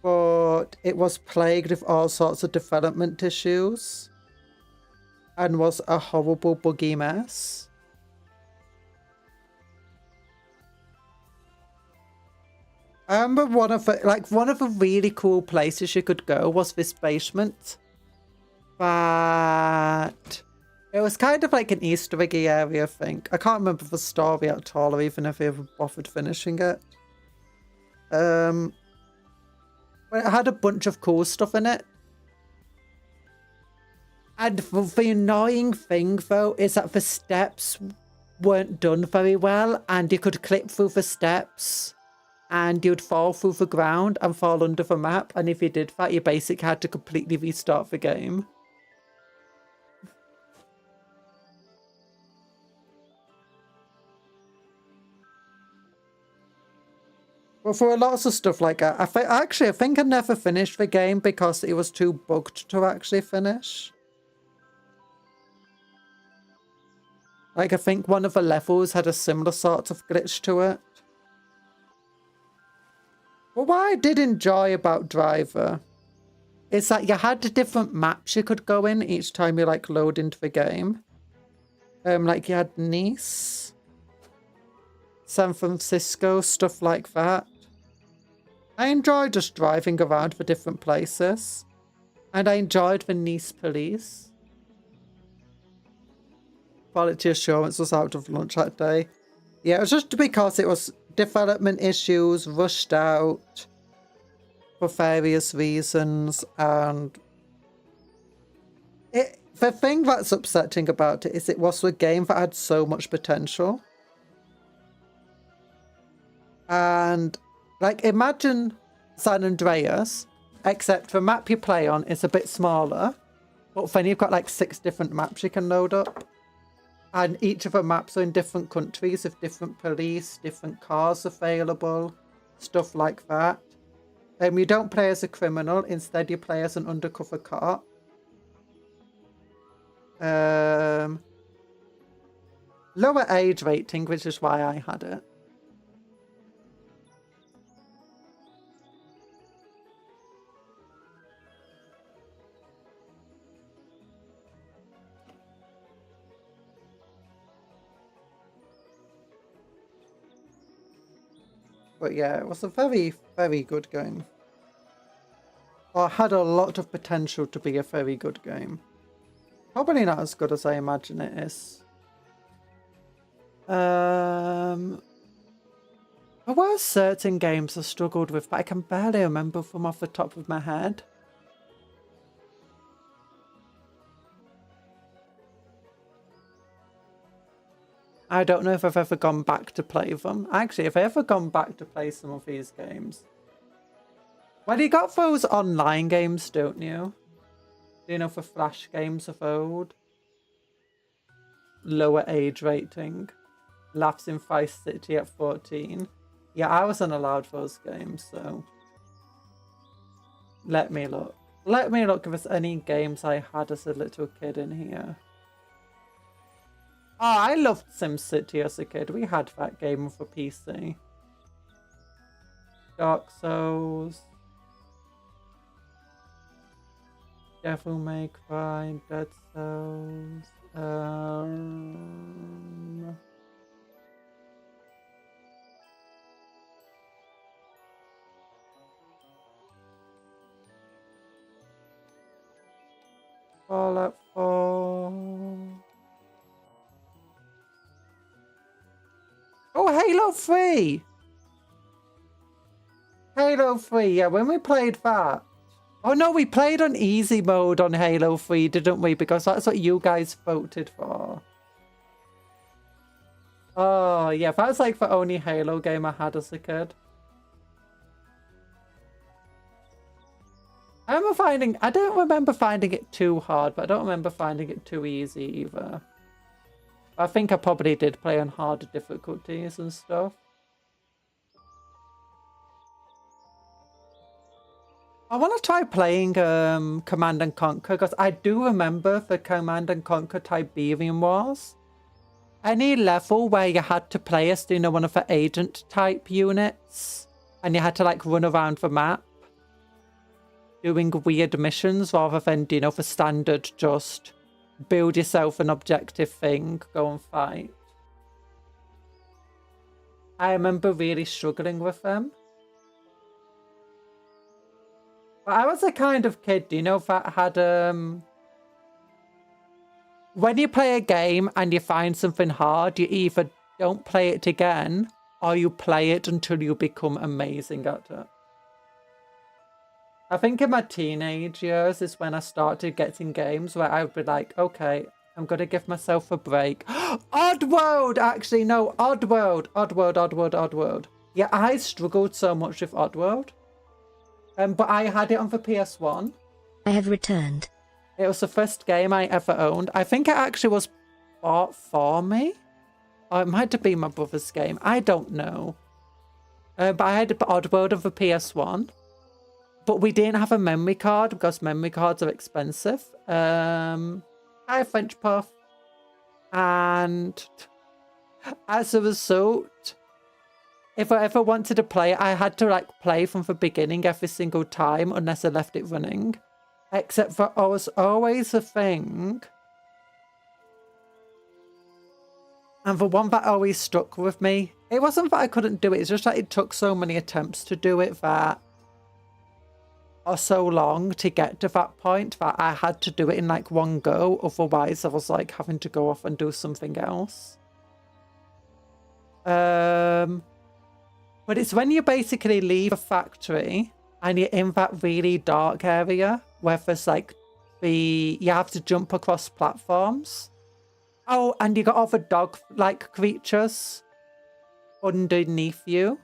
But it was plagued with all sorts of development issues. And was a horrible buggy mess. I remember one of the really cool places you could go was this basement. But it was kind of like an Easter eggy area, I think. I can't remember the story at all, or even if I ever bothered finishing it. But it had a bunch of cool stuff in it. And the annoying thing, though, is that the steps weren't done very well, and you could clip through the steps, and you'd fall through the ground and fall under the map, and if you did that, you basically had to completely restart the game. But for lots of stuff like that, I think I never finished the game because it was too bugged to actually finish. Like, I think one of the levels had a similar sort of glitch to it. Well, what I did enjoy about Driver is that you had different maps you could go in each time you like load into the game. Like you had Nice, San Francisco, stuff like that. I enjoyed just driving around for different places. And I enjoyed the Nice police. Quality assurance was out of lunch that day. Yeah, it was just because it was development issues, rushed out for various reasons, and the thing that's upsetting about it is it was a game that had so much potential. And like, imagine San Andreas, except the map you play on is a bit smaller, but then you've got like 6 different maps you can load up. And each of the maps are in different countries with different police, different cars available, stuff like that. You don't play as a criminal, instead you play as an undercover cop. Lower age rating, which is why I had it. But yeah, it was a very, very good game. Or had a lot of potential to be a very good game. Probably not as good as I imagine it is. There were certain games I struggled with, but I can barely remember them off the top of my head. I don't know if I've ever gone back to play them. Actually, if I ever gone back to play some of these games. Well, you got those online games, don't you? You know, for Flash games of old. Lower age rating. Laughs in Vice City at 14. Yeah, I wasn't allowed those games, so... Let me look. Let me look if there's any games I had as a little kid in here. Oh, I loved SimCity as a kid. We had that game for PC. Dark Souls. Devil May Cry. Dead Cells. Fallout 4. Oh, Halo 3! Halo 3, yeah, when we played that. Oh no, we played on easy mode on Halo 3, didn't we? Because that's what you guys voted for. Oh, yeah, that's like the only Halo game I had as a kid. I don't remember finding it too hard, but I don't remember finding it too easy either. I think I probably did play on harder difficulties and stuff. I want to try playing Command and Conquer, because I do remember the Command and Conquer Tiberium Wars. Any level where you had to play as, you know, one of the agent type units, and you had to like run around the map doing weird missions rather than, you know, the standard just build yourself an objective thing, go and fight. I remember really struggling with them. But I was the kind of kid, you know, that had when you play a game and you find something hard, you either don't play it again or you play it until you become amazing at it. I think in my teenage years is when I started getting games where I would be like, okay, I'm going to give myself a break. Oddworld! Actually, no, Oddworld. Yeah, I struggled so much with Oddworld. But I had it on the PS1. I have returned. It was the first game I ever owned. I think it actually was bought for me. Or it might have been my brother's game. I don't know. But I had Oddworld on the PS1. But we didn't have a memory card because memory cards are expensive. Hi, French Puff. And as a result, if I ever wanted to play it, I had to like play from the beginning every single time unless I left it running. Except for there was always a thing. And the one that always stuck with me, it wasn't that I couldn't do it, it's just that it took so many attempts to do it that, or so long to get to that point that I had to do it in like one go. Otherwise, I was like having to go off and do something else. But it's when you basically leave a factory and you're in that really dark area where there's like you have to jump across platforms. Oh, and you got all the dog-like creatures underneath you.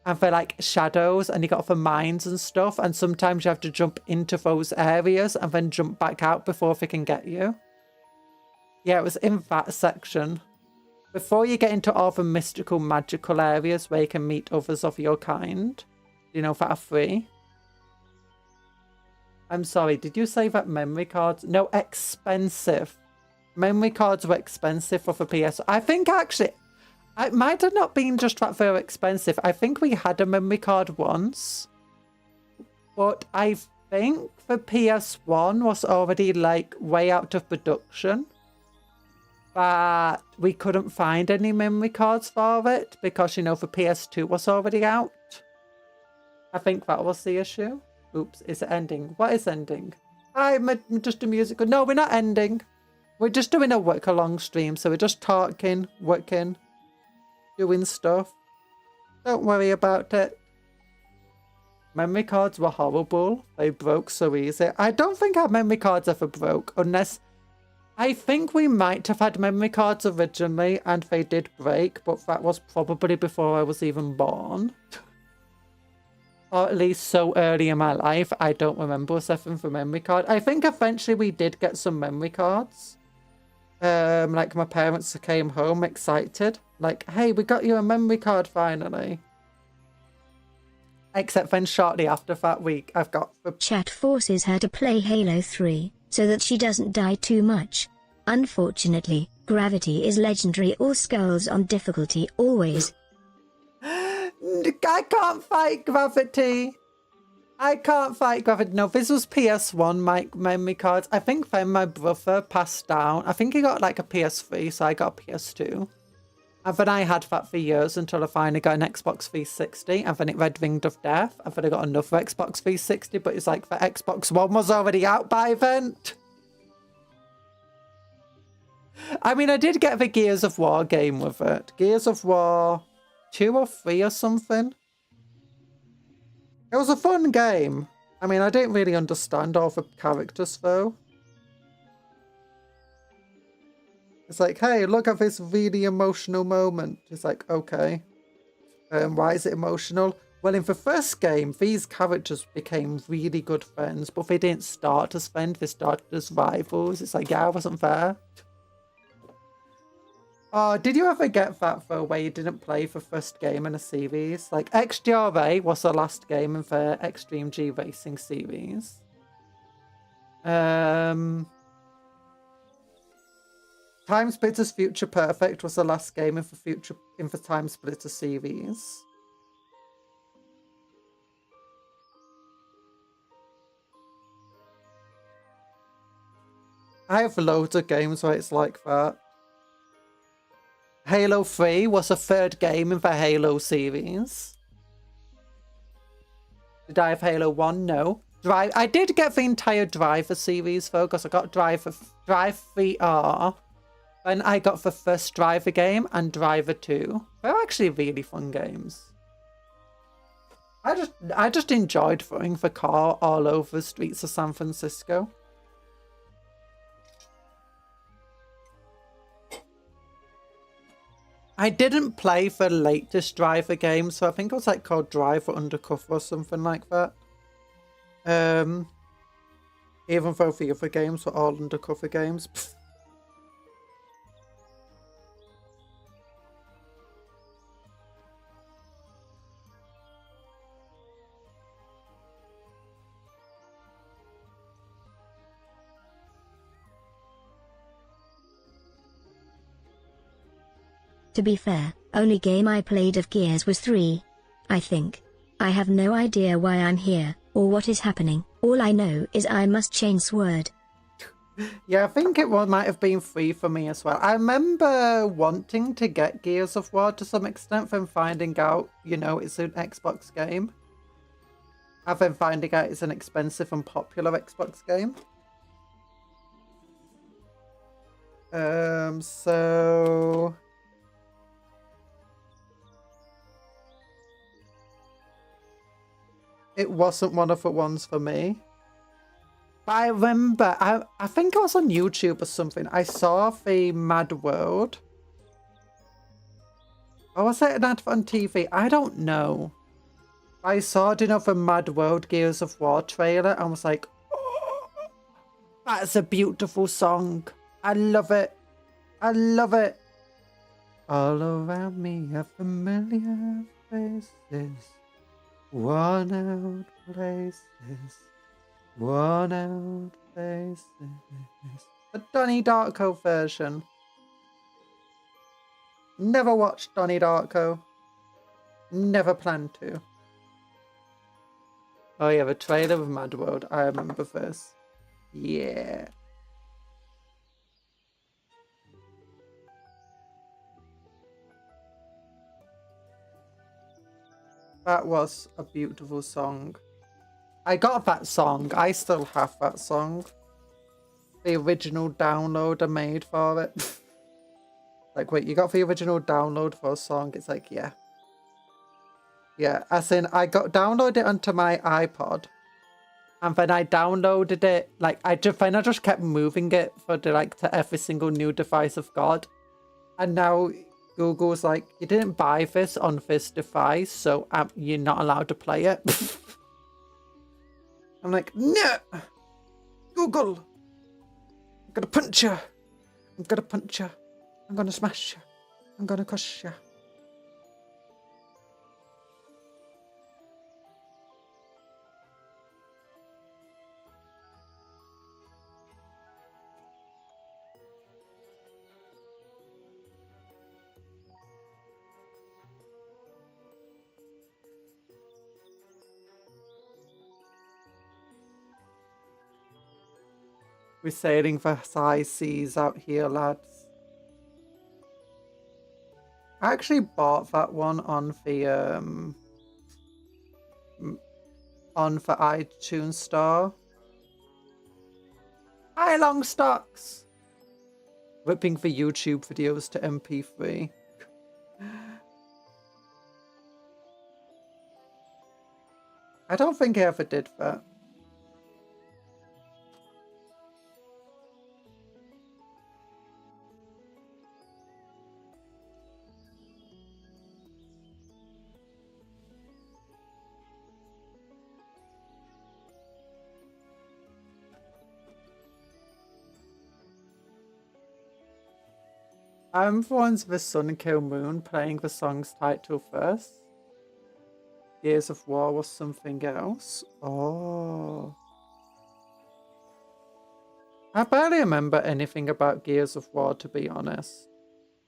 And they're like shadows, and you got the mines and stuff. And sometimes you have to jump into those areas and then jump back out before they can get you. Yeah, it was in that section. Before you get into all the mystical, magical areas where you can meet others of your kind. You know, that are free. I'm sorry, did you say that memory cards? No, expensive. Memory cards were expensive for the PS. I think actually... It might have not been just that they were expensive. I think we had a memory card once. But I think the PS1 was already like way out of production. But we couldn't find any memory cards for it because, you know, the PS2 was already out. I think that was the issue. Oops, is it ending? What is ending? I'm just a musical. No, we're not ending. We're just doing a work-along stream. So we're just talking, working. Doing stuff. Don't worry about it. Memory cards were horrible. They broke so easy. I don't think our memory cards ever broke unless... I think we might have had memory cards originally and they did break, but that was probably before I was even born. Or at least so early in my life, I don't remember us having a memory card. I think eventually we did get some memory cards. Like my parents came home excited. Like, hey, we got you a memory card finally. Except then shortly after that week, I've got... Chat forces her to play Halo 3, so that she doesn't die too much. Unfortunately, gravity is legendary or skulls on difficulty always. I can't fight gravity. I can't fight gravity. No, this was PS1, my memory cards. I think then my brother passed down. I think he got like a PS3, so I got a PS2. And then I had that for years until I finally got an Xbox 360. And then it Red Ringed of Death. And then I got another Xbox 360. But it's like the Xbox One was already out by then. I mean, I did get the Gears of War game with it. Gears of War 2 or 3 or something. It was a fun game. I mean, I didn't really understand all the characters, though. It's like, hey, look at this really emotional moment. It's like, okay. Why is it emotional? Well, in the first game, these characters became really good friends, but they didn't start as friends. They started as rivals. It's like, yeah, I wasn't there. Oh, did you ever get that, though, where you didn't play the first game in a series? Like, XGRA was the last game in the Extreme G Racing series. Time Splitters Future Perfect was the last game in the Time Splitter series. I have loads of games where it's like that. Halo 3 was the third game in the Halo series. Did I have Halo 1? No. I did get the entire Driver series though, because I got Drive 3R. Then I got the first Driver game and Driver 2. They're actually really fun games. I just enjoyed throwing the car all over the streets of San Francisco. I didn't play the latest Driver game, so I think it was like called Driver Undercover or something like that. Even though the other games were all undercover games. Pfft. To be fair, only game I played of Gears was 3. I think. I have no idea why I'm here, or what is happening. All I know is I must change sword. Yeah, I think it might have been 3 for me as well. I remember wanting to get Gears of War to some extent from finding out, you know, it's an Xbox game. And then finding out it's an expensive and popular Xbox game. So... it wasn't one of the ones for me. But I remember, I think it was on YouTube or something. I saw the Mad World. Or was it an advert on TV? I don't know. I saw, you know, the Mad World Gears of War trailer and was like, oh, that's a beautiful song. I love it. I love it. All around me are familiar faces. Worn out places. Worn out faces. The Donnie Darko version. Never watched Donnie Darko. Never planned to. Oh yeah, the trailer of Mad World. I remember this. Yeah. That was a beautiful song. I got that song. I still have that song. The original download I made for it. Like, wait, you got the original download for a song? It's like, yeah. Yeah, as in, I downloaded it onto my iPod. And then I downloaded it, like, I just kept moving it for to every single new device I've got. And now Google's like, you didn't buy this on this device, so you're not allowed to play it. I'm like, no! Google! I'm gonna punch you! I'm gonna punch you! I'm gonna smash you! I'm gonna crush you! We're sailing for high seas out here, lads. I actually bought that one on the iTunes store. Hi, long stocks. Ripping the YouTube videos to MP3. I don't think I ever did that. I'm the ones with Sun Kill Moon playing the song's title first. Gears of War was something else. Oh. I barely remember anything about Gears of War, to be honest.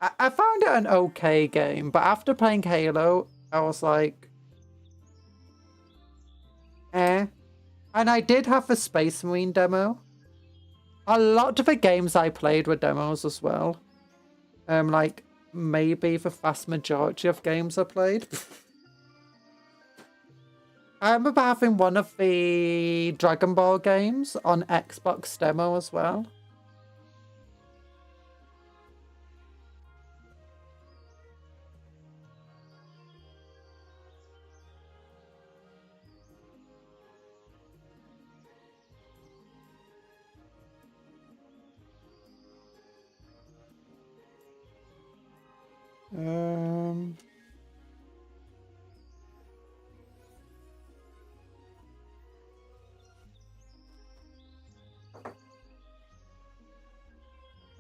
I found it an okay game, but after playing Halo, I was like, eh. And I did have the Space Marine demo. A lot of the games I played were demos as well. Like, maybe the vast majority of games I played. I remember having one of the Dragon Ball games on Xbox demo as well.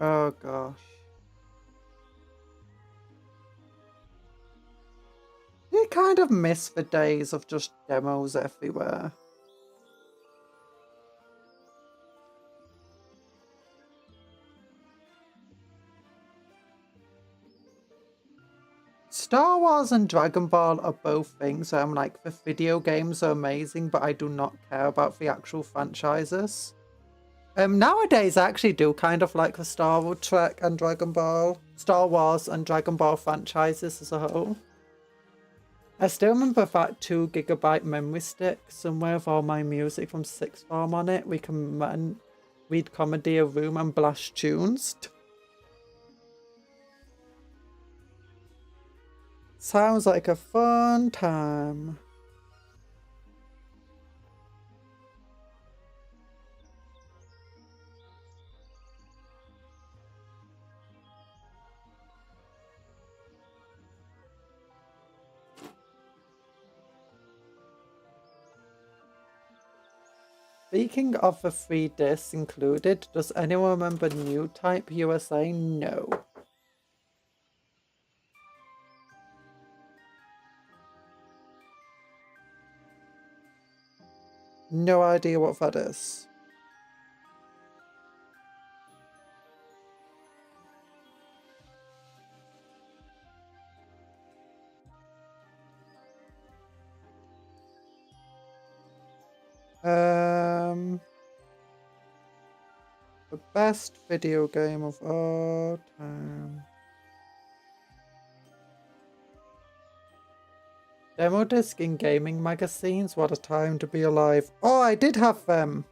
Oh gosh. You kind of miss the days of just demos everywhere. Star Wars and Dragon Ball are both things I'm like, the video games are amazing, but I do not care about the actual franchises. Nowadays I actually do kind of like the Star Wars and Dragon Ball, Star Wars and Dragon Ball franchises as a whole. I still remember that 2 GB memory stick somewhere with all my music from Sixth Form on it. We can read comedy a room and blast tunes. Sounds like a fun time. Speaking of the 3 discs included, does anyone remember New Type USA? No. No idea what that is. The best video game of all time. Demo disc in gaming magazines, what a time to be alive. Oh, I did have them.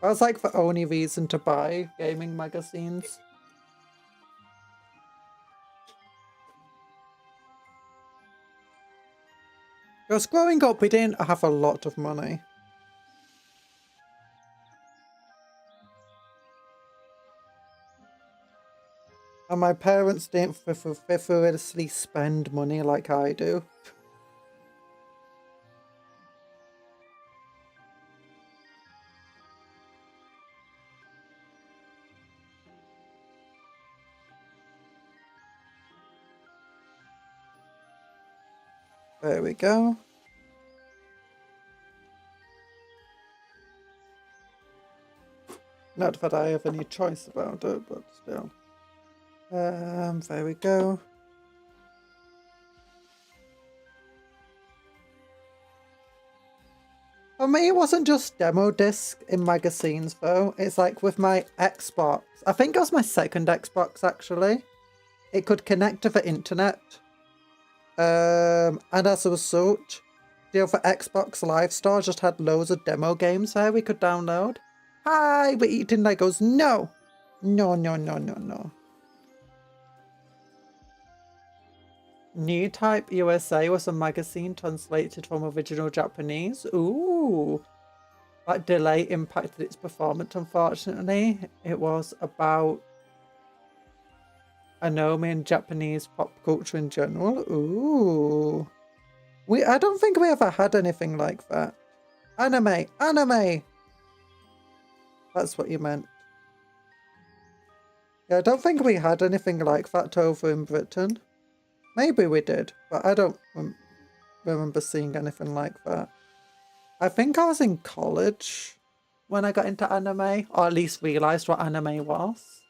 That was like the only reason to buy gaming magazines. Because growing up, we didn't have a lot of money. And my parents didn't frivolously spend money like I do. There we go. Not that I have any choice about it, but still. There we go. For me, it wasn't just demo disc in magazines though. It's like with my Xbox. I think it was my second Xbox actually. It could connect to the internet. And as a result, the other Xbox Live Store just had loads of demo games there we could download. Hi, we're eating Legos. No! No, no, no, no, no. New Type USA was a magazine translated from original Japanese. Ooh. That delay impacted its performance, unfortunately. It was about anime and Japanese pop culture in general. Ooh. I don't think we ever had anything like that. Anime! Anime! That's what you meant. Yeah, I don't think we had anything like that over in Britain. Maybe we did, but I don't remember seeing anything like that. I think I was in college when I got into anime, or at least realised what anime was.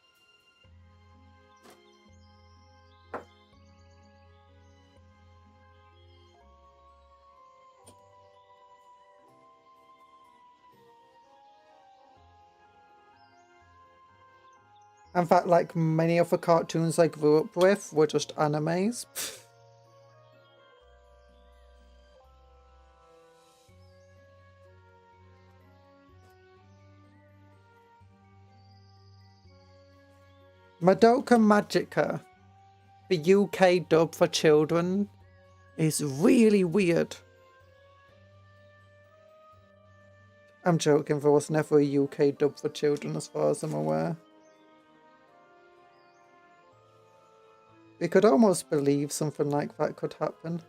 In fact, like many of the cartoons I grew up with were just animes. Madoka Magica, the UK dub for children, is really weird. I'm joking, there was never a UK dub for children as far as I'm aware. We could almost believe something like that could happen.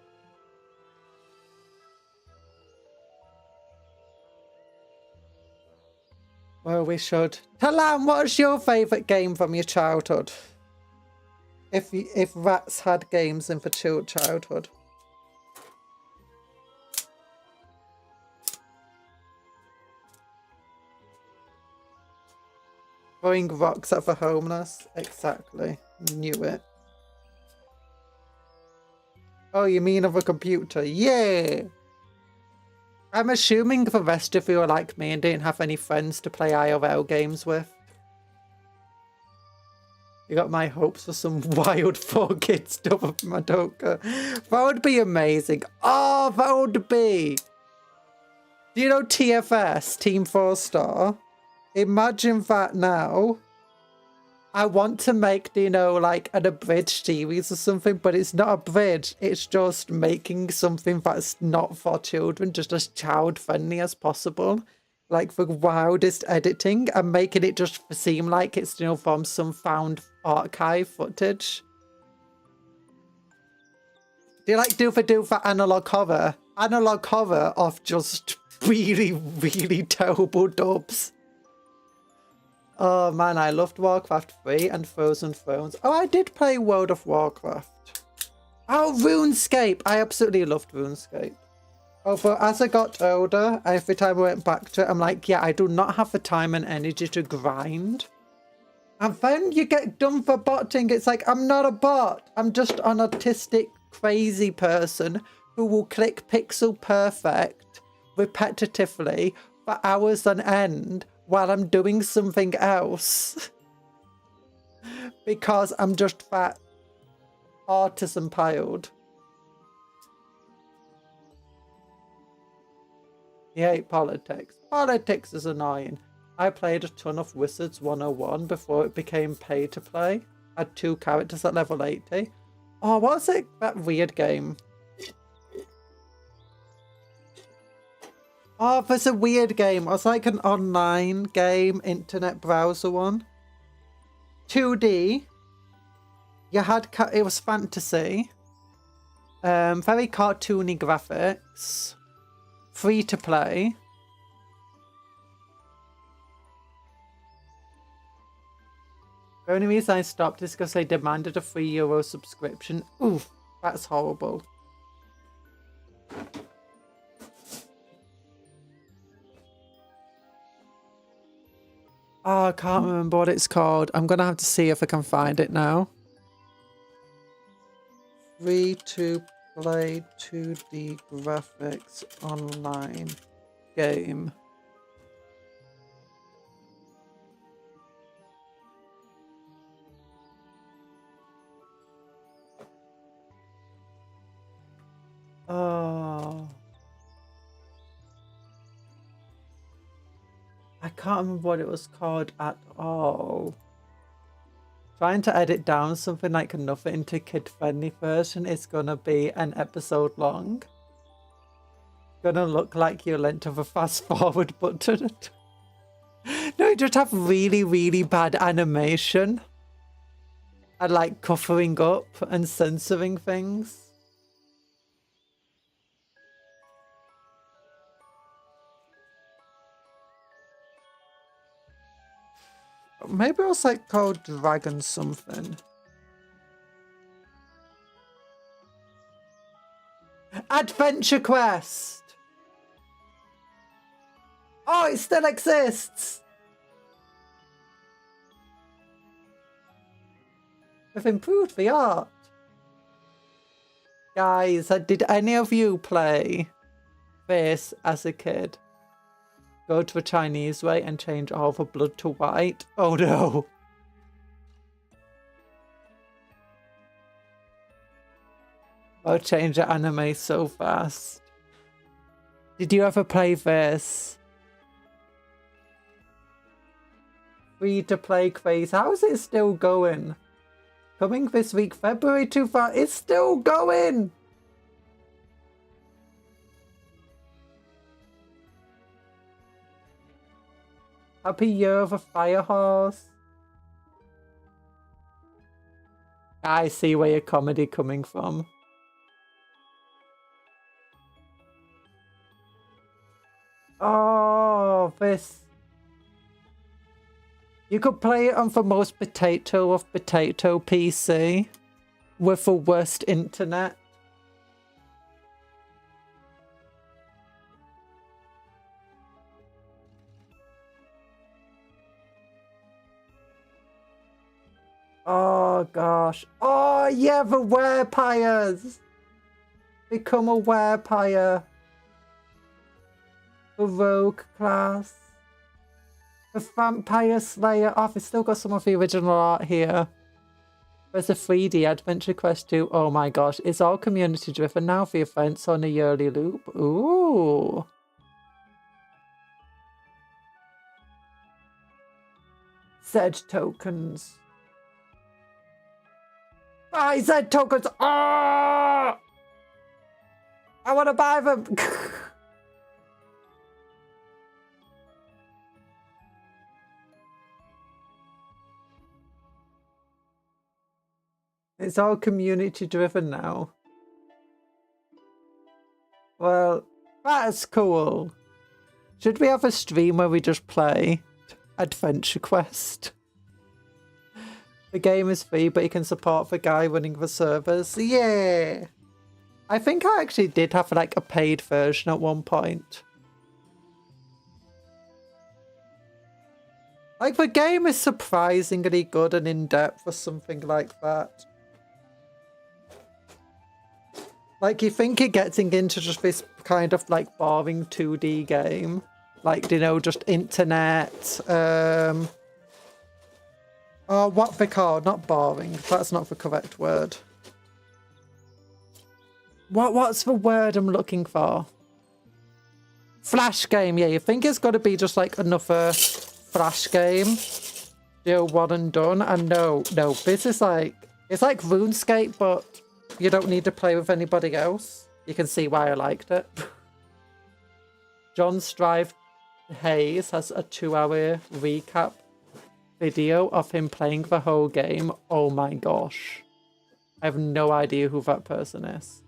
Well, we should. Talan, what's your favourite game from your childhood? If rats had games in for childhood. Throwing rocks at the homeless. Exactly. Knew it. Oh, you mean of a computer? Yeah. I'm assuming the rest of you are like me and didn't have any friends to play IRL games with. You got my hopes for some wild 4-kid stuff with Madoka. That would be amazing. Oh, that would be. Do you know TFS, Team 4-Star? Imagine that now. I want to make, you know, like an abridged series or something, but it's not abridged. It's just making something that's not for children, just as child-friendly as possible. Like the wildest editing and making it just seem like it's, you know, from some found archive footage. Do you like do for analog horror? Analog horror of just really, really terrible dubs. Oh man, I loved Warcraft 3 and Frozen Thrones. Oh, I did play World of Warcraft. Oh, RuneScape! I absolutely loved RuneScape. Oh, but as I got older, every time I went back to it, I'm like, yeah, I do not have the time and energy to grind. And then you get done for botting. It's like, I'm not a bot. I'm just an autistic, crazy person who will click pixel perfect repetitively for hours on end while I'm doing something else. Because I'm just that autism piled. He hate politics. Politics is annoying. I played a ton of Wizards 101 before it became pay to play. Had 2 characters at level 80. Oh, what was it? That weird game. Oh, there's a weird game. It was like an online game, internet browser one. 2D. You had, it was fantasy. Very cartoony graphics. Free to play. The only reason I stopped is because they demanded a €3 subscription. Oof, that's horrible. Oh, I can't remember what it's called. I'm going to have to see if I can find it now. Free to play 2D graphics online game. Oh. I can't remember what it was called at all. Trying to edit down something like enough into kid-friendly version is gonna be an episode long. Gonna look like you're lent to the fast-forward button. No, you just have really, really bad animation. And like covering up and censoring things. Maybe it was like called Dragon something. Adventure Quest! Oh, it still exists! They've improved the art. Guys, did any of you play this as a kid? Go to the Chinese way and change all the blood to white? Oh no! I'll change the anime so fast. Did you ever play this? Free to play craze. How is it still going? Coming this week, February 2000. It's still going! Happy Year of a Fire Horse. I see where your comedy coming from. Oh, this. You could play it on the most potato of potato PC with the worst internet. Oh gosh. Oh yeah, the werepires. become a werepire. A rogue class. A vampire slayer. Oh, we've still got some of the original art here. There's a 3D Adventure Quest 2. Oh my gosh. It's all community driven now. The events on a yearly loop. Ooh. Z tokens. Buy Z tokens. Oh! I want to buy them. It's all community driven now. Well, that's cool. Should we have a stream where we just play Adventure Quest? The game is free, but you can support the guy running the servers. Yeah! I think I actually did have like a paid version at one point. Like, the game is surprisingly good and in-depth for something like that. Like, you think you're getting into just this kind of, like, boring 2D game. Like, you know, just internet. Oh, what they call? Not boring. That's not the correct word. What's the word I'm looking for? Flash game. Yeah, you think it's got to be just, like, another Flash game. You know, one and done. And no, this is, like... It's like RuneScape, but... You don't need to play with anybody else. You can see why I liked it. John Strive Hayes has a 2-hour recap video of him playing the whole game. Oh my gosh. I have no idea who that person is.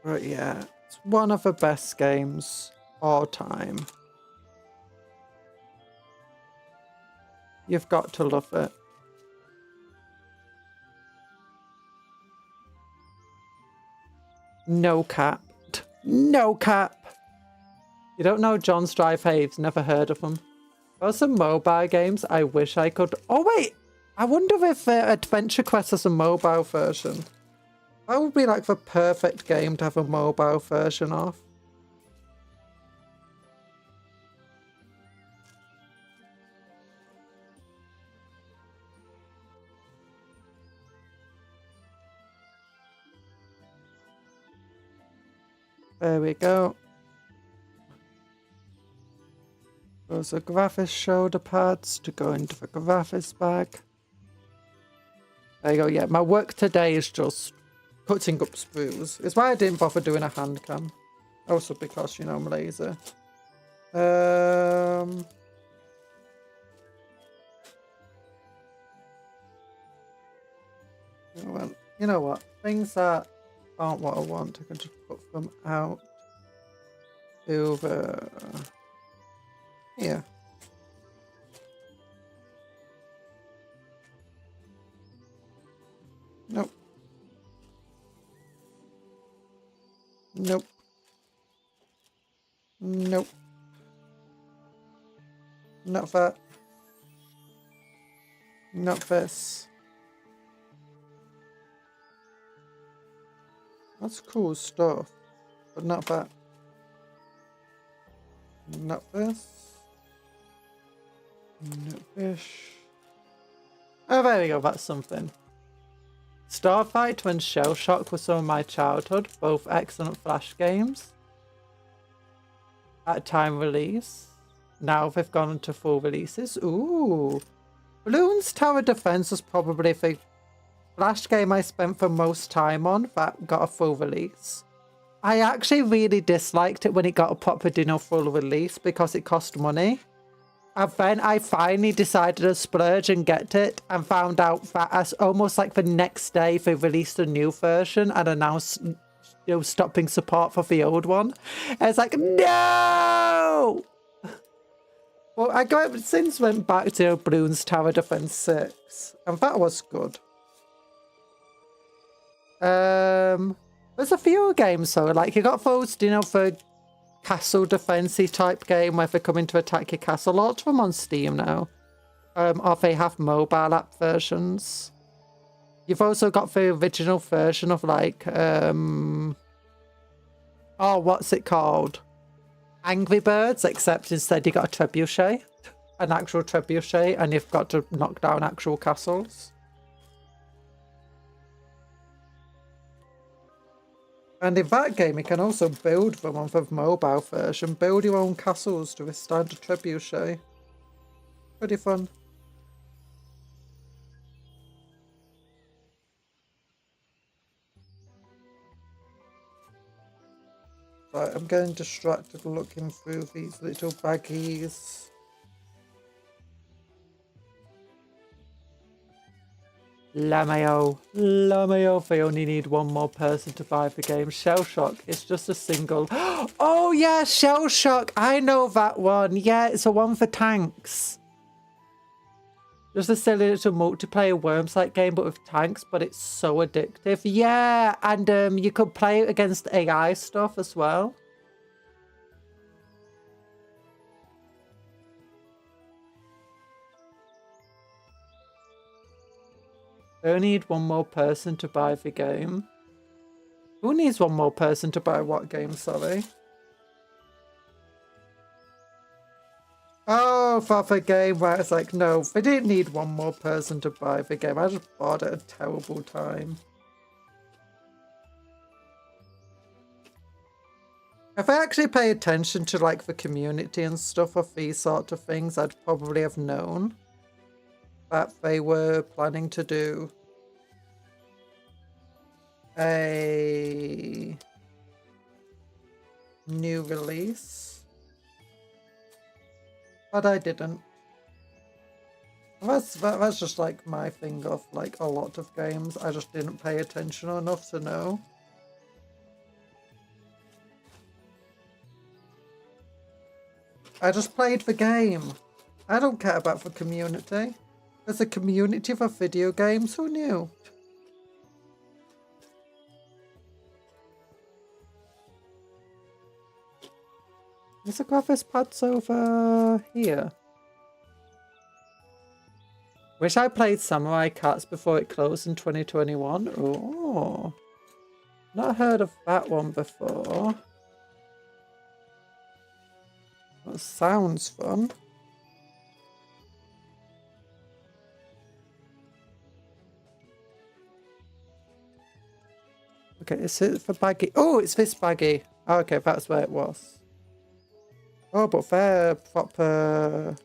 But yeah, it's one of the best games all time. You've got to love it. No cap. No cap. You don't know John Strive Hayes, never heard of him. Those are mobile games I wish I could... Oh wait! I wonder if Adventure Quest has a mobile version. That would be like the perfect game to have a mobile version of. There we go. Those are graphics shoulder pads to go into the graphics bag. There you go. Yeah, my work today is just cutting up sprues. It's why I didn't bother doing a hand cam. Also because, you know, I'm lazy. Well, you know what? Things that aren't what I want, I can just put them out over here. Nope. Nope. Nope. Not that. Not this. That's cool stuff, but not that. Not this. Not fish. Oh, there we go, that's something. Starfight and Shell Shock were some of my childhood, both excellent Flash games. At time release. Now they've gone into full releases. Ooh. Bloons Tower Defense was probably the Flash game I spent the most time on that got a full release. I actually really disliked it when it got a proper full release because it cost money. And then I finally decided to splurge and get it and found out that as almost like the next day they released a new version and announced, you know, stopping support for the old one. And it's like, no! Well, I since went back to Bloons Tower Defense 6 and that was good. There's a few games though, like you got those, you know, for castle defensey type game where they're coming to attack your castle. Lots of them on Steam now. Or they have mobile app versions. You've also got the original version of like, oh, what's it called? Angry Birds, except instead you got a trebuchet, an actual trebuchet, and you've got to knock down actual castles. And in that game, you can also build them on the mobile version. Build your own castles to withstand a trebuchet. Pretty fun. Right, I'm getting distracted looking through these little baggies. Lameo, they only need one more person to buy the game. Shell Shock, it's just a single. Oh yeah, Shell Shock, I know that one. Yeah, it's a one for tanks. Just a silly little multiplayer Worms-like game, but with tanks, but it's so addictive. Yeah, and you could play it against AI stuff as well. They only need one more person to buy the game. Who needs one more person to buy what game, sorry? Oh, for the game where it's like, no, they didn't need one more person to buy the game. I just bought it at a terrible time. If I actually pay attention to like the community and stuff of these sort of things, I'd probably have known that they were planning to do a new release, but I didn't. That's just like my thing of like a lot of games. I just didn't pay attention enough to know. I just played the game. I don't care about the community. There's a community for video games. Who knew? There's a graphics pads over here. Wish I played Samurai Cats before it closed in 2021. Oh, not heard of that one before. That sounds fun. Okay, is it for baggy? Oh, it's this baggy. Okay, that's where it was. Oh, but they're proper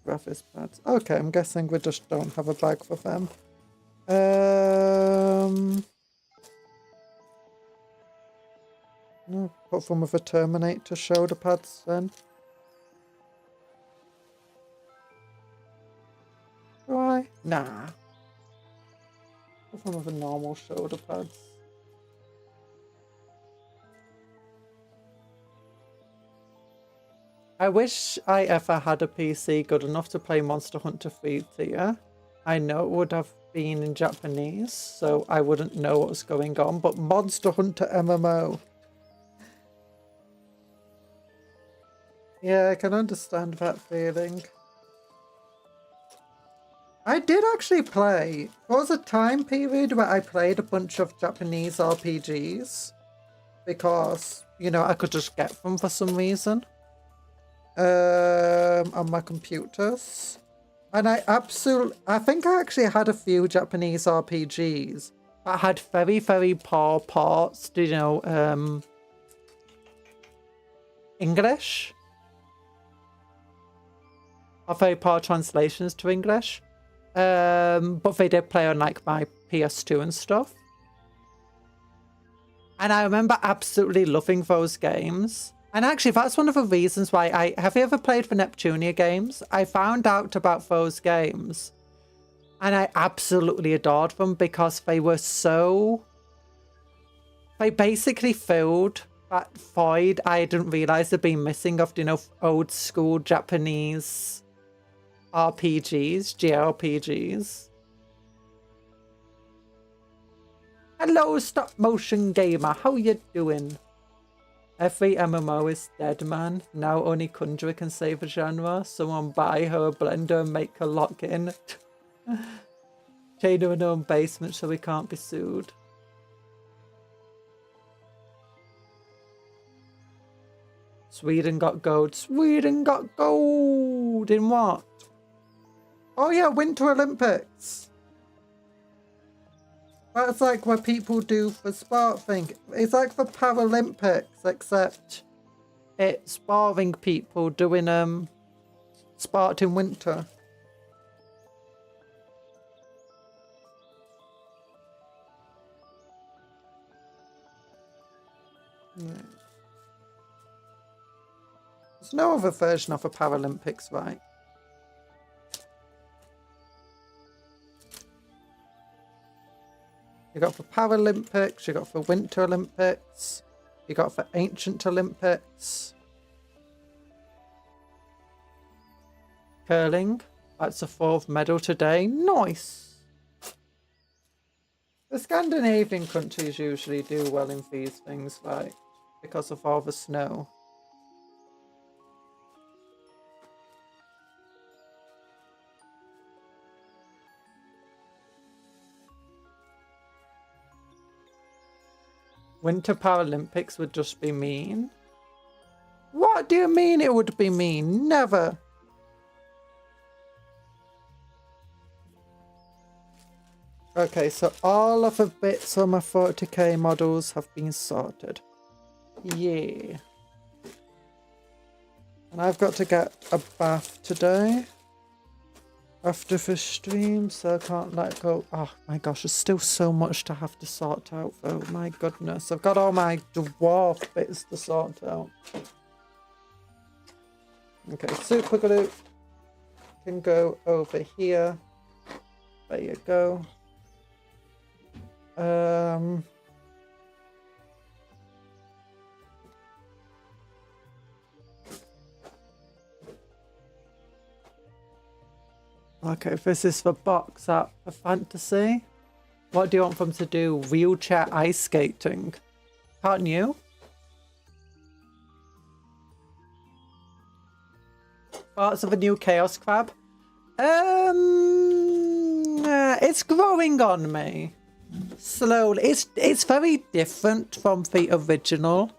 graphics pads. Okay, I'm guessing we just don't have a bag for them. No, put them with a Terminator shoulder pads then. Do I? Nah. Put them with a normal shoulder pads. I wish I ever had a PC good enough to play Monster Hunter 3 tier. I know it would have been in Japanese, so I wouldn't know what was going on, but Monster Hunter MMO. Yeah, I can understand that feeling. I did actually play. There was a time period where I played a bunch of Japanese RPGs because, you know, I could just get them for some reason. On my computers. And I think I actually had a few Japanese RPGs that had very, very poor ports, you know, English. Or very poor translations to English. But they did play on like my PS2 and stuff. And I remember absolutely loving those games. And actually, that's one of the reasons why have you ever played the Neptunia games? I found out about those games and I absolutely adored them because they were so... They basically filled that void I didn't realise had been missing of, you know, old school Japanese RPGs, JRPGs. Hello, stop motion gamer. How you doing? Every MMO is dead, man. Now only Conjurer can save a genre. Someone buy her a blender and make her lock in. Chain her in her own basement so we can't be sued. Sweden got gold. Sweden got gold! In what? Oh yeah, Winter Olympics. That's like what people do for sport thing. It's like the Paralympics, except it's sparring people doing sport in winter. Yeah. There's no other version of a Paralympics, right? You got for Paralympics, you got for Winter Olympics, you got for Ancient Olympics. Curling, that's a 4th medal today. Nice! The Scandinavian countries usually do well in these things, like, because of all the snow. Winter Paralympics would just be mean. What do you mean it would be mean? Never. Okay, so all of the bits on my 40k models have been sorted. Yeah. And I've got to get a bath today. After the stream, so I can't let go. Oh my gosh, there's still so much to have to sort out though. My goodness, I've got all my dwarf bits to sort out. Okay, super glue can go over here. There you go. Okay, this is for box up for fantasy. What do you want them to do? Wheelchair ice skating? Can't you? Parts of a new chaos crab? It's growing on me. Slowly. It's very different from the original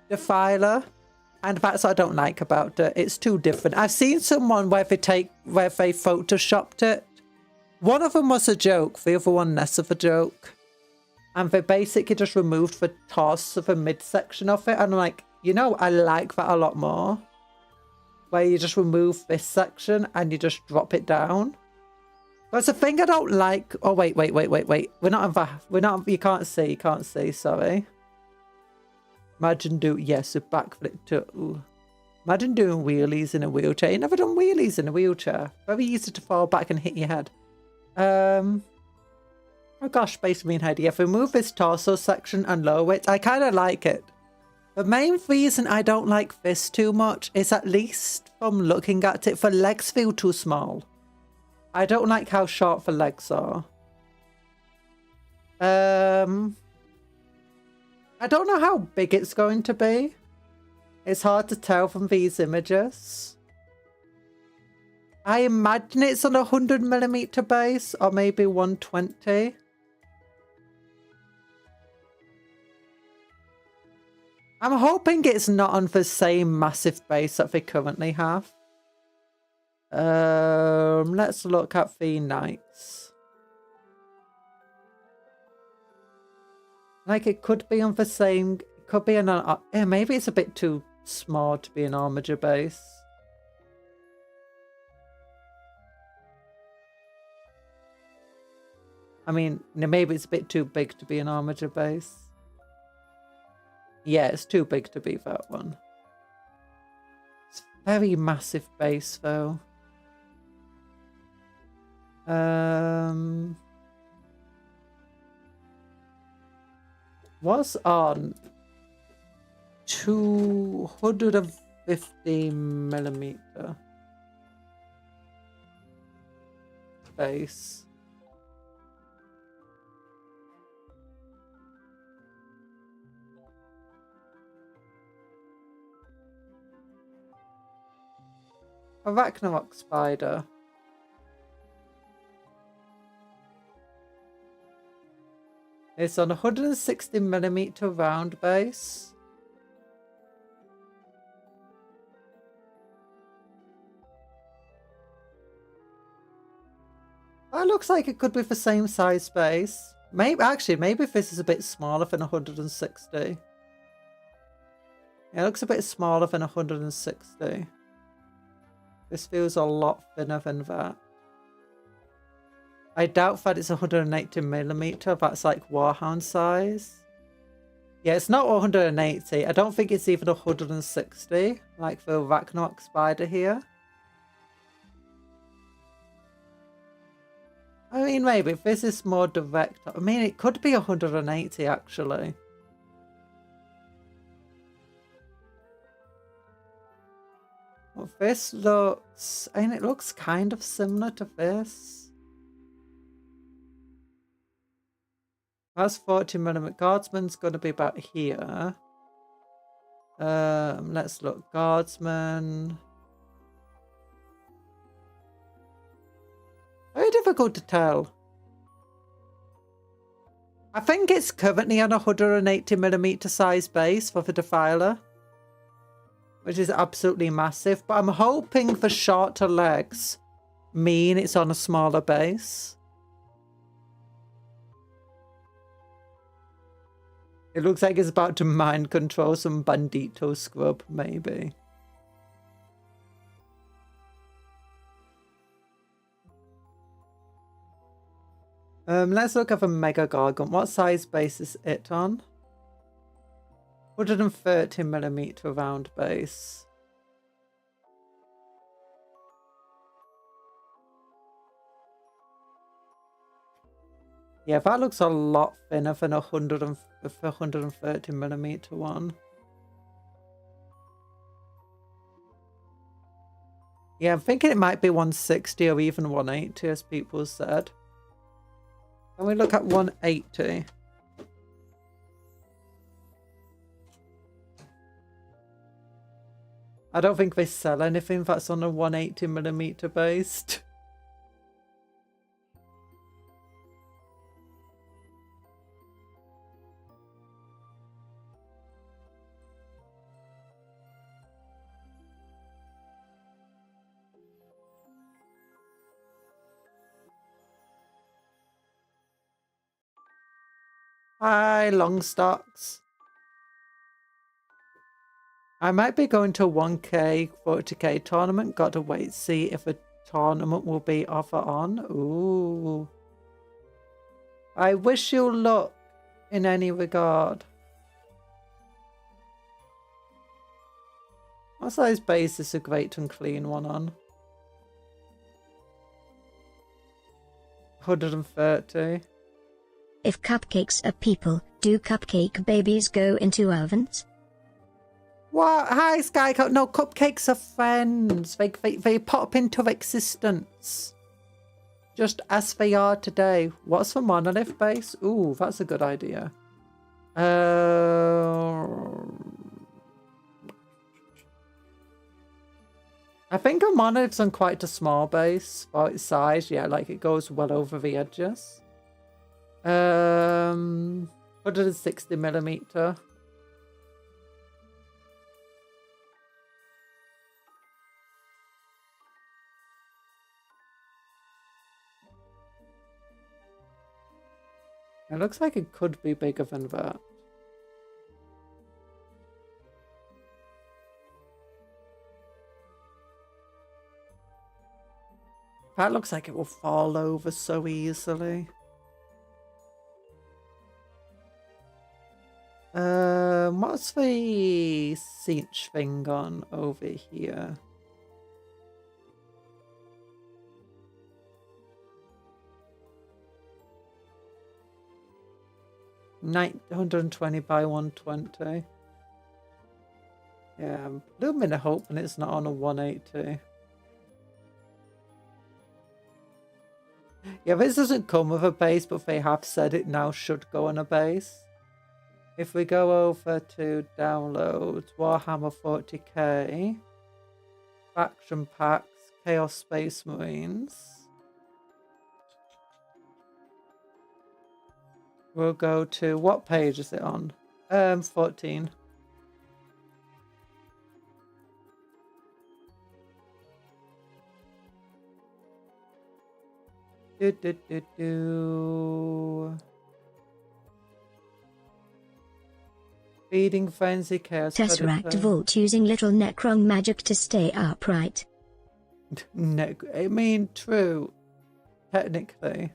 Defiler. And that's what I don't like about it. It's too different. I've seen someone where they photoshopped it. One of them was a joke, the other one less of a joke. And they basically just removed the toss of the midsection of it. And I'm like, you know, I like that a lot more. Where you just remove this section and you just drop it down. That's the thing I don't like. Oh, wait. We're not, you can't see, sorry. Imagine yes, a backflip too. Imagine doing wheelies in a wheelchair. You never done wheelies in a wheelchair. Very easy to fall back and hit your head. Oh gosh, space mean head. Yeah, if we move this torso section and lower it, I kind of like it. The main reason I don't like this too much is, at least from looking at it, the legs feel too small. I don't like how short the legs are. I don't know how big it's going to be. It's hard to tell from these images. I imagine it's on a 100mm base, or maybe 120. I'm hoping it's not on the same massive base that they currently have. Let's look at the knights. Like, it could be on the same... It could be an... yeah, maybe it's a bit too small to be an armature base. I mean, maybe it's a bit too big to be an armature base. Yeah, it's too big to be that one. It's a very massive base, though. Was on 250mm base. Arachnarok spider. It's on 160mm round base. That looks like it could be the same size base. Maybe this is a bit smaller than 160. Yeah, it looks a bit smaller than 160. This feels a lot thinner than that. I doubt that it's 180mm. That's like Warhound size. Yeah, it's not 180. I don't think it's even 160, like the Arachnarok spider here. I mean, maybe if this is more direct. I mean, it could be 180 actually. Well, this looks, I mean, it looks kind of similar to this. That's 40mm. Guardsman's going to be about here. Let's look. Guardsman. Very difficult to tell. I think it's currently on 180mm size base for the Defiler, which is absolutely massive. But I'm hoping the shorter legs mean it's on a smaller base. It looks like it's about to mind control some Bandito scrub, maybe. Let's look at the Mega Gargant. What size base is it on? 130mm round base. Yeah, that looks a lot thinner than 130mm one. Yeah, I'm thinking it might be 160 or even 180, as people said. Can we look at 180? I don't think they sell anything that's on a 180mm based. Hi, long stocks. I might be going to a 1k, 40k tournament. Got to wait, see if a tournament will be offer on. Ooh. I wish you luck in any regard. What size base is a great and clean one on? 130. If cupcakes are people, do cupcake babies go into ovens? What? Hi, Skycoat. No, cupcakes are friends. They pop into existence. Just as they are today. What's the monolith base? Ooh, that's a good idea. I think a monolith's on quite a small base for its size. Yeah, like it goes well over the edges. 160mm. It looks like it could be bigger than that. That looks like it will fall over so easily. What's the cinch thing on over here? $920 by 120. Yeah, I'm a little bit of hope and it's not on a 180. Yeah, this doesn't come with a base, but they have said it now should go on a base. If we go over to downloads, Warhammer 40k, faction packs, Chaos Space Marines. We'll go to, what page is it on? 14. Feeding Frenzy Chaos Tesseract Predator. Vault using little Necron magic to stay upright. I mean, true. Technically.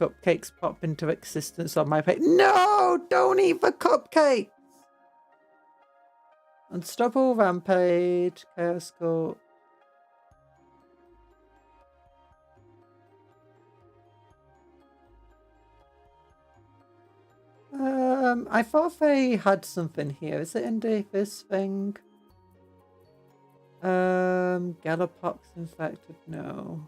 Cupcakes pop into existence on my page. No! Don't eat the cupcakes! Unstoppable Rampage. Chaos Scope. I thought they had something here. Is it in this thing? Gallowpox infected? No.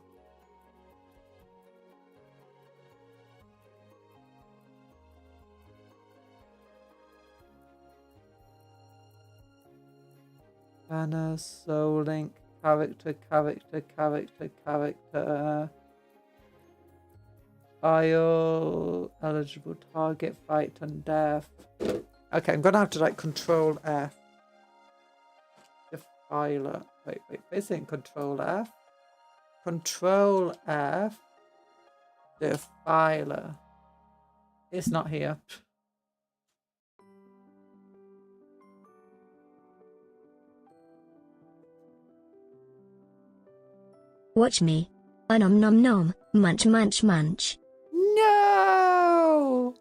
Banner, Soul Link, character. File, eligible target, fight and death. Okay, I'm gonna have to like control F. Defiler. Wait, this ain't control F. Control F. Defiler. It's not here. Watch me. Nom nom nom, munch munch munch. No!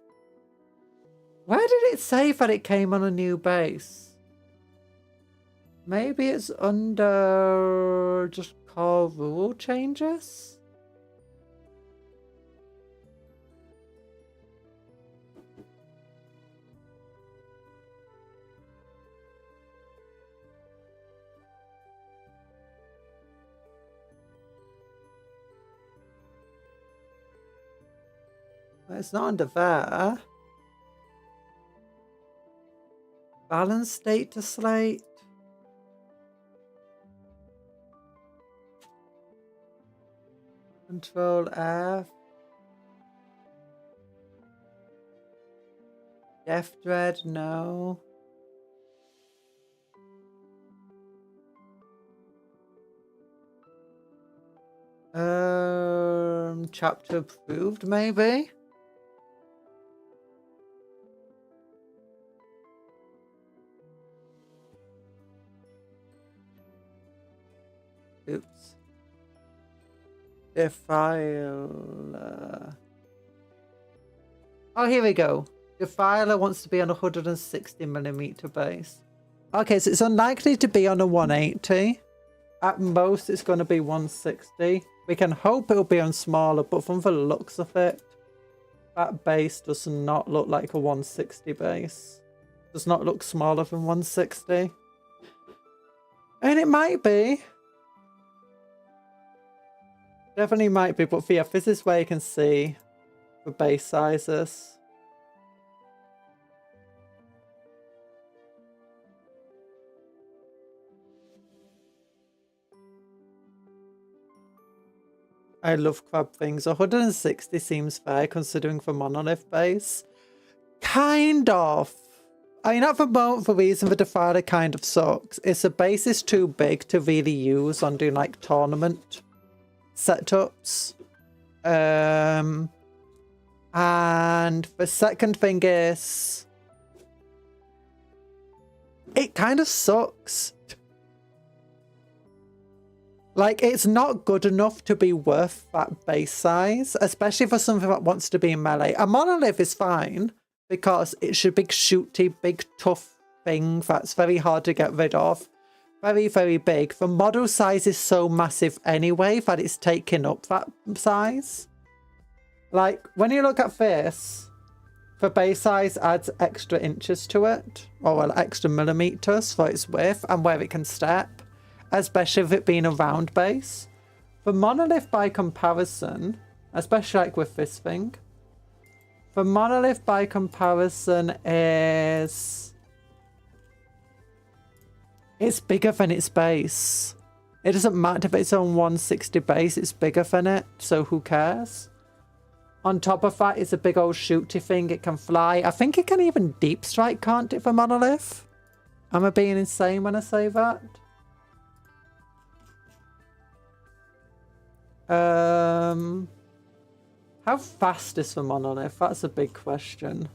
Where did it say that it came on a new base? Maybe it's under just core rule changes? It's not under there. Balance state to slate. Control F. Death Dread, no. Chapter approved, maybe? Oops. Defiler. Oh, here we go. Defiler wants to be on a 160mm base. Okay, so it's unlikely to be on a 180. At most, it's going to be 160. We can hope it'll be on smaller, but from the looks of it, that base does not look like a 160 base. Does not look smaller than 160. And it might be. Definitely might be, but yeah, this is where you can see the base sizes. I love crab things. 160 seems fair considering the monolith base. Kind of. I mean, at the moment, the reason the Defiler kind of sucks is the base is too big to really use on doing like tournament setups. And the second thing is it kind of sucks. Like, it's not good enough to be worth that base size, especially for something that wants to be in melee. A monolith is fine because it's a big shooty, big tough thing that's very hard to get rid of. Very, very big. The model size is so massive anyway that it's taking up that size. Like, when you look at this, the base size adds extra inches to it, or well, extra millimeters for its width and where it can step, especially with it being a round base. The monolith, by comparison, especially like with this thing, the monolith by comparison is It's bigger than its base. It doesn't matter if it's on 160 base, it's bigger than it, so who cares? On top of that, it's a big old shooty thing. It can fly. I think it can even deep strike, can't it, for Monolith? Am I being insane when I say that? How fast is the Monolith? That's a big question.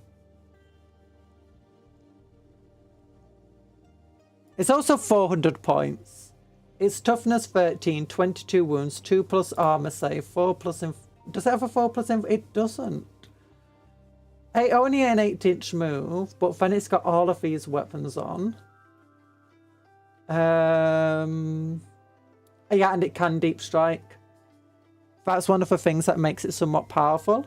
It's also 400 points. It's toughness 13, 22 wounds, 2+ armor save, 4+... Does it have a 4+? It doesn't. It only an 8-inch move, but then it's got all of these weapons on. Yeah, and it can deep strike. That's one of the things that makes it somewhat powerful.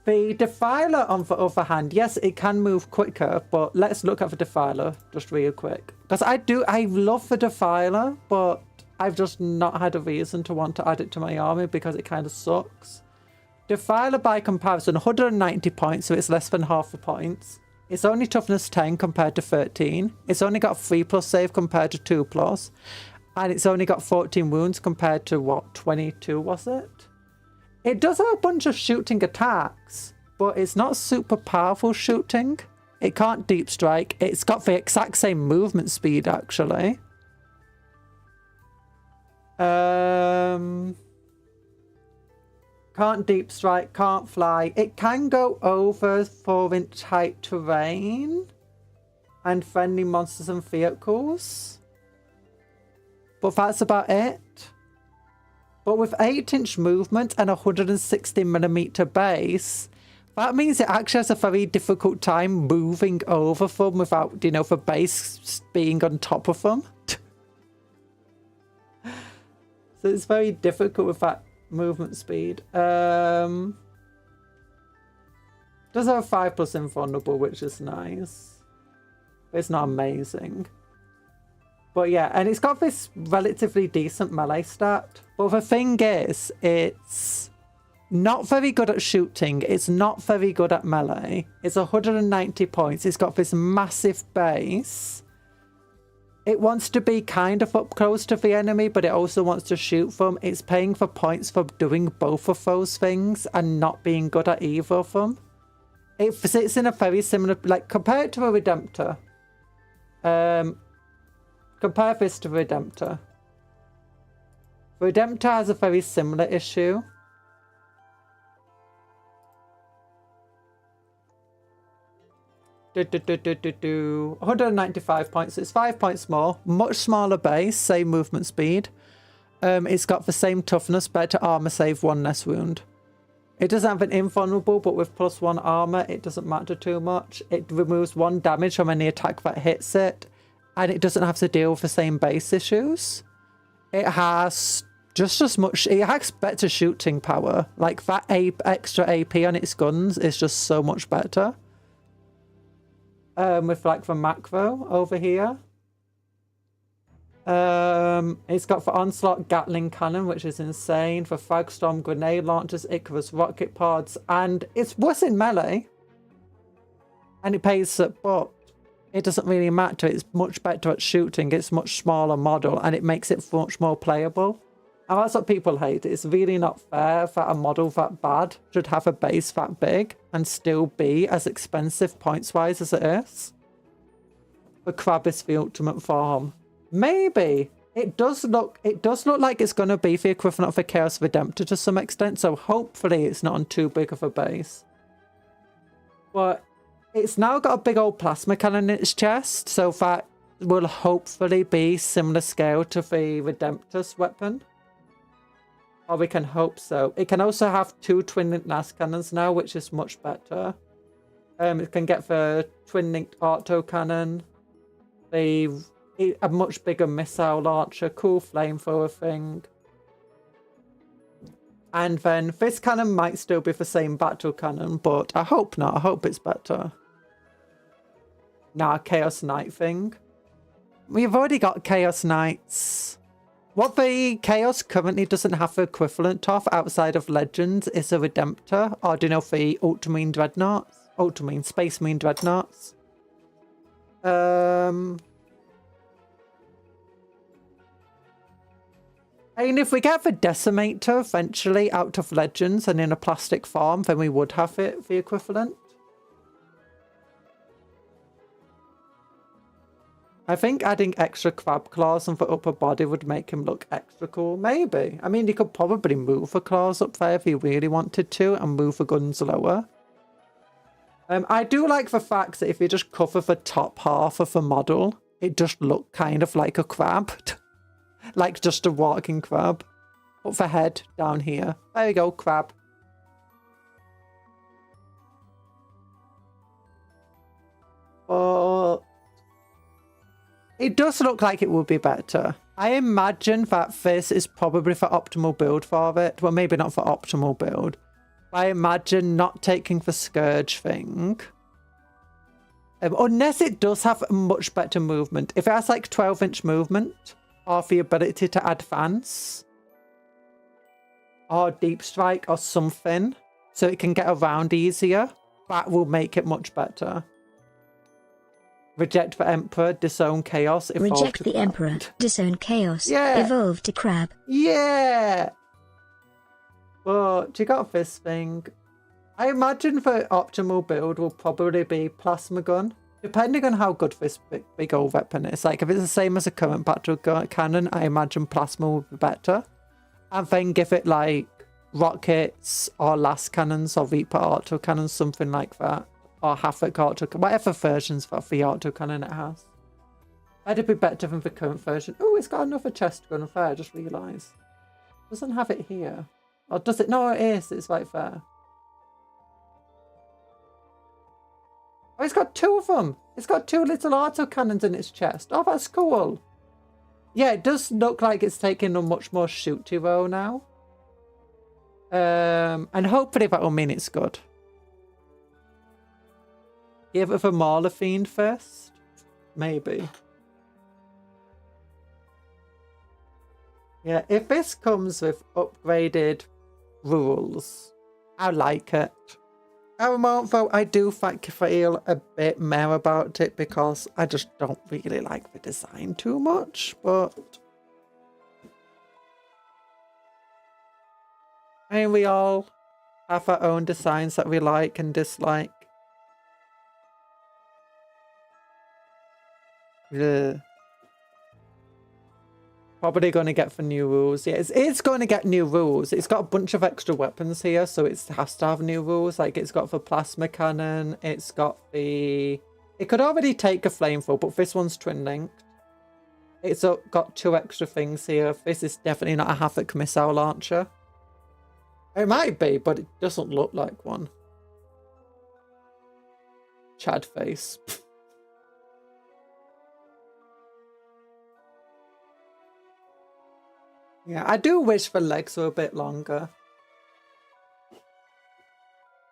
The Defiler, on the other hand, yes, it can move quicker, but let's look at the Defiler just real quick. Because I love the Defiler, but I've just not had a reason to want to add it to my army because it kind of sucks. Defiler, by comparison, 190 points, so it's less than half the points. It's only toughness 10 compared to 13. It's only got 3+ save compared to 2+. And it's only got 14 wounds compared to, what, 22 was it? It does have a bunch of shooting attacks, but it's not super powerful shooting. It can't deep strike. It's got the exact same movement speed, actually. Can't deep strike, can't fly. It can go over 4-inch height terrain and friendly monsters and vehicles. But that's about it. But with 8-inch movement and 160mm base, that means it actually has a very difficult time moving over them without, you know, the base being on top of them. So it's very difficult with that movement speed. Does have a 5+ invulnerable, which is nice. It's not amazing. But yeah, and it's got this relatively decent melee stat. But the thing is, it's not very good at shooting. It's not very good at melee. It's 190 points. It's got this massive base. It wants to be kind of up close to the enemy, but it also wants to shoot them. It's paying for points for doing both of those things and not being good at either of them. It sits in a very similar... Like, compare it to a Redemptor. Compare this to Redemptor. Redemptor has a very similar issue. Do 195 points. It's 5 points more. Much smaller base, same movement speed. It's got the same toughness, better armor save, 1 less wound. It doesn't have an invulnerable, but with +1 armor, it doesn't matter too much. It removes 1 damage from any attack that hits it, and it doesn't have to deal with the same base issues. It has just as much... It has better shooting power. Like, that extra AP on its guns is just so much better. With like the macro over here. It's got the Onslaught Gatling Cannon, which is insane. For Fragstorm Grenade Launchers, Icarus Rocket Pods, and it's worse in melee. And it pays, but it doesn't really matter. It's much better at shooting. It's much smaller model, and it makes it much more playable. And that's what people hate. It's really not fair that a model that bad should have a base that big and still be as expensive points-wise as it is. The Crab is the ultimate form. Maybe. It does look like it's going to be the equivalent of the Chaos Redemptor to some extent, so hopefully it's not on too big of a base. But it's now got a big old plasma cannon in its chest, so that will hopefully be similar scale to the Redemptor's weapon. Or we can hope so. It can also have 2 twin-linked NAS cannons now, which is much better. It can get the twin-linked auto cannon, a much bigger missile launcher, cool flamethrower thing. And then this cannon might still be the same battle cannon, but I hope not. I hope it's better. Nah, Chaos Knight thing. We've already got Chaos Knights. What the Chaos currently doesn't have the equivalent of outside of Legends is a Redemptor, or do you know, the Ultramarine Dreadnoughts? Ultramarine, Space Marine Dreadnoughts. And if we get the Decimator eventually out of Legends and in a plastic form, then we would have it, the equivalent. I think adding extra crab claws on the upper body would make him look extra cool. Maybe. I mean, you could probably move the claws up there if you really wanted to and move the guns lower. I do like the fact that if you just cover the top half of the model, it just look kind of like a crab. Like just a walking crab. Put the head down here. There you go, crab. But it does look like it would be better. I imagine that this is probably the optimal build for it. Well, maybe not for optimal build. I imagine not taking the Scourge thing. Unless it does have much better movement. If it has like 12-inch movement, or the ability to advance, or deep strike, or something, so it can get around easier, that will make it much better. Reject the Emperor, disown Chaos, evolve Reject the Emperor, disown Chaos, yeah. Evolve to Crab. Yeah! But you got this thing. I imagine the optimal build will probably be Plasma Gun. Depending on how good this big old weapon is. Like, if it's the same as a current battle cannon, I imagine Plasma would be better. And then give it, like, rockets or last cannons or Reaper auto cannons, something like that. Or Havoc auto, whatever versions of the auto cannon it has. That'd be better than the current version. Oh, it's got another chest gun there, I just realised. Doesn't have it here. Or does it? No, it is. It's right there. Oh, it's got two of them. It's got two little auto cannons in its chest. Oh, that's cool. Yeah, it does look like it's taking a much more shooty role now. And hopefully that will mean it's good. Give it the Mauler Fiend first? Maybe. Yeah, if this comes with upgraded rules, I like it. At the moment, though, I do feel a bit meh about it because I just don't really like the design too much, but I mean, we all have our own designs that we like and dislike. Yeah. Probably going to get for new rules. Yeah, it's going to get new rules. It's got a bunch of extra weapons here, so it has to have new rules. Like, it's got the plasma cannon. It's got the... It could already take a flamethrower, but this one's twin-linked. It's got two extra things here. This is definitely not a Havoc missile launcher. It might be, but it doesn't look like one. Chad face. Yeah, I do wish the legs were a bit longer.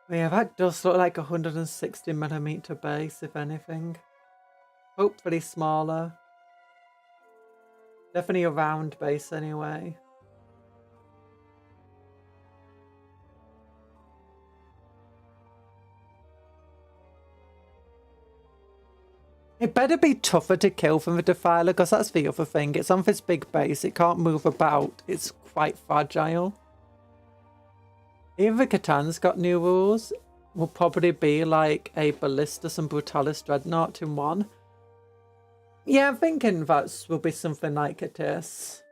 Yeah, that does look like 160mm base, if anything. Hopefully smaller. Definitely a round base anyway. It better be tougher to kill than the Defiler, because that's the other thing. It's on this big base. It can't move about. It's quite fragile. Even the Catan's got new rules. Will probably be like a Ballistus and Brutalis Dreadnought in one. Yeah, I'm thinking that will be something like it is.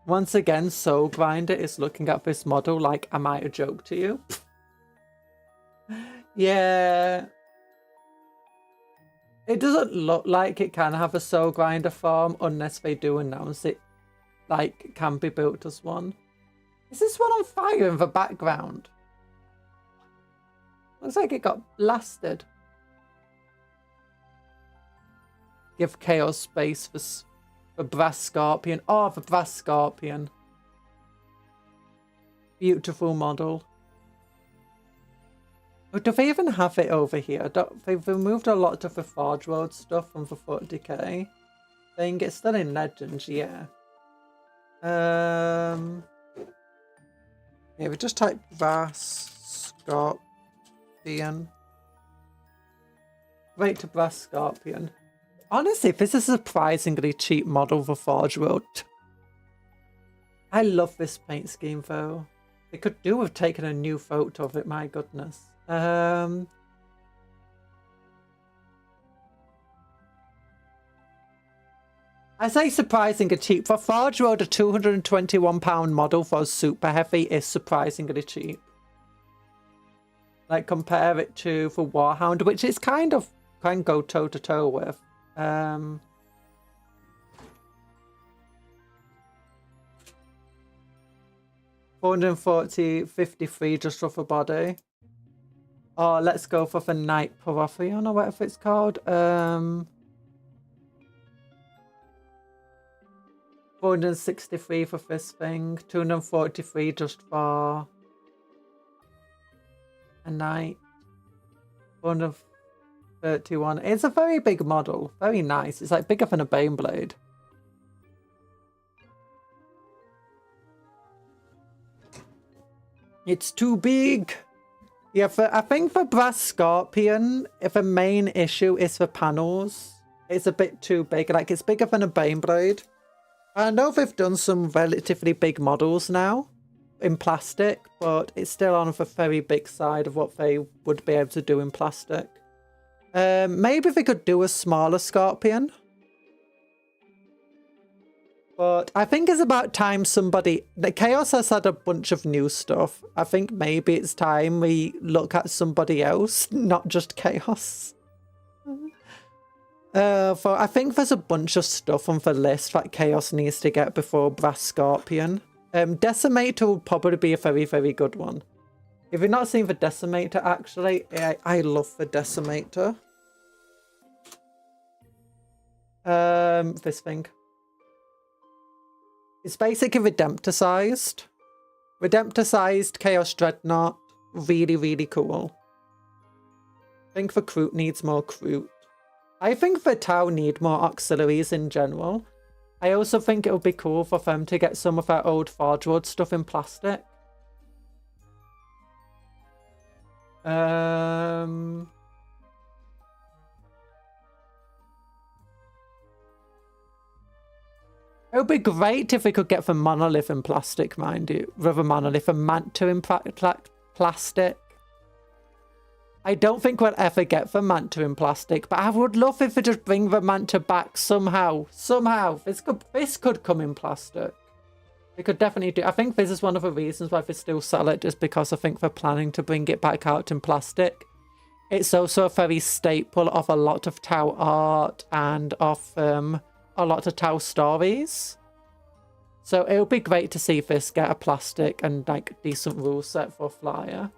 Once again, Soul Grinder is looking at this model like, am I a joke to you? Yeah. It doesn't look like it can have a Soul Grinder form unless they do announce it, like, it can be built as one. Is this one on fire in the background? Looks like it got blasted. Give Chaos space for Brass Scorpion. Oh, the Brass Scorpion. Beautiful model. Oh, do they even have it over here? They've removed a lot of the Forge World stuff from the Foot Decay thing. It's still in Legends, yeah. Yeah, we just type Brass Scorpion. Scorpion. Great to Brass Scorpion. Honestly, this is a surprisingly cheap model for Forge World. I love this paint scheme though. They could do with taking a new photo of it, my goodness. I say surprisingly cheap. For Forge World, a £221 model for super heavy is surprisingly cheap. Like, compare it to for Warhound, which is kind of can go toe to toe with. 440, 53 just for the body. Oh, let's go for the Night Paratheon or whatever it's called. 463 for this thing. 243 just for a Night. 431. It's a very big model. Very nice. It's like bigger than a Baneblade. It's too big. Yeah, I think for Brass Scorpion, if a main issue is the panels, it's a bit too big. Like, it's bigger than a Baneblade. I know they've done some relatively big models now in plastic, but it's still on the very big side of what they would be able to do in plastic. Maybe they could do a smaller Scorpion. But I think it's about time somebody... The Chaos has had a bunch of new stuff. I think maybe it's time we look at somebody else, not just Chaos. I think there's a bunch of stuff on the list that Chaos needs to get before Brass Scorpion. Decimator will probably be a very, very good one. If you've not seen the Decimator, actually, I love the Decimator. This thing. It's basically Redemptor-sized. Redemptor-sized Chaos Dreadnought. Really, really cool. I think the Kroot needs more Kroot. I think the Tau need more auxiliaries in general. I also think it would be cool for them to get some of their old Forge World stuff in plastic. It would be great if we could get the Monolith in plastic, mind you. Rather Monolith and Manta in plastic. I don't think we'll ever get the Manta in plastic, but I would love if we just bring the Manta back somehow. Somehow. This could come in plastic. We could definitely do... I think this is one of the reasons why they still sell it, just because I think they're planning to bring it back out in plastic. It's also a very staple of a lot of Tau art and of a lot of Tau stories. So it would be great to see this get a plastic and like decent rule set for Flyer.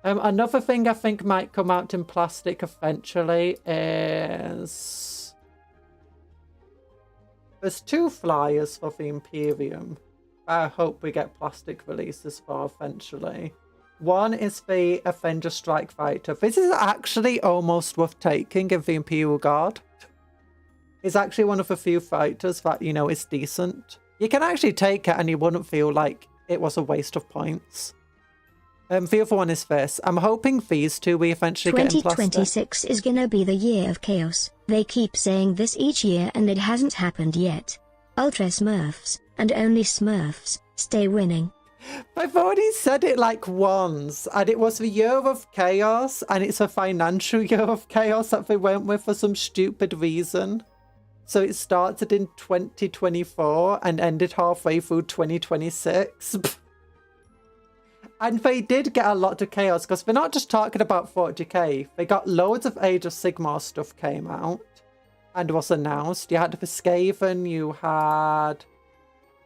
Another thing I think might come out in plastic eventually is... There's 2 flyers for the Imperium. I hope we get plastic releases for eventually. One is the Avenger Strike Fighter. This is actually almost worth taking in the Imperial Guard. It's actually one of the few fighters that, you know, is decent. You can actually take it and you wouldn't feel like it was a waste of points. The other one is this. I'm hoping these two we eventually get in plastic. 2026 is gonna be the year of chaos. They keep saying this each year and it hasn't happened yet. Ultra Smurfs, and only Smurfs, stay winning. I've already said it like once, and it was the year of chaos, and it's a financial year of chaos that they went with for some stupid reason. So it started in 2024 and ended halfway through 2026. And they did get a lot of chaos, because they're not just talking about 40k. They got loads of Age of Sigmar stuff came out and was announced. You had the Skaven, you had...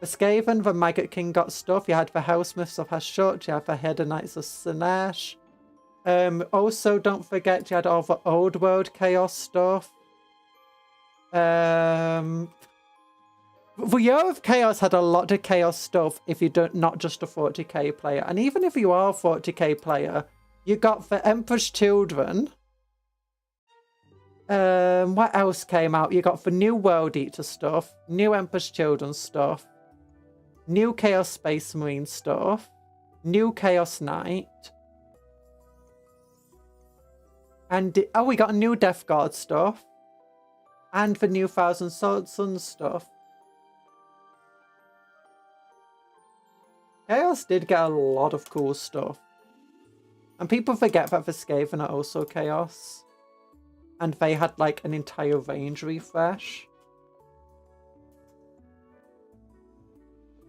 The Skaven, the Maggot King got stuff. You had the Housemiths of Hashut, you had the Hedonites Knights of Sinesh. Also, don't forget, you had all the Old World Chaos stuff. The Year of Chaos had a lot of Chaos stuff if you don't, not just a 40k player. And even if you are a 40k player, you got the Emperor's Children. What else came out? You got the new World Eater stuff, new Emperor's Children stuff, new Chaos Space Marine stuff, new Chaos Knight. And oh, we got a new Death Guard stuff. And the new Thousand Suns stuff. Chaos did get a lot of cool stuff. And people forget that the Skaven are also Chaos. And they had like an entire range refresh.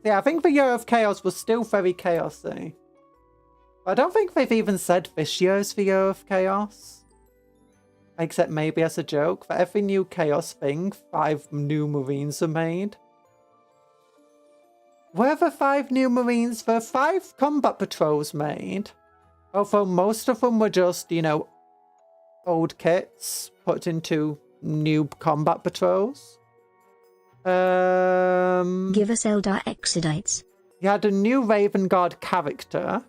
Yeah, I think the Year of Chaos was still very chaosy. I don't think they've even said this year's the Year of Chaos. Except maybe as a joke. For every new Chaos thing, 5 new Marines are made. Were the 5 new Marines? There were 5 combat patrols made. Although most of them were just, you know, old kits put into new combat patrols. Give us Eldar Exodites. You had a new Raven Guard character.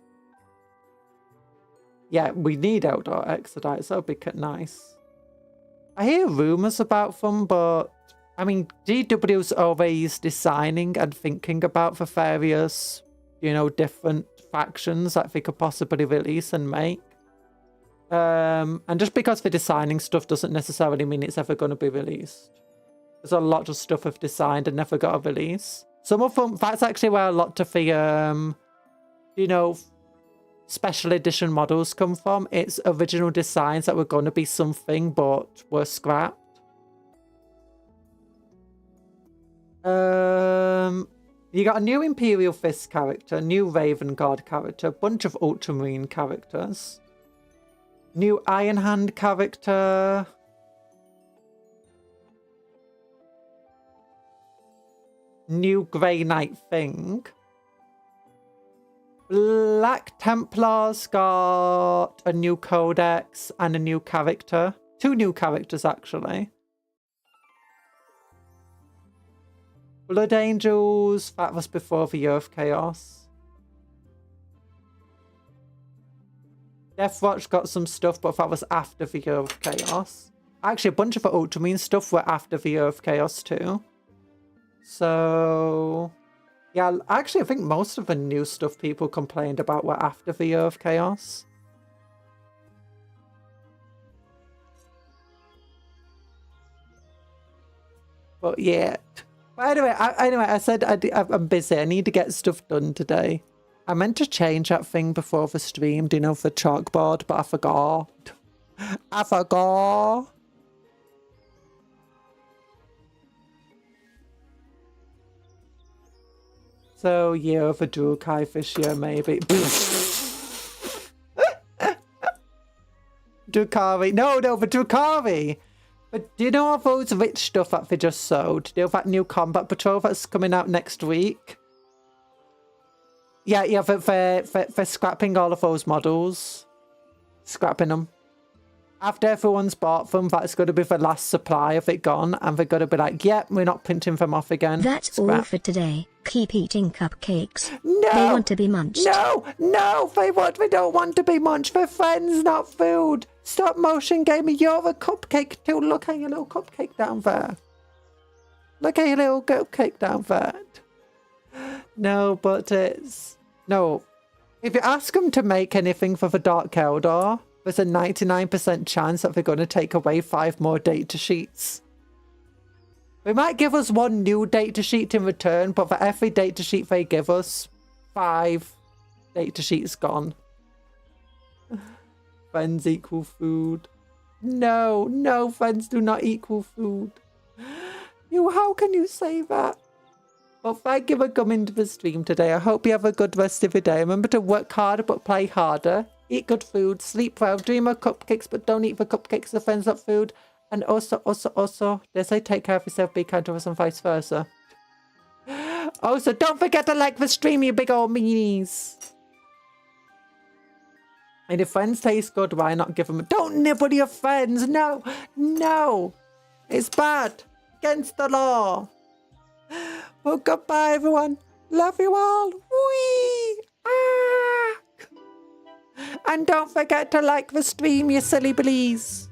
Yeah, we need Eldar Exodites. That would be nice. I hear rumours about them, but I mean, GW's always designing and thinking about the various, you know, different factions that they could possibly release and make. And just because they're designing stuff doesn't necessarily mean it's ever going to be released. There's a lot of stuff they've designed and never got a release. Some of them, that's actually where a lot of the, you know, special edition models come from. It's original designs that were going to be something but were scrapped. You got a new Imperial Fist character, new Raven Guard character, a bunch of Ultramarine characters, new Iron Hand character, new Grey Knight thing. Black Templars got a new codex and a new character. 2 new characters, actually. Blood Angels, that was before the Year of Chaos. Deathwatch got some stuff, but that was after the Year of Chaos. Actually, a bunch of the Ultramarine stuff were after the Year of Chaos too. So... yeah, actually, I think most of the new stuff people complained about were after the Year of Chaos. But yeah. But anyway, I said I'm busy. I need to get stuff done today. I meant to change that thing before the stream, you know, the chalkboard, but I forgot. I forgot. So, yeah, for Drukai this year, maybe. Drukari. No, for Drukari. But do you know all those rich stuff that they just sold? Do you know that new combat patrol that's coming out next week? Yeah, for scrapping all of those models. Scrapping them. After everyone's bought them, that's going to be the last supply of it gone. And they're going to be like, yep, we're not printing them off again. That's all for today. Keep eating cupcakes. No! They want to be munched. No! They don't want to be munched. They're friends, not food. Stop motion gaming. You're a cupcake too. Look at your little cupcake down there. Look at your little cupcake down there. No, but it's... no. If you ask them to make anything for the Dark Eldar, there's a 99% chance that they're going to take away 5 more data sheets. They might give us 1 new data sheet in return, but for every data sheet they give us, 5 data sheets gone. Friends equal food. No, friends do not equal food. How can you say that? Well, thank you for coming to the stream today. I hope you have a good rest of your day. Remember to work harder, but play harder. Eat good food, sleep well, dream of cupcakes, but don't eat the cupcakes of friends not food. And also, they say take care of yourself, be kind to us, and vice versa. Also, don't forget to like the stream, you big old meanies. And if friends taste good, why not give them don't nibble your friends. No. It's bad. Against the law. Well, goodbye, everyone. Love you all. Whee! Ah! And don't forget to like the stream, you silly billies.